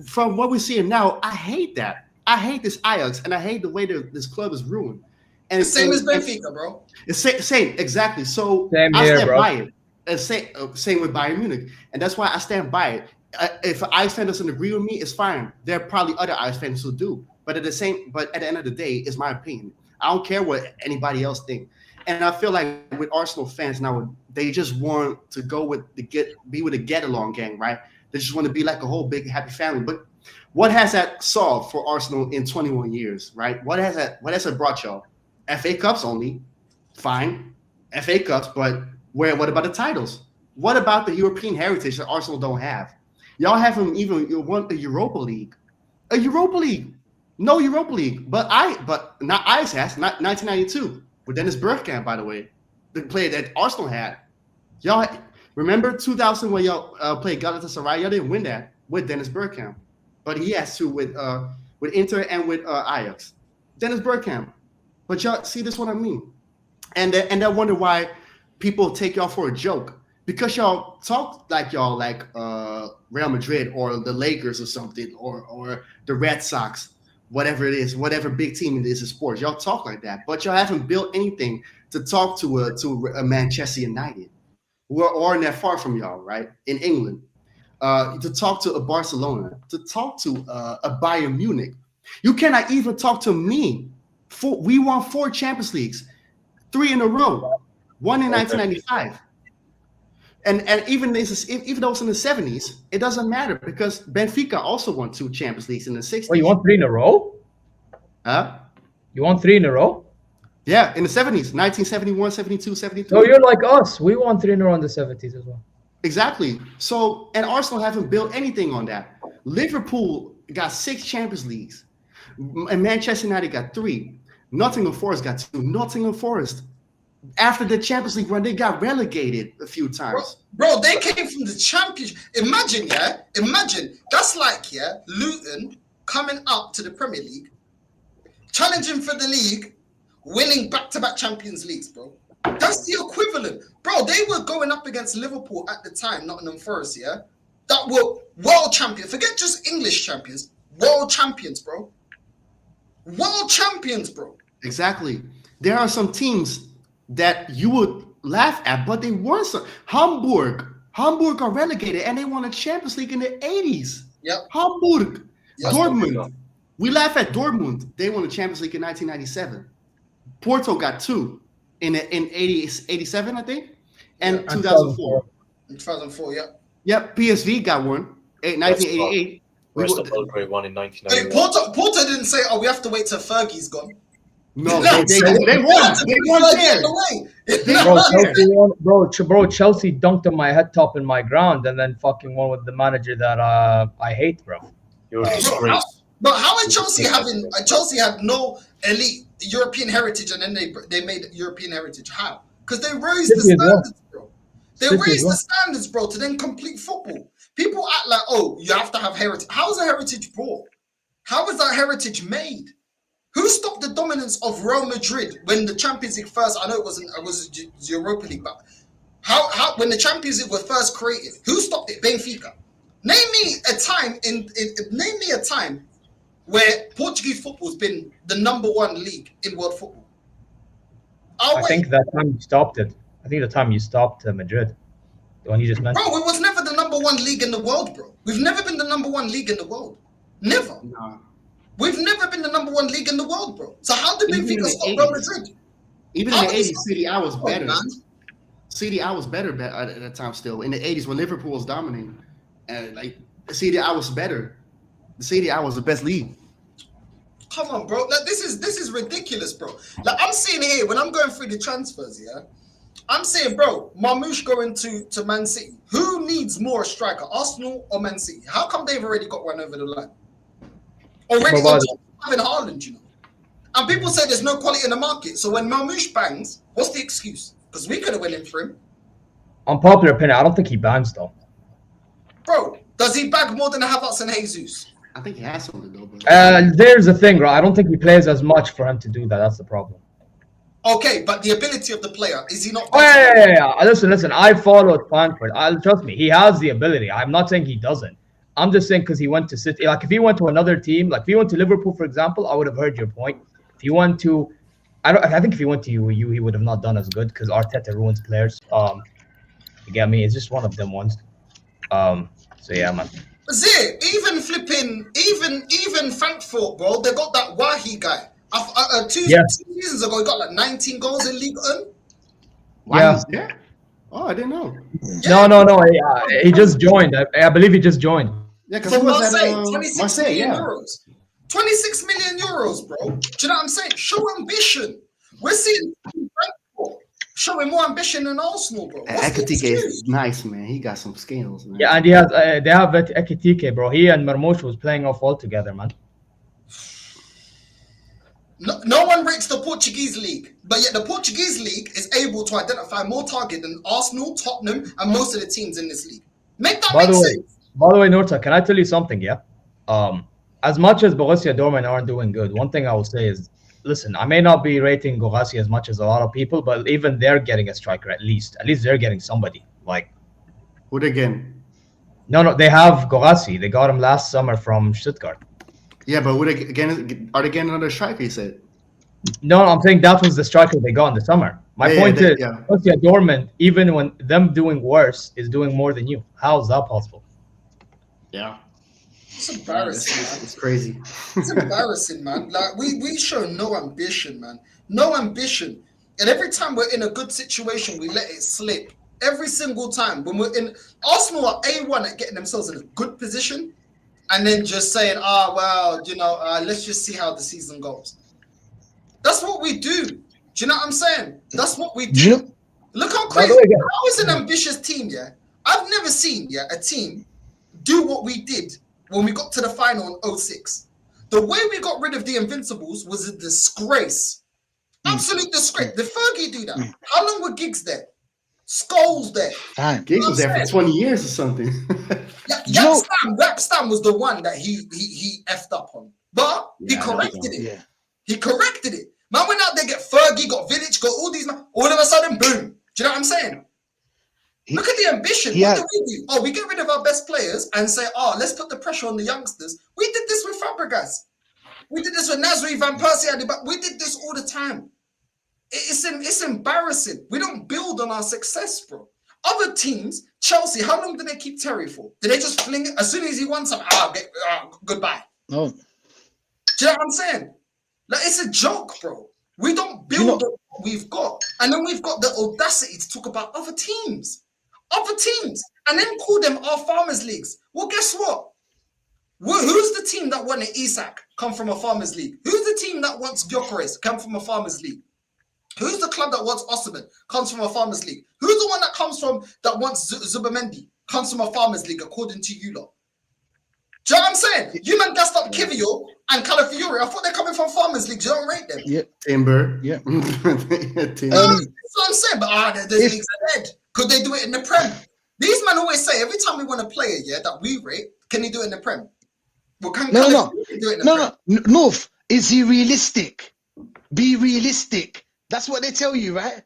From what we're seeing now, I hate that. I hate this Ajax, and I hate the way this club is ruined. And the same as Benfica, bro. It's same, exactly. So same I here, stand bro. by it. And same with Bayern Munich, and that's why I stand by it. If an Ajax fan doesn't agree with me, it's fine. There are probably other Ajax fans who do, but at the end of the day, it's my opinion. I don't care what anybody else thinks. And I feel like with Arsenal fans now, they just want to go with be with the get-along gang, right? They just want to be like a whole big happy family. But what has that solved for Arsenal in 21 years, right? What has that brought y'all? FA Cups only, fine. FA Cups, but what about the titles? What about the European heritage that Arsenal don't have? Y'all haven't even won a Europa League. A Europa League. No Europa League, but not Ajax has, not 1992 with Dennis Bergkamp, by the way, the player that Arsenal had. Y'all remember 2000 when y'all played Galatasaray? Y'all didn't win that with Dennis Bergkamp, but he has to with Inter and with Ajax. Dennis Bergkamp, but y'all see this what I mean, and I wonder why people take y'all for a joke because y'all talk like y'all like Real Madrid or the Lakers or something or the Red Sox. Whatever it is, whatever big team it is in sports, y'all talk like that, but y'all haven't built anything to talk to a Manchester United, who aren't that far from y'all, right? In England, to talk to a Barcelona, to talk to a Bayern Munich. You cannot even talk to me. We won 4 Champions Leagues, 3 in a row, 1 in 1995. And even though it's in the 70s, it doesn't matter because Benfica also won 2 Champions Leagues in the 60s. Oh, you won 3 in a row? Huh? You won 3 in a row? Yeah, in the 70s, 1971, 72, 73. So you're like us. We won 3 in a row in the 70s as well. Exactly. So, and Arsenal haven't built anything on that. Liverpool got 6 Champions Leagues. And Manchester United got 3. Nottingham Forest got 2. Nottingham Forest, after the Champions League run, they got relegated a few times. Bro, they came from the Championship. Imagine, that's like, Luton coming up to the Premier League, challenging for the league, winning back-to-back Champions Leagues, bro. That's the equivalent. Bro, they were going up against Liverpool at the time, Nottingham Forest, that were world champions. Forget just English champions. World champions, bro. World champions, bro. Exactly. There are some teams that you would laugh at, but they weren't. Hamburg are relegated, and they won a Champions League in the 80s. Yep. Hamburg. Yep. Dortmund. We laugh at Dortmund. They won the Champions League in 1997. Porto got 2 in 87, I think, and 2004. In 2004, yeah. Yep, PSV got 1 in 1988. Rest of Belgrade won in 1991. Hey, Porto didn't say, "Oh, we have to wait till Fergie's gone." No, they won. They won there. Bro, Chelsea dunked on my head top in my ground and then fucking won with the manager that I hate, bro. You're a disgrace. But how is Chelsea having? Chelsea had no elite European heritage, and then they made European heritage. How? Because they raised the standards, bro. They raised the standards, bro, to then complete football. People act like, oh, you have to have heritage. How is a heritage brought? How is that heritage made? Who stopped the dominance of Real Madrid when the Champions League first? I know it was Europa League, but how when the Champions League was first created? Who stopped it? Benfica. Name me a time where Portuguese football has been the #1 league in world football. I think that time you stopped it. I think the time you stopped Madrid, the one you just mentioned. Bro, it was never the #1 league in the world, bro. We've never been the #1 league in the world. Never. No. We've never been the #1 league in the world, bro. So how did Benfica stop Real Madrid? Even in the 80s, City I was better. City I was better at that time still. In the 80s when Liverpool was dominating. And like the Serie A was better. The Serie A was the best league. Come on, bro. Like, this is ridiculous, bro. Like, I'm seeing here when I'm going through the transfers, yeah. I'm saying, bro, Marmoush going to Man City. Who needs more striker, Arsenal or Man City? How come they've already got one over the line? Already got in Haaland, you know. And people say there's no quality in the market. So when Marmoush bangs, what's the excuse? Because we could have went in for him. Unpopular opinion, I don't think he bangs though. Bro, does he bag more than Havertz and Jesus? I think he has something though. But... there's the thing, right? I don't think he plays as much for him to do that. That's the problem. Okay, but the ability of the player, is he not? Oh, yeah. Listen. I followed Frankfurt. Trust me, he has the ability. I'm not saying he doesn't. I'm just saying because he went to City. Like if he went to another team, like if he went to Liverpool, for example, I would have heard your point. If he went to, I think if he went to UAE, he would have not done as good because Arteta ruins players. You get me? It's just one of them ones. So yeah, man. Zee, even flipping, even Frankfurt, bro. They got that Wahi guy. Two seasons ago, he got like 19 goals in League 1. Yeah. Oh, I didn't know. Yeah. No. He just joined. I believe he just joined. Yeah, because From he was Marseille, at 26 million euros. 26 million euros, bro. Do you know what I'm saying? Show ambition. We're seeing Frankfurt showing more ambition than Arsenal, bro. Ekitike is nice, man. He got some skills, man. Yeah, and he has. They have Ekitike, bro. He and Marmoush was playing off all together, man. No one rates the Portuguese league, but yet the Portuguese league is able to identify more target than Arsenal, Tottenham, and most of the teams in this league. Make sense. By the way, Norta, can I tell you something? Yeah. As much as Borussia Dortmund aren't doing good, one thing I will say is, listen, I may not be rating Guirassy as much as a lot of people, but even they're getting a striker at least. At least they're getting somebody. Like, who they getting? No, they have Guirassy. They got him last summer from Stuttgart. Yeah, but are they getting another striker? He said. No, I'm saying that was the striker they got in the summer. My point is, Borussia Dortmund, even when them doing worse, is doing more than you. How is that possible? Yeah. It's embarrassing, man. It's crazy. It's embarrassing, man. Like we show no ambition, man. No ambition. And every time we're in a good situation, we let it slip. Every single time when we're in, Arsenal are A1 at getting themselves in a good position, and then just saying, let's just see how the season goes. That's what we do. Do you know what I'm saying? That's what we do. Look how crazy. I was an ambitious team, yeah. I've never seen a team do what we did when we got to the final in 06. The way we got rid of the Invincibles was a disgrace. Absolute disgrace. Did Fergie do that? How long were Giggs there? Scholes there. Giggs was there for 20 years or something. Rapstam was the one that he effed up on. But he corrected it. Yeah. He corrected it. Man went out there, get Fergie, got Village, got all these, all of a sudden, boom. Do you know what I'm saying? Look at the ambition. What do we do? We get rid of our best players and say, let's put the pressure on the youngsters. We did this with Fabregas. We did this with Nasri, Van Persie, but we did this all the time. It's embarrassing. We don't build on our success, bro. Other teams, Chelsea, how long did they keep Terry for? Did they just fling it? As soon as he won something, goodbye. No. Do you know what I'm saying? Like, it's a joke, bro. We don't build on what we've got. And then we've got the audacity to talk about other teams. And then call them our farmers leagues. Well, guess what? Who's the team that won at Isak come from a farmers league? Who's the team that wants Gyökeres come from a farmers league? Who's the club that wants Osimhen comes from a farmers league? Who's the one that wants Zubamendi comes from a farmers league, according to you lot? Do you know what I'm saying? You man gassed up Kivior and Calafiori. I thought they're coming from farmers leagues. You don't rate them. Yeah, Timber. Yeah. That's what I'm saying. But the leagues are dead. Could they do it in the Prem? These men always say every time we want a player, that we rate, can he do it in the Prem? Well, no. North, is he realistic? Be realistic. That's what they tell you, right?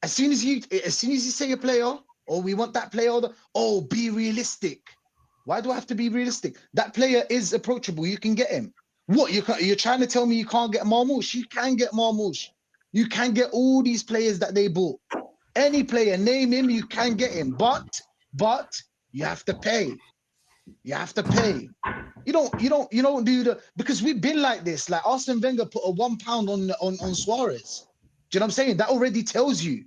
As soon as you say a player, we want that player, be realistic. Why do I have to be realistic? That player is approachable. You can get him. What, you're trying to tell me you can't get Marmoush? You can get Marmoush. You can get all these players that they bought. Any player, name him, you can get him. But you have to pay. You have to pay. You don't do the, because we've been like this. Like Arsene Wenger put a £1 on Suarez. Do you know what I'm saying? That already tells you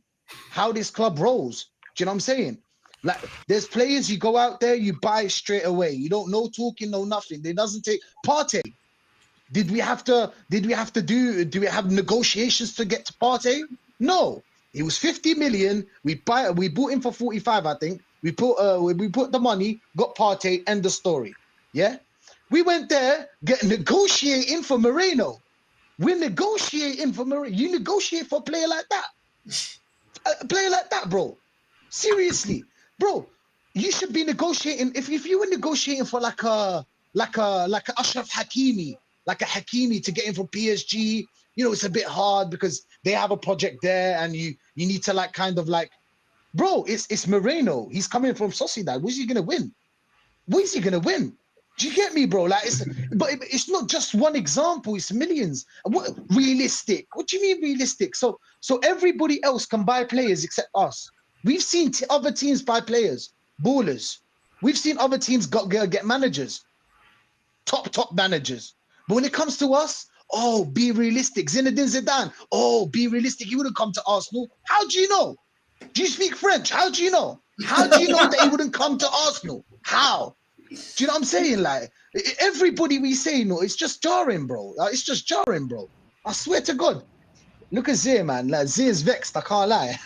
how this club rolls. Do you know what I'm saying? Like, there's players you go out there, you buy straight away. You don't know talking, no nothing. It doesn't take Partey. Do we have negotiations to get to Partey? No. It was 50 million. We bought him for 45, I think. We put the money, got Partey, end the story. Yeah. We went there, negotiating for Moreno. We're negotiating for Moreno. You negotiate for a player like that. A player like that, bro. Seriously, bro. You should be negotiating. If you were negotiating for like a Ashraf Hakimi, like a Hakimi to get in from PSG, you know, it's a bit hard because they have a project there, and you need to like kind of like, bro. It's Moreno. He's coming from Sociedad. What is he gonna win? What is he gonna win? Do you get me, bro? Like, it's not just one example. It's millions. What realistic? What do you mean realistic? So everybody else can buy players except us. We've seen other teams buy players, ballers. We've seen other teams get managers, top managers. But when it comes to us, oh, be realistic. Zinedine Zidane, oh, be realistic. He wouldn't come to Arsenal. How do you know? Do you speak French? How do you know? How do you know that he wouldn't come to Arsenal? How? Do you know what I'm saying? Like, everybody we say, no, it's just jarring, bro. It's just jarring, bro. I swear to God. Look at Zay, man. Like, Zay's vexed. I can't lie.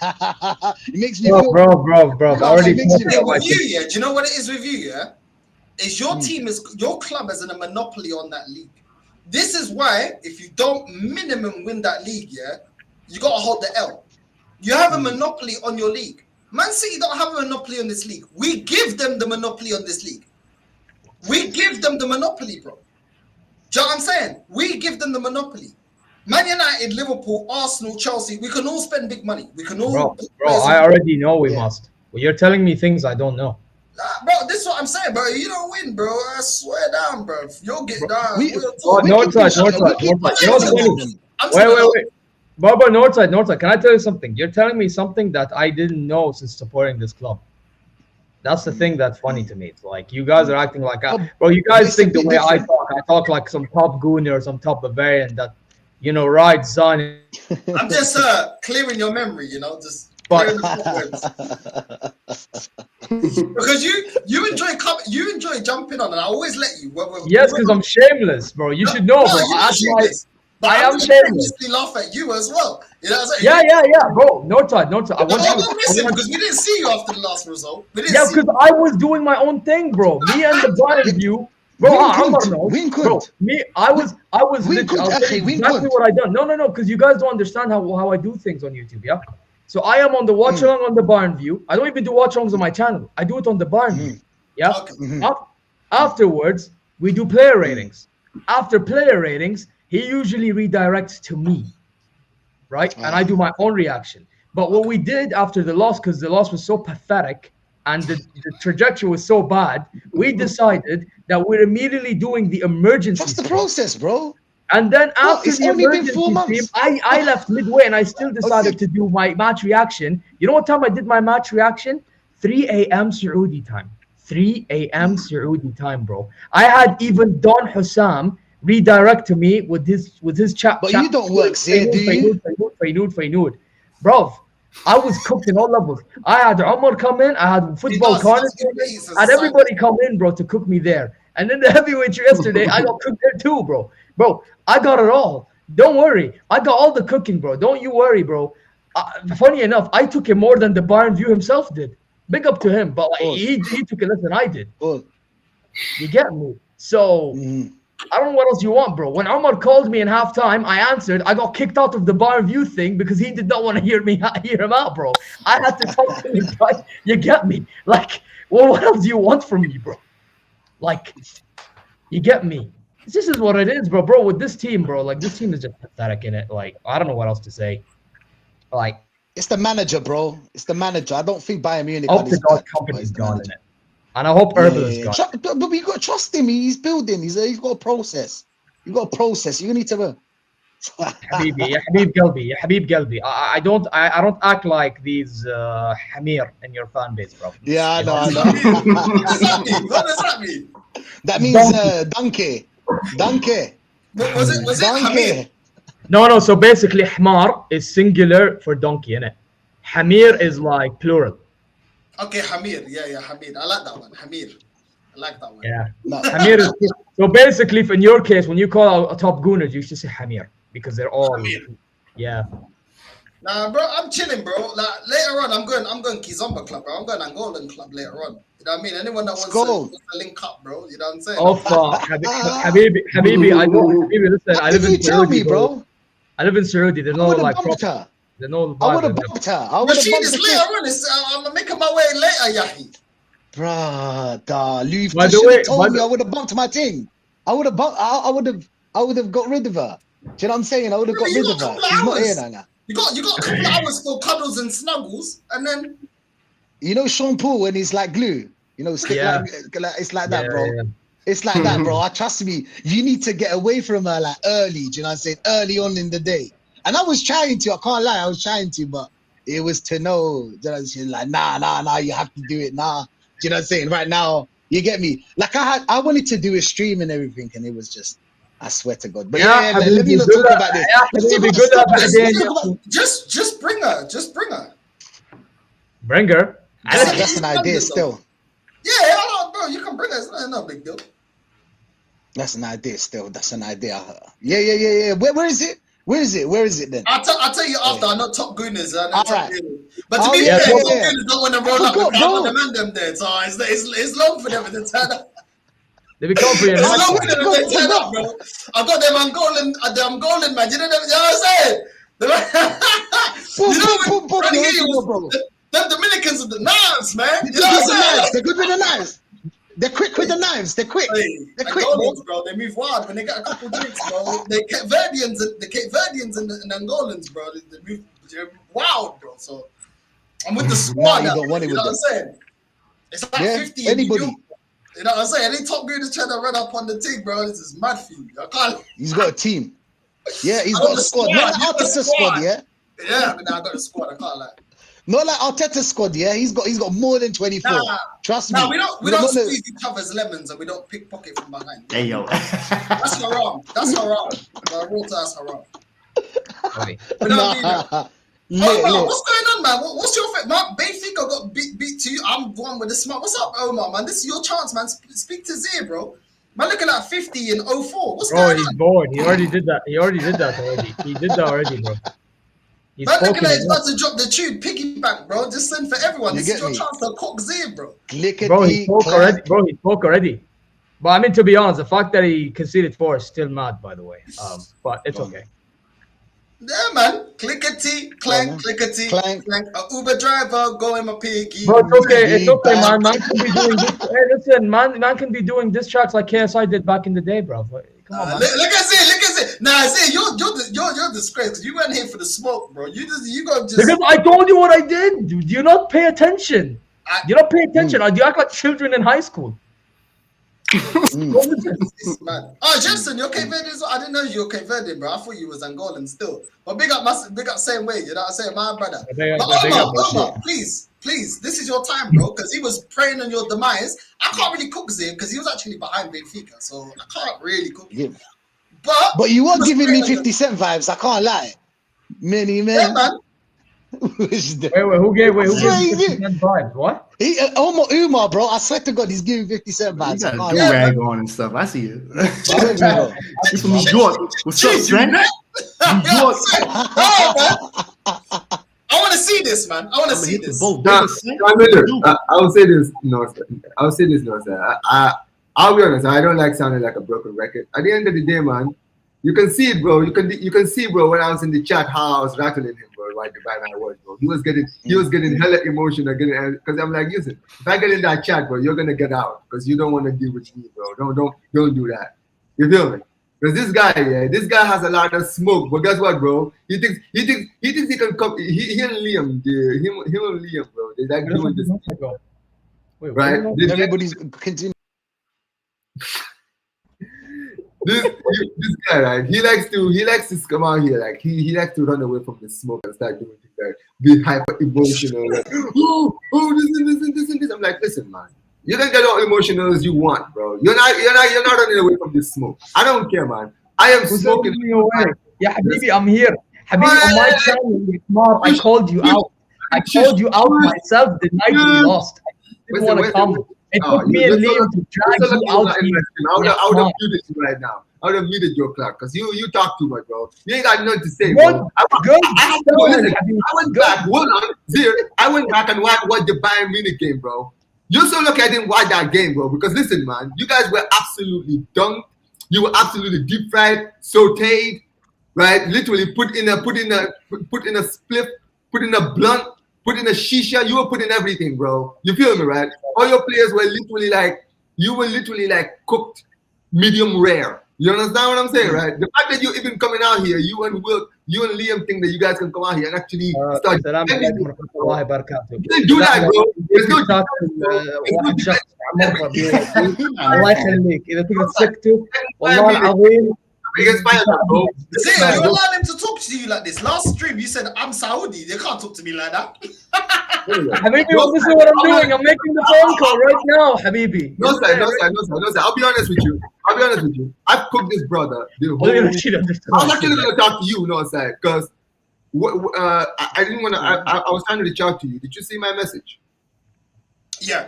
It makes me feel... Bro. I already... With you, yeah? Do you know what it is with you, yeah? Is your your club is in a monopoly on that league. This is why, if you don't minimum win that league, yeah, you got to hold the L. You have a monopoly on your league. Man City don't have a monopoly on this league. We give them the monopoly on this league. We give them the monopoly, bro. Do you know what I'm saying? We give them the monopoly. Man United, Liverpool, Arsenal, Chelsea, we can all spend big money. We can all... Bro, I already know we must. Well, you're telling me things I don't know. Bro, this is what I'm saying, bro. You don't win, bro. I swear down, bro. You'll get down. Northside. Wait. Bro, Northside. Can I tell you something? You're telling me something that I didn't know since supporting this club. That's the thing that's funny to me. It's like, you guys are acting like... bro, you guys think the way I talk like some top Gooner or some top Bavarian that, you know, rides son. I'm just clearing your memory, you know, just clearing the because you enjoy jumping on, and I always let you. Yes, because I'm shameless, bro. You should know, bro. I am shameless. Laugh at you as well. You know what I'm saying? Yeah, bro. Northside. I want don't listen, because we didn't see you after the last result. Yeah, because I was doing my own thing, bro. Me and the Bayern view. Bro, I was exactly what I done. No, because you guys don't understand how I do things on YouTube, yeah? So I am on the watch along on the Bayern view. I don't even do watch alongs on my channel. I do it on the Bayern view. Yeah. Okay. Afterwards, we do player ratings. After player ratings, he usually redirects to me, right? And I do my own reaction. But what we did after the loss, because the loss was so pathetic and the trajectory was so bad, we decided that we're immediately doing the emergency. What's the process, bro? And then after the emergency team, I left midway, and I still decided to do my match reaction. You know what time I did my match reaction? 3 a.m. Saudi time. 3 a.m. Saudi time, bro. I had even Don Hussam redirect to me with his chat. But you don't work, Zay, do you? Feyenoord. Bro, I was cooked in all levels. I had Omar come in. I had football corner. I had everybody come in, bro, to cook me there. And then the heavyweight yesterday, I got cooked there too, bro. Bro, I got it all. Don't worry. I got all the cooking, bro. Don't you worry, bro. Funny enough, I took it more than the Bayern view himself did. Big up to him. But like, he took it less than I did. You get me? So, I don't know what else you want, bro. When Omar called me in halftime, I answered. I got kicked out of the Bayern view thing because he did not want to hear him out, bro. I had to talk to him. Right? You get me? Like, well, what else do you want from me, bro? Like, you get me? This is what it is, bro. Bro, with this team, bro, like, this team is just pathetic in it. Like, I don't know what else to say. Like, it's the manager, bro. It's the manager. I don't think Bayern Munich. I hope the God company's gone in it, and I hope Herbal is gone. But you got to trust him. He's building. He's got a process. You got a process. You need to. Habibi, ya Habib Galbi. I don't act like these Hamir in your fan base, bro. Yeah, I know. What does that mean? That means donkey. Donkey. Was it Hamir? No. So basically, Hmar is singular for donkey, innit? Hamir is like plural. Okay, Hamir. Yeah, Hamir. I like that one. Hamir. I like that one. Yeah. No. Hamir is so basically, in your case, when you call a top gooner, you should say Hamir because they're all. Hamir. Yeah. Nah, bro, I'm chilling, bro. Like later on, I'm going Kizomba club, bro. I'm going Angolan club later on. You know what I mean? Anyone that wants to link up, bro. You know what I'm saying? Oh fuck, Habibi, I know. Habibi, listen, I live in Saudi, bro. I live in Saudi. There's no like. There's no. I would have bumped her. I would have bumped her. Later on. I'm making my way later, Yahi. Bruh, you By the way, told me I would have bumped my thing. I would have got rid of her. Do you know what I'm saying? I would have got rid of her. She's not here now. You got a couple of hours for cuddles and snuggles, and then you know Sean Paul when he's like glue. You know, stick like it's like that, bro. Yeah. It's like that, bro. Trust me. You need to get away from her like early. Do you know what I'm saying? Early on in the day. And I was trying to. I can't lie. I was trying to, but it was to know. Do you know, she's like, nah. You have to do it now. Do you know what I'm saying? Right now, you get me. Like I wanted to do a stream and everything, and it was just. I swear to God. But let me not talk about this. Just bring her. Just bring her. Bring her. That's an idea still. Yeah, bro. You can bring her. It's no big deal. That's an idea still. That's an idea. Yeah. Where is it? Where is it then? I'll tell you after. I'm not top gooners. Right. But to be fair, top yeah. gooners don't want to roll up with the man them there. So it's long for them to turn up. They become for you. It's long for them to turn up, bro. I got them Angolan man. You know what I'm saying? Them Dominicans with the knives, man. You know what I'm saying? They're good with the knives. They're quick with the knives. They're quick. They're quick, bro. They move wild when they get a couple drinks, bro. The Cape Verdeans and Angolans, bro. They move wild, bro. So I'm with the squad now. You know what I'm saying? It's like 50. Anybody. You know what I'm saying? Any top gooners trying to run up on the team, bro. This is mad for you. I can't. He's got a team. Yeah, he's got a squad. Not like Arteta's squad, yeah? Yeah, but now I got a squad. I can't lie. Not like Arteta's squad, yeah? He's got more than 24. Nah, trust me. We don't squeeze each other's lemons and we don't pickpocket from behind. Hey yo. That's haram. That's haram. That's haram. You know what I mean? Omar, what's going on, man? What's your favorite? Benfica got beat to you. I'm one with the smart. What's up, Omar, man? This is your chance, man. Speak to Zia, bro. Man, looking at 50 and 04. What's going on? He's bored. He already did that. He did that already, bro. He's man, looking at he's about to drop the tune, piggyback, bro. Just send for everyone. This is your chance to cook Zia, bro. Bro, he spoke already. But I mean, to be honest, the fact that he conceded 4 is still mad, by the way. But it's okay. Yeah, man. Clickety, clank, clickety, clank. A Uber driver going my piggy. Bro, it's okay. It's okay, man. Man can be doing this. Hey, listen, man can be doing diss tracks like KSI did back in the day, bro. Come on, man. Look at it. Nah, see, you're disgraced. You went here for the smoke, bro. You got just. Because I told you what I did. Do you not pay attention? You don't pay attention. You act like children in high school. Man. Oh, Jensen, you're Cape Verdean. I didn't know you were Cape Verdean, bro. I thought you was Angolan still. But big up same way. You know what I'm saying, my brother. Omar, please, this is your time, bro. Because he was preying on your demise. I can't really cook Zia because he was actually behind Benfica, so I can't really cook him. But you were giving me 50 Cent vibes. I can't lie. Many men. Yeah, man. Who gave 50 Cent vibes? What? Umar, bro. I swear to God, he's giving 50 Cent vibes. You got a do-rag on and stuff. I see it. You from New York. What's up, Trent? New York. I want to see this, man. I want to see this. I'll say this, Northside. I'll be honest. I don't like sounding like a broken record. At the end of the day, man, you can see it, bro. You can see, bro, when I was in the chat how I was rattling him, bro. Like the bad I was, bro. He was getting hella emotional, because I'm like, listen, if I get in that chat, bro, you're gonna get out because you don't want to deal with me, bro. Don't do that. You feel me? Because this guy has a lot of smoke. But guess what, bro? He thinks he can come. He and Liam, him and Liam, bro. They like doing this. Wait, right? Everybody's continuing. This guy, right? He likes to come out here, like he likes to run away from the smoke and start doing things like be hyper emotional, like this. I'm like, listen, man, you can get all emotional as you want, bro. You're not running away from this smoke. I don't care, man. I am smoking. Yeah, Habibi, I'm here. Habibi, on my channel, I called you out. I called you out myself the night we lost. I didn't want to come. It took me and Liam to drag you out here. I would have muted you right now. I would have muted your clock because you talk too much, bro. You ain't got nothing to say, bro. I went back. Hold on, Zir. I went back and watched the Bayern Munich game, bro. You're so lucky I didn't watch that game, bro. Because listen, man, you guys were absolutely dunked. You were absolutely deep fried, sauteed, right? Literally put in a spliff, put in a blunt, put in a shisha. You were putting everything, bro. You feel me, right? All your players were literally like cooked medium rare. You understand what I'm saying, right? The fact that you're even coming out here, you and Liam think that you guys can come out here and actually start. You didn't do that, bro. الله يخليك إذا تقدر تسكتوا والله العظيم. You allowed him to talk to you like this. Last stream, you said I'm Saudi. They can't talk to me like that. Habibi, this is what I'm doing. I'm making the phone call right now, Habibi. No, sir. I'll be honest with you. I've cooked this brother. I was actually going to talk to you, no, sir, because I didn't want to. I was trying to reach out to you. Did you see my message? Yeah.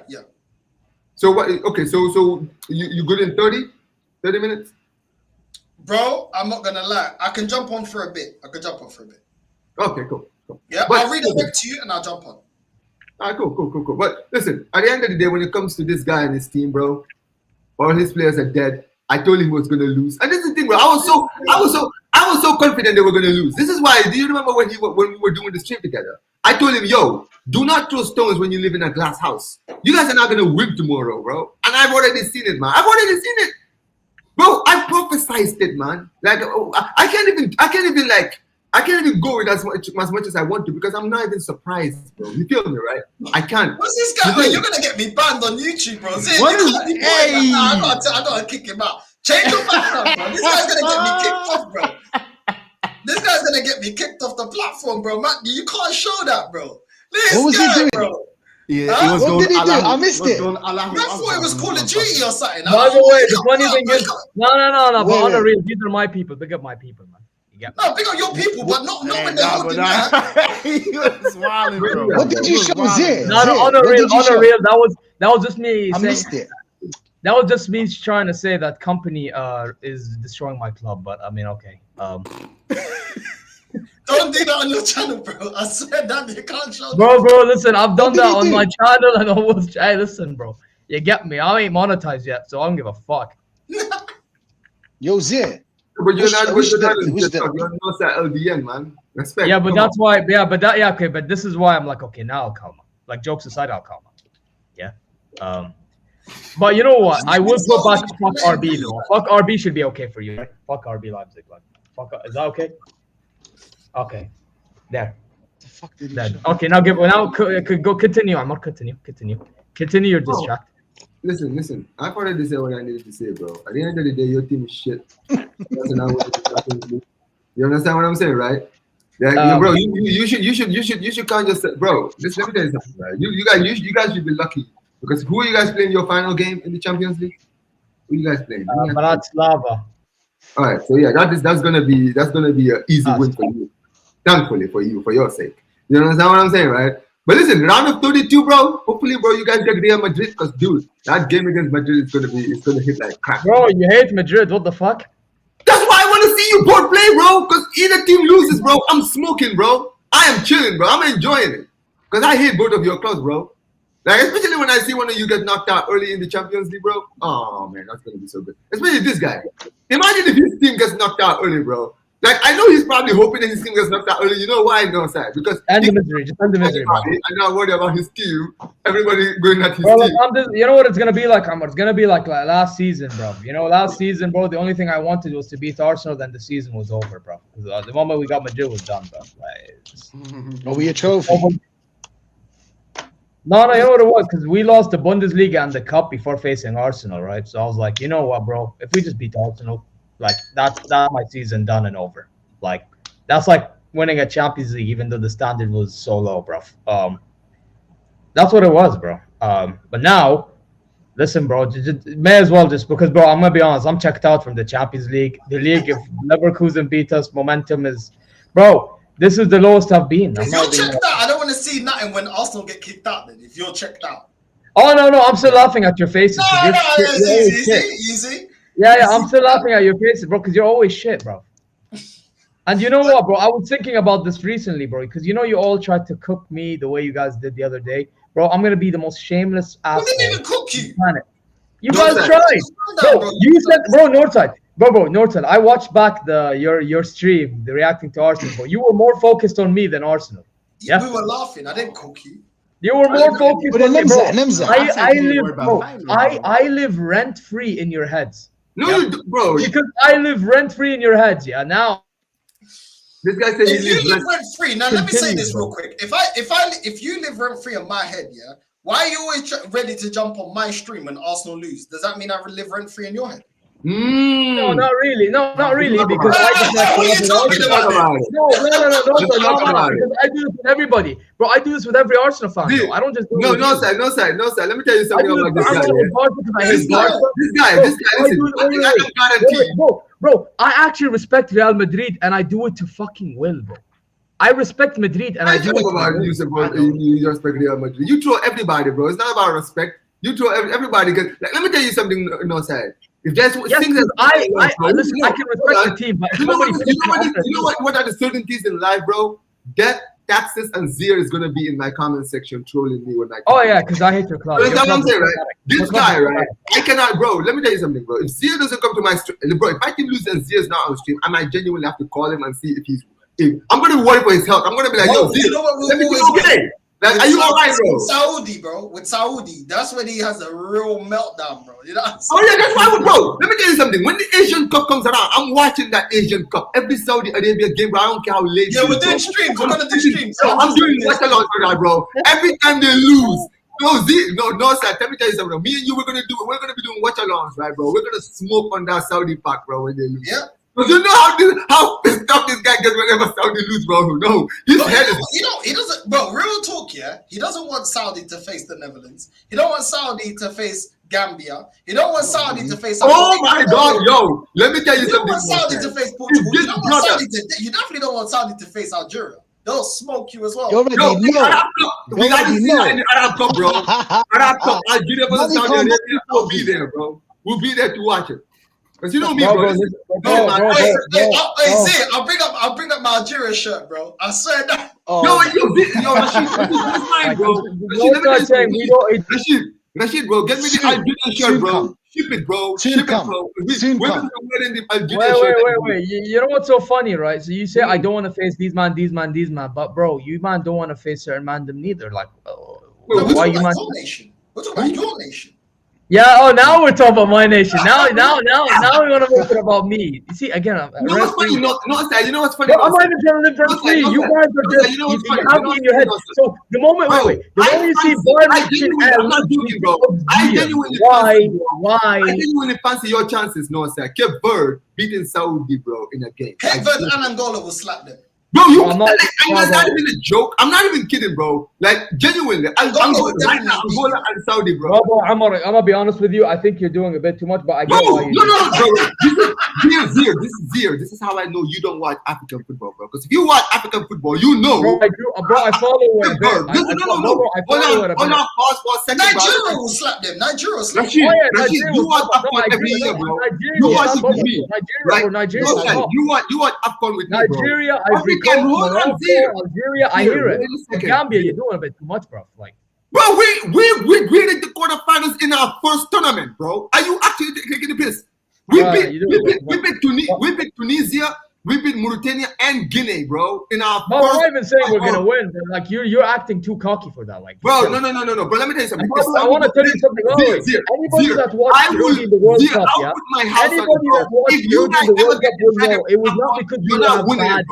So what? Okay, so you good in 30 minutes? Bro, I'm not gonna lie. I can jump on for a bit. Okay, cool. Yeah, but I'll read it back to you and I'll jump on. All right, cool. But listen, at the end of the day, when it comes to this guy and his team, bro, all his players are dead. I told him he was gonna lose, and this is the thing, bro. I was so confident they were gonna lose. This is why. Do you remember when we were doing this trip together? I told him, yo, do not throw stones when you live in a glass house. You guys are not gonna win tomorrow, bro. And I've already seen it, man. Bro, I prophesized it, man. Like I can't even go with as much as I want to because I'm not even surprised, bro. You feel me, right? I can't. What's this guy? You're gonna get me banned on YouTube, bro. I gotta kick him out. Change your background, bro. This guy's gonna get me kicked off, bro. This guy's gonna get me kicked off the platform, bro. Matt, you can't show that, bro. What was he doing, bro? Yeah, what did he do? I missed it. I thought it was Call of Duty or something. By the way, the funny thing is, no. But on the real, these are my people. Big up my people, man. No, big up your people, but not when they're holding that. You were smiling, bro. What did you show, Zir? No, on the real. That was just me. I missed it. That was just me trying to say that company is destroying my club. But I mean, okay. Don't do that on your channel, bro. I swear that you can't show. Bro, listen, I've done that on my channel and almost. Hey, listen, bro. You get me? I ain't monetized yet, so I don't give a fuck. Yo, Zir. But you're not NorthsideLDN, man. Respect. Yeah, but that's why. Yeah, but okay. But this is why I'm like, okay, now I'll calm. Like jokes aside, I'll calm. Yeah. But you know what? I will put back fuck RB though. Fuck RB should be okay for you, right? Fuck RB Leipzig. Like, fuck. Is that okay? Okay. There. The fuck did he show? Okay, now go continue. I'm not continue. Continue your distract. Listen. I've already said what I needed to say, bro. At the end of the day, your team is shit. You understand what I'm saying, right? Yeah, bro. You should kind of, bro. Let me tell you something, right? You guys should be lucky because who are you guys playing your final game in the Champions League? Who are you guys playing? Bratislava. All right, so yeah, that's gonna be an easy win for you. Thankfully for you, for your sake. You understand what I'm saying, right? But listen, round of 32, bro. Hopefully, bro, you guys get Real Madrid because, dude, that game against Madrid is gonna hit like crap. Bro, you hate Madrid. What the fuck? That's why I want to see you both play, bro. Because either team loses, bro. I'm smoking, bro. I am chilling, bro. I'm enjoying it. Because I hate both of your clubs, bro. Like, especially when I see one of you get knocked out early in the Champions League, bro. Oh, man, that's gonna be so good. Especially this guy. Imagine if his team gets knocked out early, bro. Like, I know he's probably hoping that his team gets knocked out early. You know why? No, sir. Because end the misery, just end the misery, bro. I'm not worried about his team. Everybody going at his bro, team. you know what it's gonna be like, Amr? It's gonna be like last season, bro. You know, last season, bro. The only thing I wanted was to beat Arsenal. Then the season was over, bro. The moment we got Madrid was done, bro. Like, oh, we a trophy. No, you know what it was? Because we lost the Bundesliga and the Cup before facing Arsenal, right? So I was like, you know what, bro? If we just beat Arsenal, like that's my season done and over. Like that's like winning a Champions League, even though the standard was so low, bro. That's what it was, bro. But now, listen, bro, may as well just because, bro, I'm gonna be honest, I'm checked out from the Champions League. The league, if Leverkusen beat us, momentum is, bro. This is the lowest I've been. If you're checked out, I don't want to see nothing when Arsenal get kicked out. Then, if you're checked out. Oh no, I'm still laughing at your faces. No, easy. Yeah, I'm still laughing at your faces, bro, because you're always shit, bro. And you know what, bro? I was thinking about this recently, bro, because you know you all tried to cook me the way you guys did the other day, bro. I'm gonna be the most shameless asshole. We didn't even cook you. You guys tried, bro. You said, bro, Northside, Northside. I watched back your stream, the reacting to Arsenal, bro. You were more focused on me than Arsenal. Yeah, we were laughing. I didn't cook you. You were more focused on me, bro. I live rent free in your heads. No, you do, bro. Because I live rent free in your heads. Yeah, now. This guy said if you live rent free, now let me say this real quick. If you live rent free in my head, yeah, why are you always ready to jump on my stream when Arsenal lose? Does that mean I live rent free in your head? No, not really. No, not really. Because what are you talking about? No, because I do this with everybody, bro. I do this with every Arsenal fan. Dude, I don't just do no side. Let me tell you something about this guy. This guy. Listen, bro, I actually respect Real Madrid and I do it to fucking will, bro. I respect Madrid and I do it. You respect Real Madrid. You throw everybody, bro. It's not about respect. You throw everybody. Like, let me tell you something, Northside. If there's things that listen, I can respect the team, but you know what are the certainties in life, bro? Death, taxes, and zero is gonna be in my comment section trolling me when I. Oh yeah, because I hate your club. That's what I'm saying, right? This guy, right? I cannot, bro. Let me tell you something, bro. If Zero doesn't come to my stream, bro, if I can lose and Zero's not on stream, I might genuinely have to call him and see if he's. I'm gonna worry for his health. I'm gonna be like, yo, Zero, let me be okay. Like, are you alright, bro? With Saudi, that's when he has a real meltdown, bro. You know what I'm saying? Oh yeah, that's why, bro. Let me tell you something. When the Asian Cup comes around, I'm watching that Asian Cup every Saudi Arabia game, bro. I don't care how late. Yeah, we're doing streams. We're gonna do streams. I'm doing watch along for that, bro. Every time they lose, no, sir. Let me tell you something. Me and you, we're gonna be doing watch alongs, right, bro? We're gonna smoke on that Saudi pack, bro, when they lose. Yeah. Because you know how pissed off this guy gets whenever Saudi lose, bro. No, his head is. You know, he doesn't. Bro, real talk, yeah. He doesn't want Saudi to face the Netherlands. He don't want Saudi to face Gambia. He don't want Saudi to face. Oh my God, yo! Let me tell you something. You don't want Saudi to face Portugal. You don't want Saudi to. You definitely don't want Saudi to face Algeria. They'll smoke you as well. You already know. We got to see that in the Arab Cup, bro. Arab Cup, Algeria versus Saudi Arabia. We'll be there, bro. We'll be there to watch it. Because you know me, bro. See, I'll bring up my Algeria shirt, bro. I swear that. Rashid, bro, get me the Algerian shirt, bro. Ship it, bro. Wait. You know what's so funny, right? So you say I don't want to face these man, but bro, you man don't want to face certain man them neither. Like, why you man? We're talking about your nation. Yeah. Oh, now we're talking about my nation. Now we want to make it about me. You see, again, you know what's funny? You know what's funny? I'm not even trying to live rent free. You guys are just you have me in your head. So the moment, wait. The moment you see Bayern Munich, I'm not joking, bro. I genuinely fancy your chances, no sir. Cape Verde beating Saudi, bro, in a game. Cape Verde and Angola will slap them. Bro, it's not even a joke. I'm not even kidding, bro. Like, genuinely, Angola right now, Angola and Saudi, bro. I'm gonna be honest with you. I think you're doing a bit too much, but I get why you bro. This is Zero. This is how I know you don't watch African football, bro. Because if you watch African football, you know. Bro, I follow it. Hold on, pause for a second. Nigeria will slap them. Nigeria will slap them. Rashid, you watch AFCON every year, bro. You watch it with me. You watch AFCON with me, bro. Nigeria, Ivory Coast, Algeria, I hear it. Gambia, you're doing a bit too much, bro. Like, bro, we graded the quarterfinals in our first tournament, bro. Are you actually taking the piss? We beat Tunisia, we beat Mauritania and Guinea, bro. In our I'm not even saying we're gonna win, but like you're acting too cocky for that. Like, bro, no. But let me tell you something. I want to tell you something. Anybody that watched the World Cup, yeah. Anybody that watched the World Cup will know it was not because we have bad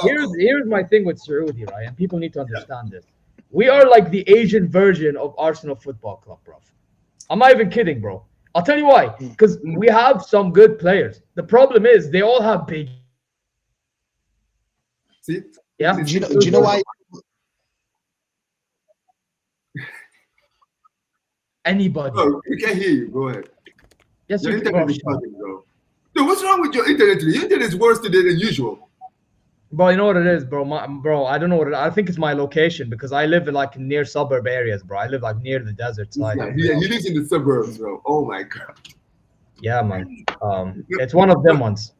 players. Here's my thing with Saudi, right? And people need to understand this. We are like the Asian version of Arsenal Football Club, bro. I'm not even kidding, bro. I'll tell you why. Because we have some good players. The problem is they all have big. See? Yeah. Do you know why? Anybody. Oh, we can't hear you. Go ahead. Yes, Your you internet is cutting, bro. Dude, what's wrong with your internet today? Your internet is worse today than usual. Bro, you know what it is, bro? Bro, I don't know what I think it's my location because I live in like near suburb areas, bro. I live like near the desert side. Yeah, he lives in the suburbs, bro. Oh my god. Yeah, man. It's one of them ones.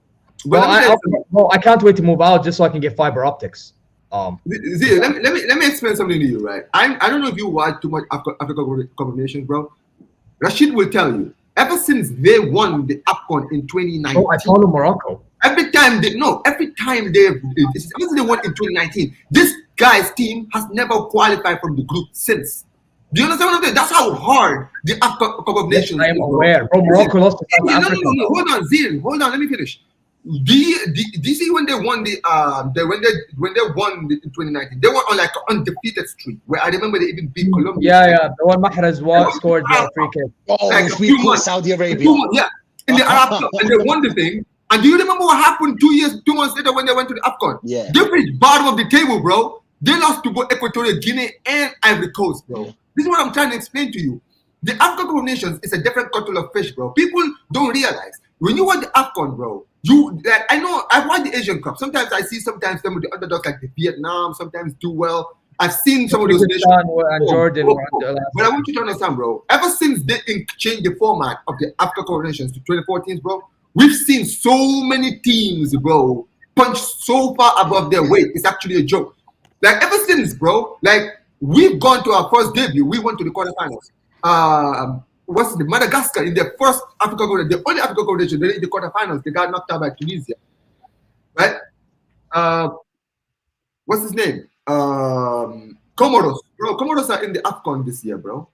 But I can't wait to move out just so I can get fiber optics. Z, let me explain something to you, right? I don't know if you watch too much Africa Cup Nations, bro. Rashid will tell you. Ever since they won the AFCON in 2019, I follow Morocco. Every time they won in 2019, this guy's team has never qualified from the group since. Do you understand what I'm saying? That's how hard the Africa Cup of Nations I am aware. Bro, Morocco lost to South Africa. No. Hold on, Zin. Hold on. Let me finish. Do you see when they won when they won in 2019? They were on like an undefeated streak. Where I remember they even beat Colombia. Yeah. The one Mahrez scored the free kick. Oh, like we caught Saudi Arabia. Yeah, in the Arab Cup, and they won the thing. And do you remember what happened 2 months later when they went to the AFCON? Yeah. They finished bottom of the table, bro. They lost to both Equatorial Guinea and Ivory Coast, bro. This is what I'm trying to explain to you. The African Cup of Nations is a different kettle of fish, bro. People don't realize when you watch the AFCON, bro. I know I watch the Asian Cup. Sometimes I see some of the underdogs like the Vietnam sometimes do well. I've seen some of those nations. And Jordan. But I want you to understand, bro. Ever since they changed the format of the African Cup of Nations to 2014, bro, we've seen so many teams, bro, punch so far above their weight. It's actually a joke. Like ever since, bro, like we've gone to our first debut. We went to the quarterfinals. Madagascar in their first Africa Cup, the only Africa Cup nation, they in the quarterfinals. They got knocked out by Tunisia, right? What's his name? Comoros, bro. Comoros are in the AFCON this year, bro.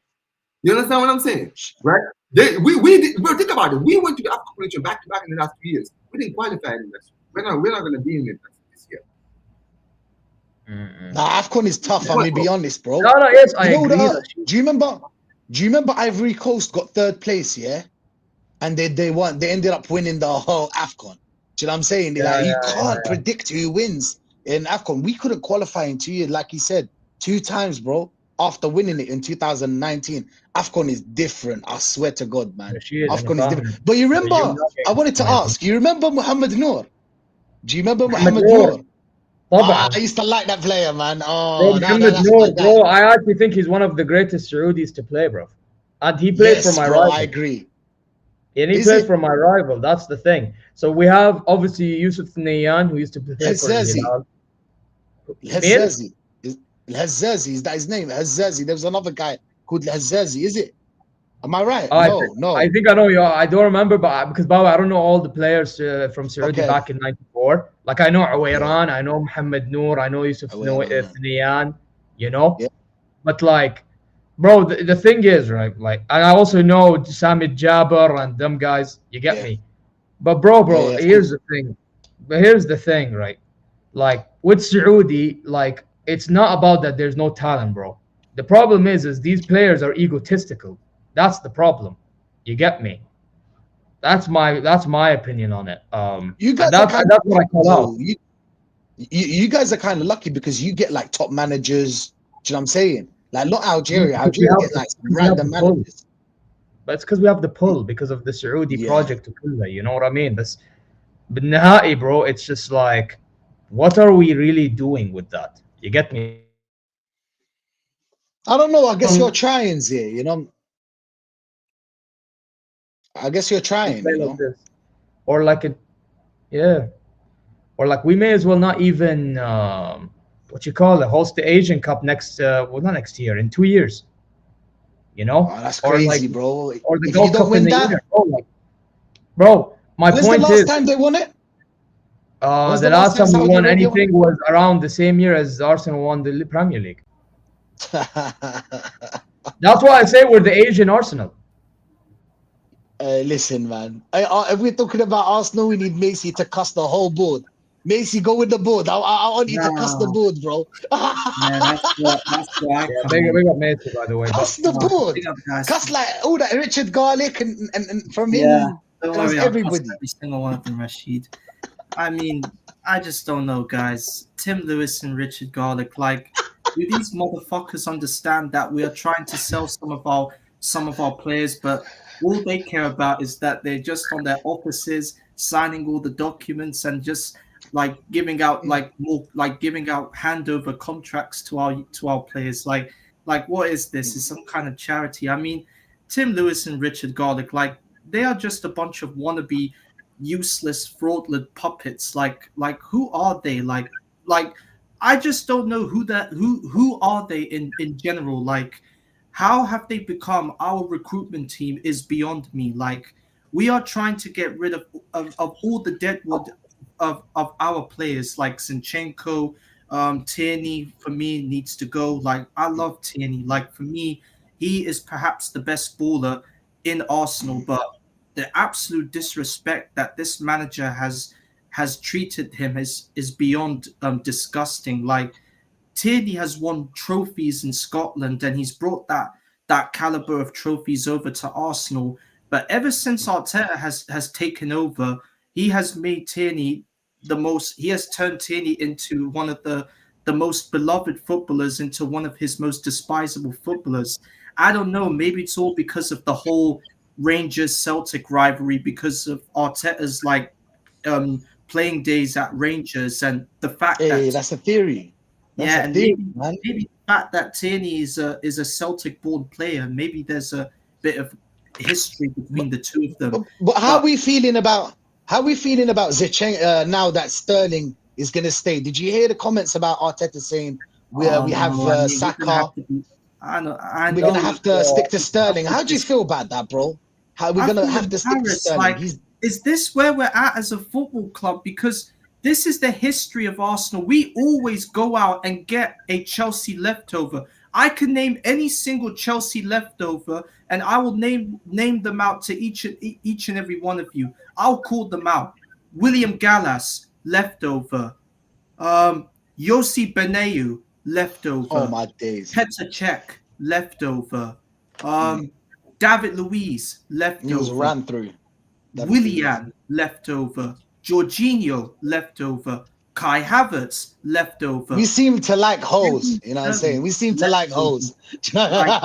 You understand what I'm saying, right? Bro, think about it. We went to the AFCON nation back to back in the last 2 years. We didn't qualify in this. We're not going to be in it this year. Nah, AFCON is tough. I'm gonna be honest, bro. No, yes, I agree. Do you remember Ivory Coast got third place, yeah? And they won. They ended up winning the whole AFCON. Do you know what I'm saying? You can't predict who wins in AFCON. We couldn't qualify in 2 years, like he said, 2 times, bro. After winning it in 2019, AFCON is different. I swear to God, man. AFCON is different. But you remember? I wanted to ask. You remember Mohamed Noor? Do you remember Mohamed Noor? I used to like that player, man. Oh, bro, I actually think he's one of the greatest Saudis to play, bro. And he played for my rival. I agree. And he played for my rival. That's the thing. So we have obviously Yusuf Nayan, who used to play for Hilal. Hazazi, is that his name? Hazazi. There was another guy called Hazazi. Is it? Am I right? No. I think I know you. I don't remember, but because I don't know all the players from Saudi back in '94. Like I know Awairan, I know Mohamed Noor, I know Yusuf Nayan, you know. Yeah. But like, bro, the thing is, right? Like, and I also know Samid Jabber and them guys. You get me? But bro, here's the thing. But here's the thing, right? Like with Saudi, like it's not about that. There's no talent, bro. The problem is these players are egotistical. That's the problem. You get me? That's my opinion on it. You guys that's what I call out. You guys are kind of lucky because you get like top managers. Do you know what I'm saying? Like not Algeria. Algeria get like random managers. But it's because we have the pull because of the Saudi project to pull that. You know what I mean? But Nihai, bro, it's just like, what are we really doing with that? You get me? I don't know. I guess you're trying, here. You know. I guess you're trying, you know? Or like or like we may as well not even host the Asian Cup next not next year, in 2 years, you know. That's crazy, bro. Or the Gold Cup in the year, bro. My point is, when's the last time they won it? The last time we won anything was around the same year as Arsenal won the Premier League. That's why I say we're the Asian Arsenal. Listen, man. If we're talking about Arsenal, we need Macy to cuss the whole board. Macy, go with the board. I want you to cuss the board, bro. That's what Big up Macy, by the way. Cuss the board. Cuss like all that Richard Garlick and from him. Don't worry, everybody. Every single one of them, Rashid. I mean, I just don't know, guys. Tim Lewis and Richard Garlick, like, do these motherfuckers understand that we are trying to sell some of our players, but all they care about is that they're just on their offices signing all the documents and just like giving out like more like giving out handover contracts to our players. Like what is this? Is some kind of charity? I mean, Tim Lewis and Richard Garlick, like they are just a bunch of wannabe useless fraudulent puppets. Like who are they? Like I just don't know who are they in general. Like how have they become our recruitment team is beyond me. Like we are trying to get rid of all the deadwood of our players, like Zinchenko, Tierney for me needs to go. Like I love Tierney. Like for me, he is perhaps the best baller in Arsenal, but the absolute disrespect that this manager has treated him is beyond disgusting. Like Tierney has won trophies in Scotland and he's brought that caliber of trophies over to Arsenal. But ever since Arteta has taken over, he has made Tierney he has turned Tierney into one of the most beloved footballers, into one of his most despisable footballers. I don't know, maybe it's all because of the whole Rangers-Celtic rivalry, because of Arteta's like playing days at Rangers and the fact that's a theory. That's a theory, maybe the fact that Tierney is a Celtic-born player, maybe there's a bit of history between the two of them. But how are we feeling about Zinchenko now that Sterling is going to stay? Did you hear the comments about Arteta saying we have Saka? We're going to have to stick to Sterling. How do you feel about that, bro? How are we going to have to stick to Sterling? Like, is this where we're at as a football club? Because this is the history of Arsenal. We always go out and get a Chelsea leftover. I can name any single Chelsea leftover, and I will name them out to each and every one of you. I'll call them out. William Gallas, leftover. Yossi Benayoun, leftover. Oh my days. Petr Cech, leftover. David Luiz, leftover. He was ran through. Willian, leftover. Jorginho, leftover. Kai Havertz, leftover. We seem to like hoes, you know what I'm saying? We seem to like hoes. If you like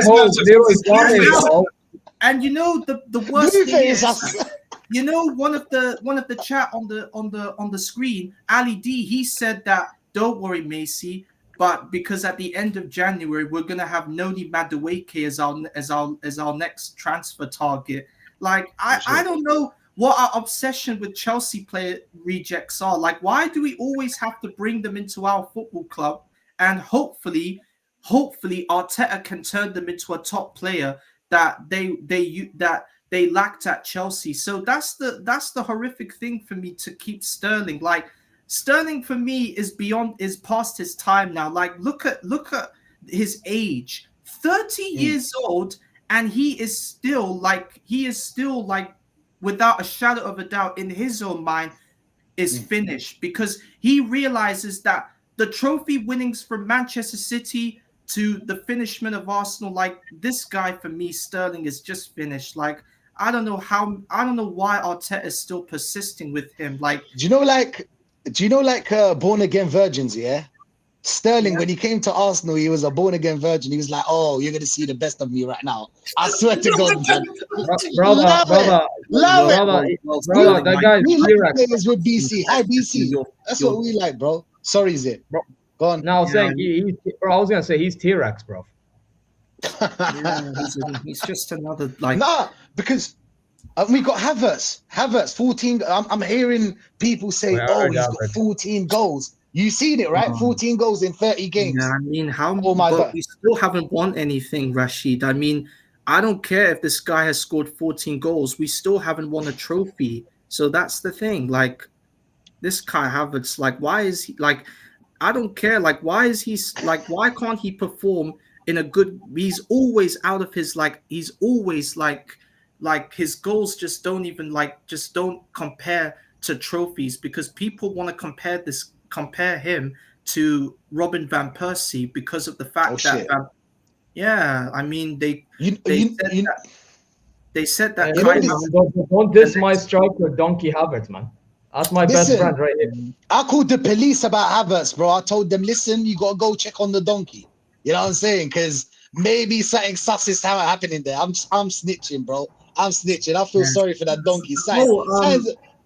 hoes, Leo is one. And you know the worst thing is, you know, one of the chat on the screen, Ali D, he said that don't worry, Macy, but because at the end of January we're gonna have Noni Madueke as our next transfer target. Like I don't know what our obsession with Chelsea player rejects are. Like, why do we always have to bring them into our football club? And hopefully Arteta can turn them into a top player that they lacked at Chelsea. So that's the horrific thing for me to keep Sterling. Like Sterling for me is past his time now. Like look at his age, 30 years old. And he is still like, without a shadow of a doubt, in his own mind, is finished, because he realizes that the trophy winnings from Manchester City to the finishment of Arsenal, like this guy for me, Sterling, is just finished. Like I don't know why Arteta is still persisting with him. Like, do you know like born again virgins? Yeah. Sterling, when he came to Arsenal, he was a born-again virgin. He was like, "Oh, you're gonna see the best of me right now. I swear to God, brother, that guy is with BC. Hi, BC. That's what we like, bro. Sorry, Zip. Go on. Now, saying I was gonna say he's T-Rex, bro. He's just another like. Nah, because we got Havertz, 14. I'm hearing people say, "Oh, he's got 14 goals." You seen it, right? 14 goals in 30 games. Yeah, I mean, we still haven't won anything, Rashid. I mean, I don't care if this guy has scored 14 goals. We still haven't won a trophy. So that's the thing. Like, this Kai Havertz, like, why is he, like, I don't care. Like, why can't he perform in a good, he's always out of his, like, he's always, like his goals just don't compare to trophies, because people want to compare him to Robin van Persie because of the fact I mean they said that don't diss my striker Donkey Havertz, man. That's my best friend right here. I called the police about Havertz, bro. I told them, listen, you gotta go check on the donkey. You know what I'm saying? Because maybe something sus is happening there. I'm snitching, bro. I'm snitching. I feel sorry for that donkey.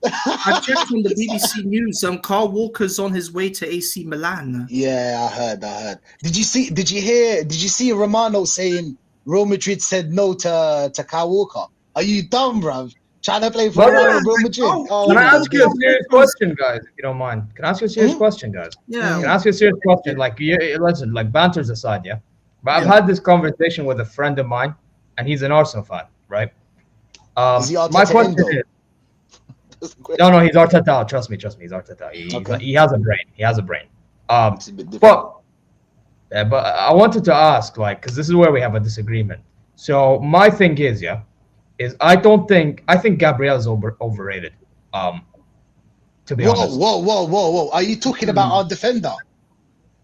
I checked on the BBC News. Carl Walker's on his way to AC Milan. Yeah, I heard. Did you see Romano saying Real Madrid said no to Kyle Walker? Are you dumb, bruv? Trying to play for Real Madrid? Can I ask you a serious question, guys, if you don't mind? Can I ask you a serious question, guys? Yeah. Can I ask you a serious question? Like, listen, like, banter's aside, yeah? But I've had this conversation with a friend of mine, and he's an Arsenal fan, right? Is he my question is... No, he's Arteta. Trust me, he's Arteta. He has a brain. But I wanted to ask, like, because this is where we have a disagreement. So my thing is, I think Gabriel is overrated. To be honest. Whoa! Are you talking about our defender?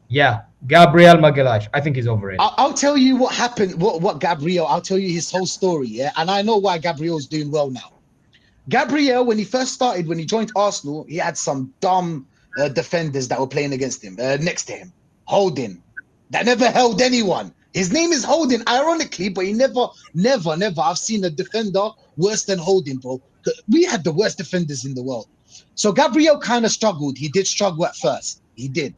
Yeah, Gabriel Magalhaes. I think he's overrated. I'll tell you what happened. What Gabriel? I'll tell you his whole story. Yeah, and I know why Gabriel's doing well now. Gabriel, when he first started, when he joined Arsenal, he had some dumb defenders that were playing against him, next to him, Holding, that never held anyone. His name is Holding, ironically, but he never. I've seen a defender worse than Holding, bro. We had the worst defenders in the world. So Gabriel kind of struggled. He did struggle at first. He did.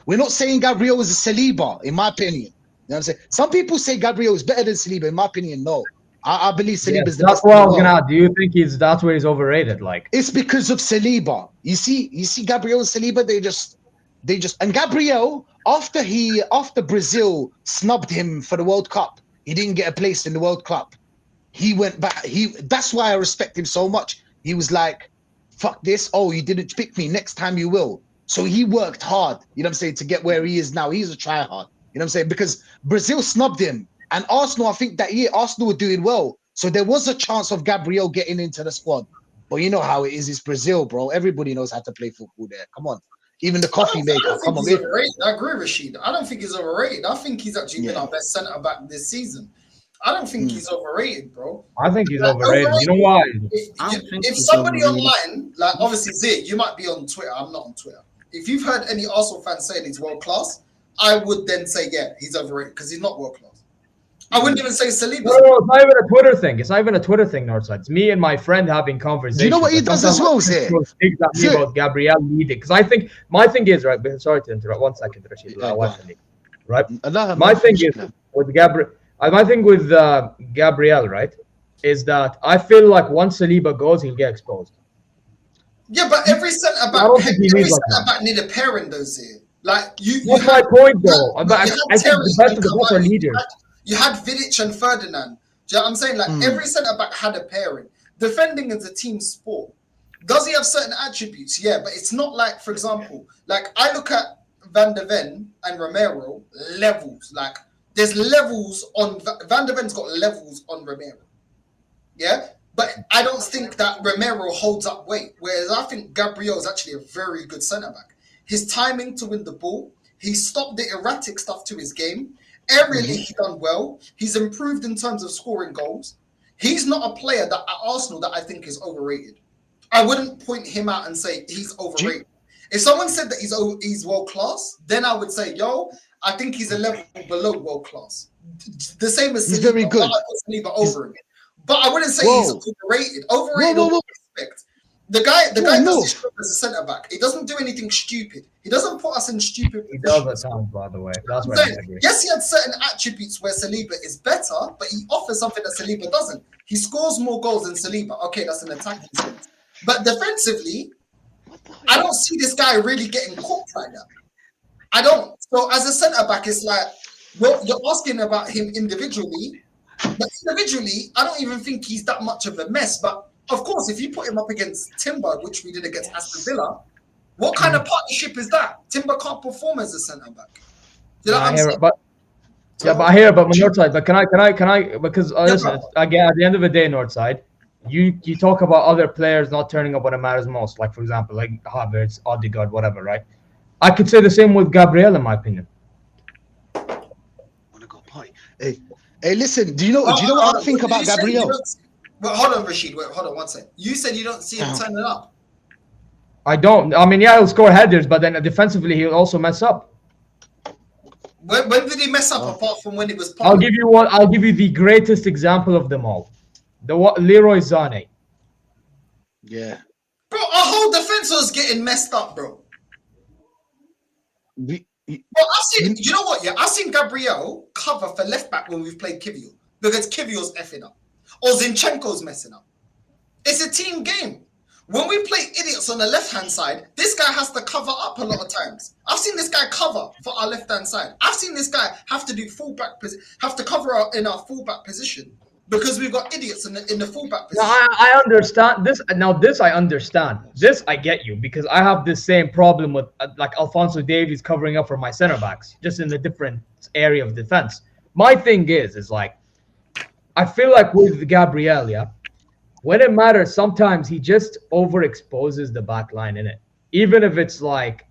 We're not saying Gabriel is a Saliba, in my opinion. You know what I'm saying? Some people say Gabriel is better than Saliba. In my opinion, no. I believe Saliba is the best. That's what I was gonna. Do you think that's where he's overrated? Like, it's because of Saliba. You see Gabriel and Saliba. They just and Gabriel after Brazil snubbed him for the World Cup, he didn't get a place in the World Cup. He went back. That's why I respect him so much. He was like, "Fuck this! Oh, you didn't pick me. Next time you will." So he worked hard. You know what I'm saying, to get where he is now. He's a tryhard. You know what I'm saying, because Brazil snubbed him. And Arsenal, I think that year, Arsenal were doing well. So there was a chance of Gabriel getting into the squad. But you know how it is. It's Brazil, bro. Everybody knows how to play football there. Come on. Even the coffee maker. Come on. I agree, Rashid. I don't think he's overrated. I think he's actually been our best centre-back this season. I don't think he's overrated, bro. I think he's overrated. You know why? If somebody online, like obviously Zig, you might be on Twitter. I'm not on Twitter. If you've heard any Arsenal fans saying he's world-class, I would then say, yeah, he's overrated because he's not world-class. I wouldn't even say Saliba. No, it's not even a Twitter thing. It's not even a Twitter thing, Northside. It's me and my friend having conversations. Do you know what he does as well, Zé? About Gabriel leading. Because I think, my thing is, right, sorry to interrupt, 1 second, Rashid. Right? My thing is, with Gabriel, right, is that I feel like once Saliba goes, he'll get exposed. Yeah, but every centre-back need a pairing, though, Zé. Like, What's my point, though? I think the best of the best are leaders. You had Vidic and Ferdinand. Do you know what I'm saying? Like, every centre-back had a pairing. Defending is a team sport. Does he have certain attributes? Yeah, but it's not like, for example, like I look at Van der Ven and Romero, levels. Like, there's levels on... Van der Ven's got levels on Romero. Yeah? But I don't think that Romero holds up weight. Whereas I think Gabriel is actually a very good centre-back. His timing to win the ball, he stopped the erratic stuff to his game. Aerially, he's done well. He's improved in terms of scoring goals. He's not a player that at Arsenal that I think is overrated. I wouldn't point him out and say he's overrated. If someone said that he's world class, then I would say, yo, I think he's a level below world class. The same as Saliba. He's very good. I put Saliba over him. But I wouldn't say he's overrated. Overrated, respect. The guy does his job as a centre back. He doesn't do anything stupid. He doesn't put us in stupid positions. He does at times, by the way. That's what I agree. Yes, he had certain attributes where Saliba is better, but he offers something that Saliba doesn't. He scores more goals than Saliba. Okay, that's an attacking sense. But defensively, I don't see this guy really getting cooked like that. I don't. So as a centre back, it's like, well, you're asking about him individually, but individually, I don't even think he's that much of a mess. But of course, if you put him up against Timber, which we did against Aston Villa, what kind of partnership is that? Timber can't perform as a centre back. You know what I'm saying? But I hear it, but Northside. But can I? Because listen, again, at the end of the day, Northside, you talk about other players not turning up when it matters most. Like for example, like Havertz, Odegaard, whatever, right? I could say the same with Gabriel, in my opinion. Wanna go party? Hey, listen. Do you know what I think about Gabriel? Well, hold on, Rashid. Wait, hold on 1 second. You said you don't see him turning up. I don't. I mean, yeah, he'll score headers, but then defensively, he'll also mess up. When did he mess up apart from when he was? I'll give you the greatest example of them all. Leroy Sané. Yeah. Bro, our whole defense was getting messed up, bro. Bro, I've seen. You know what? Yeah, I've seen Gabriel cover for left back when we've played Kivio because Kivio's effing up, or Zinchenko's messing up. It's a team game. When we play idiots on the left-hand side, this guy has to cover up a lot of times. I've seen this guy cover for our left-hand side. I've seen this guy have to do have to cover in our fullback position because we've got idiots in the fullback position. Now, I understand this. Now, this I understand. This I get you because I have this same problem with like Alphonso Davies covering up for my center backs, just in a different area of defense. My thing is like, I feel like with Gabriel, yeah, when it matters, sometimes he just overexposes the back line in it, even if it's like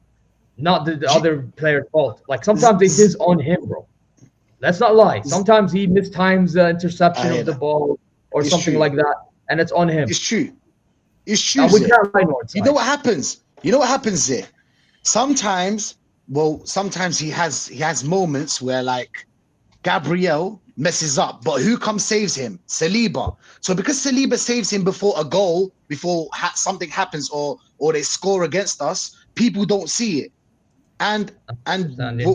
not the other player's fault. Like sometimes it is on him, bro. Let's not lie. Sometimes he mistimes the interception of the ball or something like that, and it's on him. It's true. It's true. You know what happens? You know what happens there? Sometimes he has moments where like Gabriel messes up, but who comes saves him? Saliba. So because Saliba saves him before a goal, before something happens or they score against us, people don't see it. And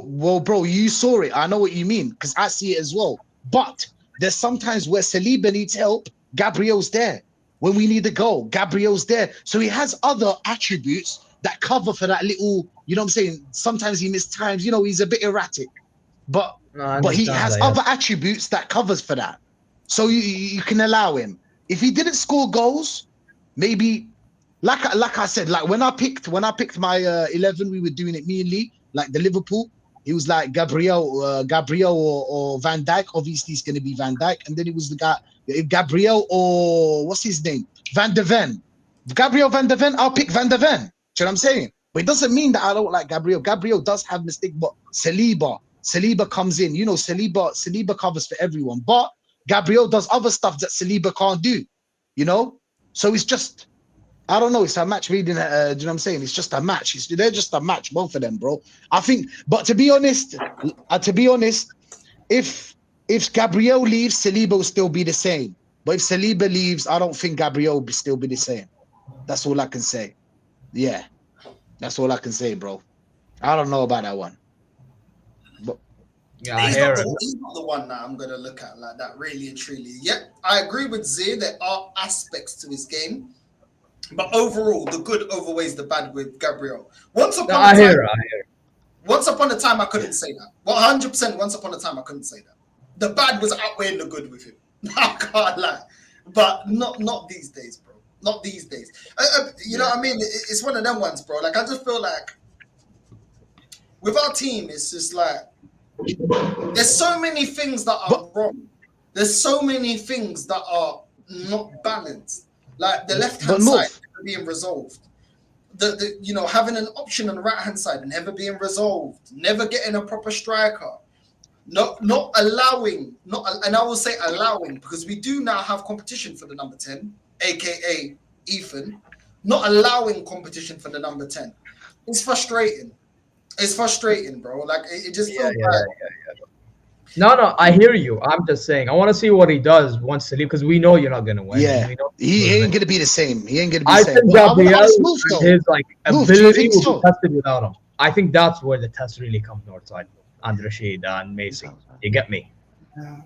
well, bro, you saw it. I know what you mean because I see it as well. But there's sometimes where Saliba needs help, Gabriel's there. When we need a goal, Gabriel's there. So he has other attributes that cover for that little, you know what I'm saying? Sometimes he mistimes, you know, he's a bit erratic. But he has other attributes that covers for that. So you can allow him. If he didn't score goals, maybe like I said, like when I picked my 11, we were doing it me and Lee, like the Liverpool. He was like Gabriel or Van Dijk. Obviously, it's going to be Van Dijk. And then it was the guy, Gabriel or what's his name? Van de Ven. Gabriel Van de Ven, I'll pick Van de Ven. Do you know what I'm saying? But it doesn't mean that I don't like Gabriel. Gabriel does have mistakes, but Saliba comes in. You know, Saliba covers for everyone. But Gabriel does other stuff that Saliba can't do. You know? So it's just, I don't know. It's a match reading. Do you know what I'm saying? It's just a match. They're just a match, both of them, bro. I think. But to be honest, if Gabriel leaves, Saliba will still be the same. But if Saliba leaves, I don't think Gabriel will still be the same. That's all I can say. Yeah, that's all I can say, bro. I don't know about that one. But yeah, he's not the one that I'm gonna look at like that, really and truly. Yeah, I agree with Zee. There are aspects to his game. But overall, the good overweighs the bad with Gabriel. Once upon a time, I couldn't say that. 100%. Once upon a time, I couldn't say that. The bad was outweighing the good with him. I can't lie, but not these days, bro. Not these days. You know what I mean? It's one of them ones, bro. Like I just feel like with our team, it's just like there's so many things that are wrong. There's so many things that are not balanced. Like the left-hand side never being resolved. The you know, having an option on the right-hand side never being resolved. Never getting a proper striker. Not allowing, and I will say allowing, because we do now have competition for the number 10, aka Ethan. Not allowing competition for the number 10. It's frustrating. It's frustrating, bro. Like it just feels bad. No, I hear you. I'm just saying, I want to see what he does once to leave because we know you're not gonna win. Yeah, he ain't gonna be the same. He ain't gonna be the same. I think Gabriel, his like ability will be tested without him. I think that's where the test really comes, Northside, and Rashid and Mason. You get me? Yeah.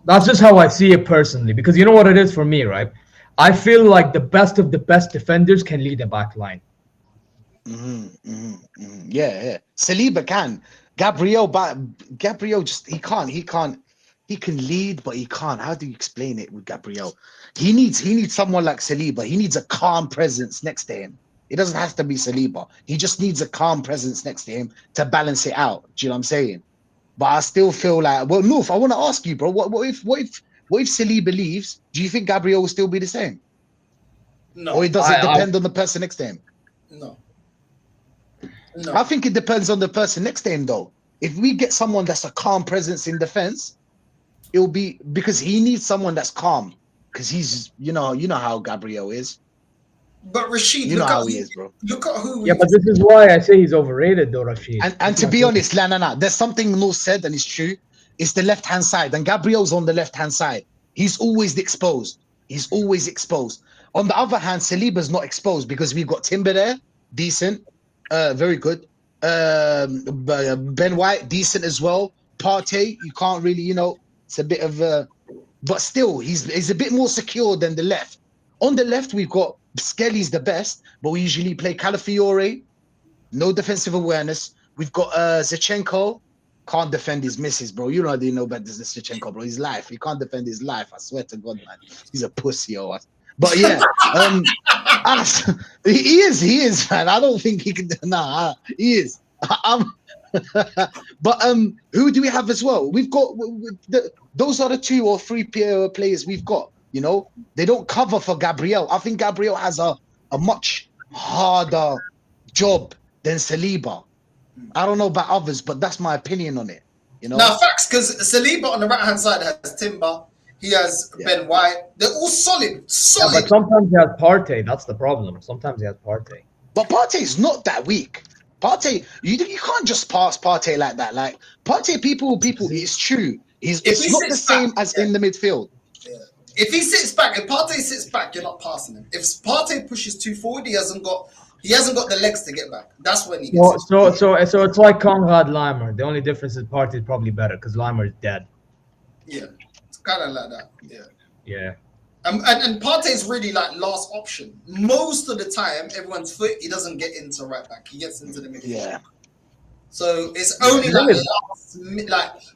That's just how I see it personally, because you know what it is for me, right? I feel like the best of the best defenders can lead the back line. Yeah. Saliba can. Gabriel just he can lead, but he can't. How do you explain it with Gabriel? He needs someone like Saliba. He needs a calm presence next to him. It doesn't have to be Saliba. He just needs a calm presence next to him to balance it out. Do you know what I'm saying? But I still feel like, well, North, I want to ask you, bro. What if Saliba leaves? Do you think Gabriel will still be the same? No. Or does it depend on the person next to him? No. I think it depends on the person next to him, though. If we get someone that's a calm presence in defense, it'll be because he needs someone that's calm. Because he's, you know how Gabriel is. But Rashid, You know look how at he is, bro. Look at who. Yeah, but this is why I say he's overrated, though, Rashid. And to be honest, there's something North said, and it's true. It's the left-hand side, and Gabriel's on the left-hand side. He's always exposed. He's always exposed. On the other hand, Saliba's not exposed because we've got Timber there, decent, very good. Ben White, decent as well. Partey, you can't really, it's a bit of but still, he's a bit more secure than the left. On the left, we've got Skelly's the best, but we usually play Calafiore, no defensive awareness. We've got Zinchenko, can't defend his misses, bro. You already know about this Zinchenko, bro. His life, he can't defend his life. I swear to God, man, he's a pussy or what. But yeah, he is, man. I don't think he can. Nah, he is. But who do we have as well? We've got those are the 2 or 3 players we've got. They don't cover for Gabriel. I think Gabriel has a much harder job than Saliba. I don't know about others, but that's my opinion on it. Now, facts, because Saliba on the right hand side has Timber. He has Ben White. They're all solid. Yeah, but sometimes he has Partey. That's the problem. Sometimes he has Partey. But Partey's not that weak. Partey, you can't just pass Partey like that. Like Partey, people, it's true. It's not the same as in the midfield. Yeah. If he sits back, if Partey sits back, you're not passing him. If Partey pushes too forward, he hasn't got the legs to get back. That's when he gets so it's like Konrad Leimer. The only difference is Partey is probably better because Leimer is dead. Yeah, it's kind of like that. Yeah. Yeah. And Partey's really like last option. Most of the time, everyone's fit. He doesn't get into right back. He gets into the midfield. Yeah. So it's only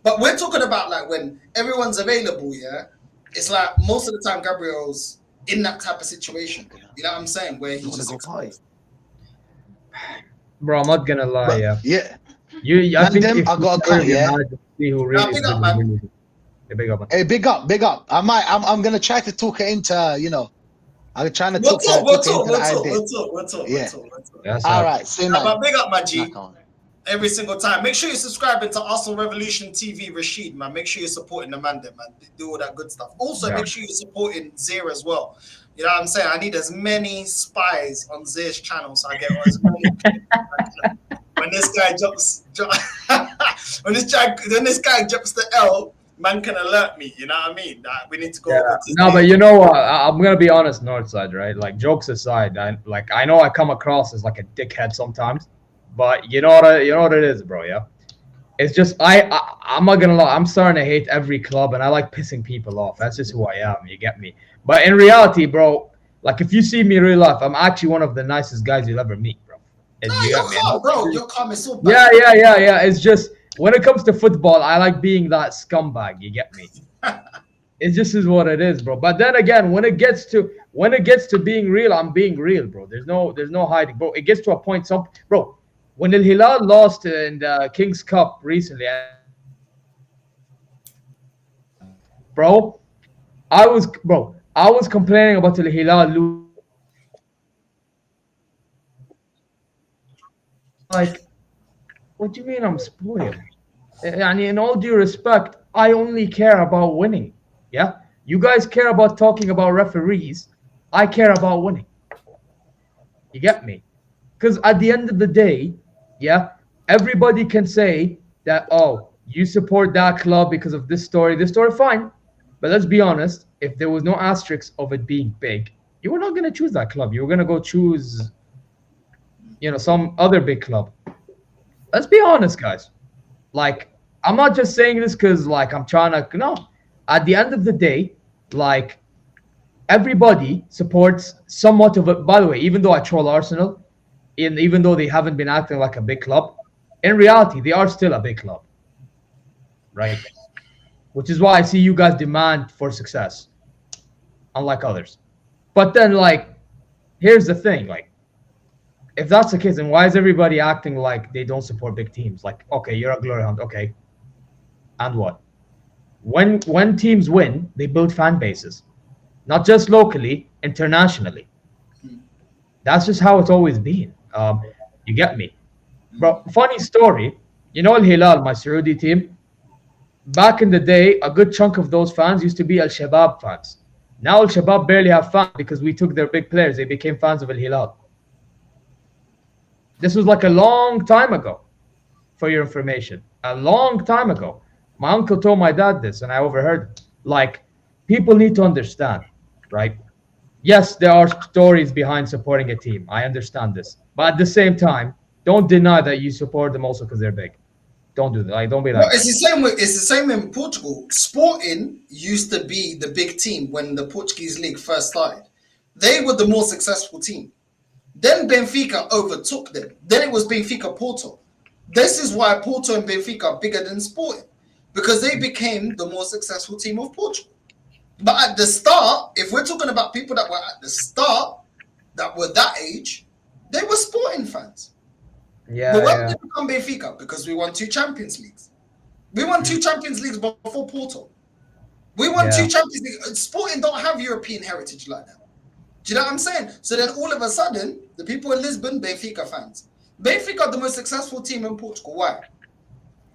but we're talking about like when everyone's available. Yeah. It's like most of the time Gabriel's in that type of situation. You know what I'm saying? Where he's just exposed. Bro, I'm not gonna lie. Yeah. I think I got a cut. Yeah. See who really big up, man. Hey, big up, man. Hey, big up. I'm gonna try to talk it into, I'm trying to We'll talk talk. Yes, all right. See now. But big up, my G. Every single time. Make sure you're subscribing to Arsenal Revolution TV, Rashid, man. Make sure you're supporting the man there, man. Do all that good stuff. Also, make sure you're supporting Zir as well. You know what I'm saying? I need as many spies on Zir's channel so I get as many. When this guy when this guy jumps the L, man can alert me. You know what I mean? We need to go. Yeah. No, but you know what? I'm gonna be honest, Northside, right? Like jokes aside, I know I come across as like a dickhead sometimes, but you know what it is, bro. Yeah, it's just I'm not gonna lie. I'm starting to hate every club, and I like pissing people off. That's just who I am. You get me? But in reality, bro, like if you see me in real life, I'm actually one of the nicest guys you'll ever meet, bro. Your calm is so bad. Yeah. It's just when it comes to football, I like being that scumbag. You get me? It just is what it is, bro. But then again, when it gets to being real, I'm being real, bro. There's no hiding, bro. It gets to a point, bro. When Al Hilal lost in the King's Cup recently, bro, I was complaining about Al Hilal losing. Like, what do you mean I'm spoiled? And in all due respect, I only care about winning. Yeah, you guys care about talking about referees. I care about winning. You get me? Because at the end of the day, yeah, everybody can say that, oh, you support that club because of this story, fine. But let's be honest, if there was no asterisk of it being big, you were not going to choose that club. You were going to go choose, some other big club. Let's be honest, guys. Like, I'm not just saying this because, like, I'm trying to, no. At the end of the day, like, everybody supports somewhat of it. By the way, even though I troll Arsenal, even though they haven't been acting like a big club, in reality, they are still a big club, right? Which is why I see you guys demand for success, unlike others. But then, like, here's the thing, like, if that's the case, then why is everybody acting like they don't support big teams? Like, okay, you're a glory hunt, okay, and what? When teams win, they build fan bases, not just locally, internationally. That's just how it's always been. You get me, bro? Funny story. Al Hilal, my Saudi team, back in the day, a good chunk of those fans used to be Al Shabab fans. Now Al-Shabaab barely have fans because we took their big players. They became fans of Al-Hilal. This was like a long time ago, for your information. A long time ago. My uncle told my dad this, and I overheard. Like, people need to understand, right? Yes, there are stories behind supporting a team. I understand this. But at the same time, don't deny that you support them also because they're big. Don't do that. Like, don't be like. Well, it's the same in Portugal. Sporting used to be the big team when the Portuguese league first started. They were the more successful team. Then Benfica overtook them. Then it was Benfica Porto. This is why Porto and Benfica are bigger than Sporting, because they became the more successful team of Portugal. But at the start, if we're talking about people that were at the start, that were that age, they were Sporting fans. Yeah. But when did we become Benfica? Because we won 2 Champions Leagues. We won 2 Champions Leagues before Porto. We won 2 Champions Leagues. Sporting don't have European heritage like that. Do you know what I'm saying? So then all of a sudden, the people in Lisbon, Benfica fans. Benfica are the most successful team in Portugal. Why?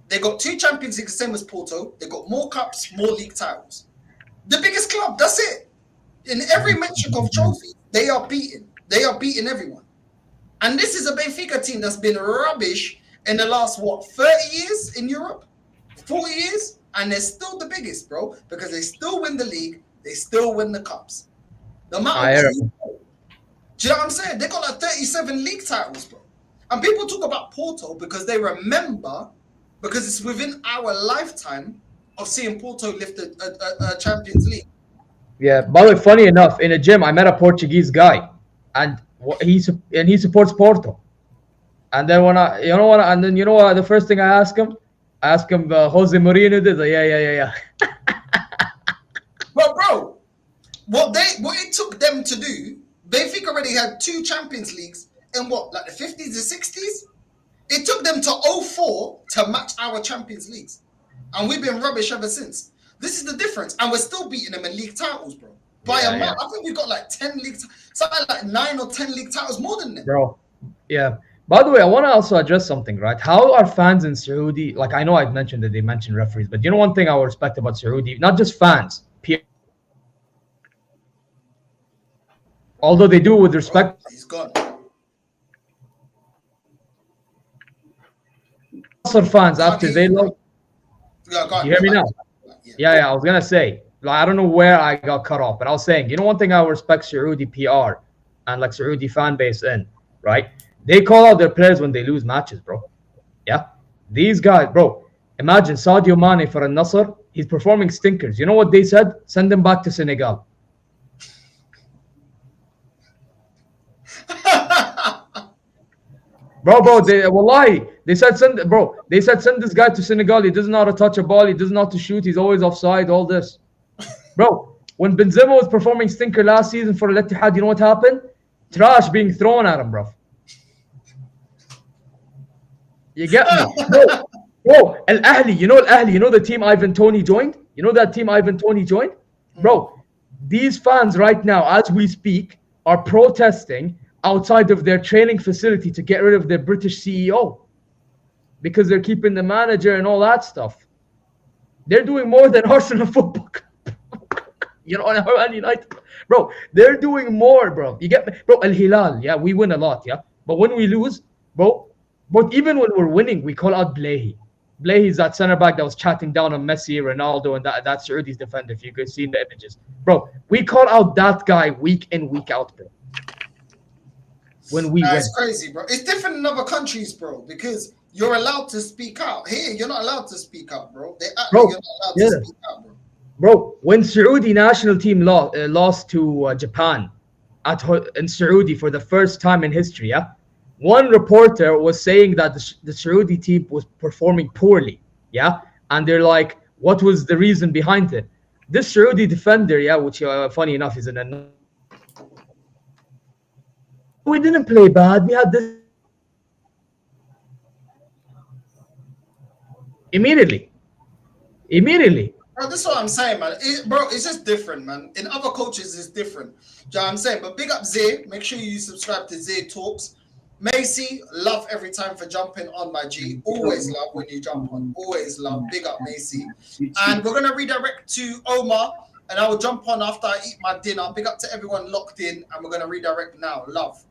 They got 2 Champions Leagues, same as Porto. They got more cups, more league titles. The biggest club, that's it. In every metric of trophy, they are beaten. They are beating everyone. And this is a Benfica team that's been rubbish in the last, 30 years in Europe? 40 years? And they're still the biggest, bro, because they still win the league. They still win the cups. No matter what. Do you know what I'm saying? They got like 37 league titles, bro. And people talk about Porto because they remember, because it's within our lifetime of seeing Porto lift a Champions League. Yeah, by the way, funny enough, in a gym, I met a Portuguese guy, and he supports Porto. And then the first thing I ask him, Jose Mourinho did. Yeah. Well, bro, what it took them to do, Benfica already had 2 Champions Leagues in like the 50s and 60s? It took them to 04 to match our Champions Leagues. And we've been rubbish ever since. This is the difference. And we're still beating them in league titles, bro. By a month. I think we've got like 10 league, something like 9 or 10 league titles more than them. Bro, yeah. By the way, I want to also address something, right? How are fans in Saudi, like I know I've mentioned that they mentioned referees, but you know one thing I respect about Saudi, not just fans, although they do it with respect. Oh, he's gone. Fans after they lost. Yeah, you hear me now? Yeah, I was going to say, like, I don't know where I got cut off, but I was saying, you know one thing I respect Saudi PR and like Saudi fan base in, right? They call out their players when they lose matches, bro. Yeah? These guys, bro, imagine Sadio Mane for Al-Nassr, he's performing stinkers. You know what they said? Send him back to Senegal. Bro, they said send this guy to Senegal. He doesn't know how to touch a ball. He doesn't know how to shoot. He's always offside. All this, bro. When Benzema was performing stinker last season for Al-Ittihad, you know what happened? Trash being thrown at him, bro. You get me, bro? Al-Ahli, you know Al-Ahli, you know the team Ivan Toney joined. You know that team Ivan Toney joined, bro. These fans right now, as we speak, are protesting outside of their training facility to get rid of their British CEO because they're keeping the manager and all that stuff. They're doing more than Arsenal Football Club. You know, and United, bro. They're doing more, bro. You get me, bro? Al-Hilal, yeah, we win a lot, yeah. But when we lose, bro, but even when we're winning, we call out Blahy. Blahy's that center back that was chatting down on Messi, Ronaldo, and that's Saudi's defender. If you could see in the images, bro, we call out that guy week in, week out, bro. When we win. It's crazy, bro. It's different in other countries, bro, because you're allowed to speak out. Here, you're not allowed to speak out, bro. You're not allowed to speak out, bro. Bro, when Saudi national team lost to Japan in Saudi for the first time in history, yeah, one reporter was saying that the Saudi team was performing poorly, yeah, and they're like, what was the reason behind it? This Saudi defender, yeah, which funny enough is an. We didn't play bad. We had this immediately. Bro, this is what I'm saying, man. Bro, it's just different, man. In other cultures, it's different. Do you know what I'm saying? But big up Zay. Make sure you subscribe to Zay Talks. Macy, love every time for jumping on, my G. Always love when you jump on. Always love. Big up, Macy. And we're going to redirect to Omar. and I will jump on after I eat my dinner. Big up to everyone locked in, and we're gonna redirect now. Love.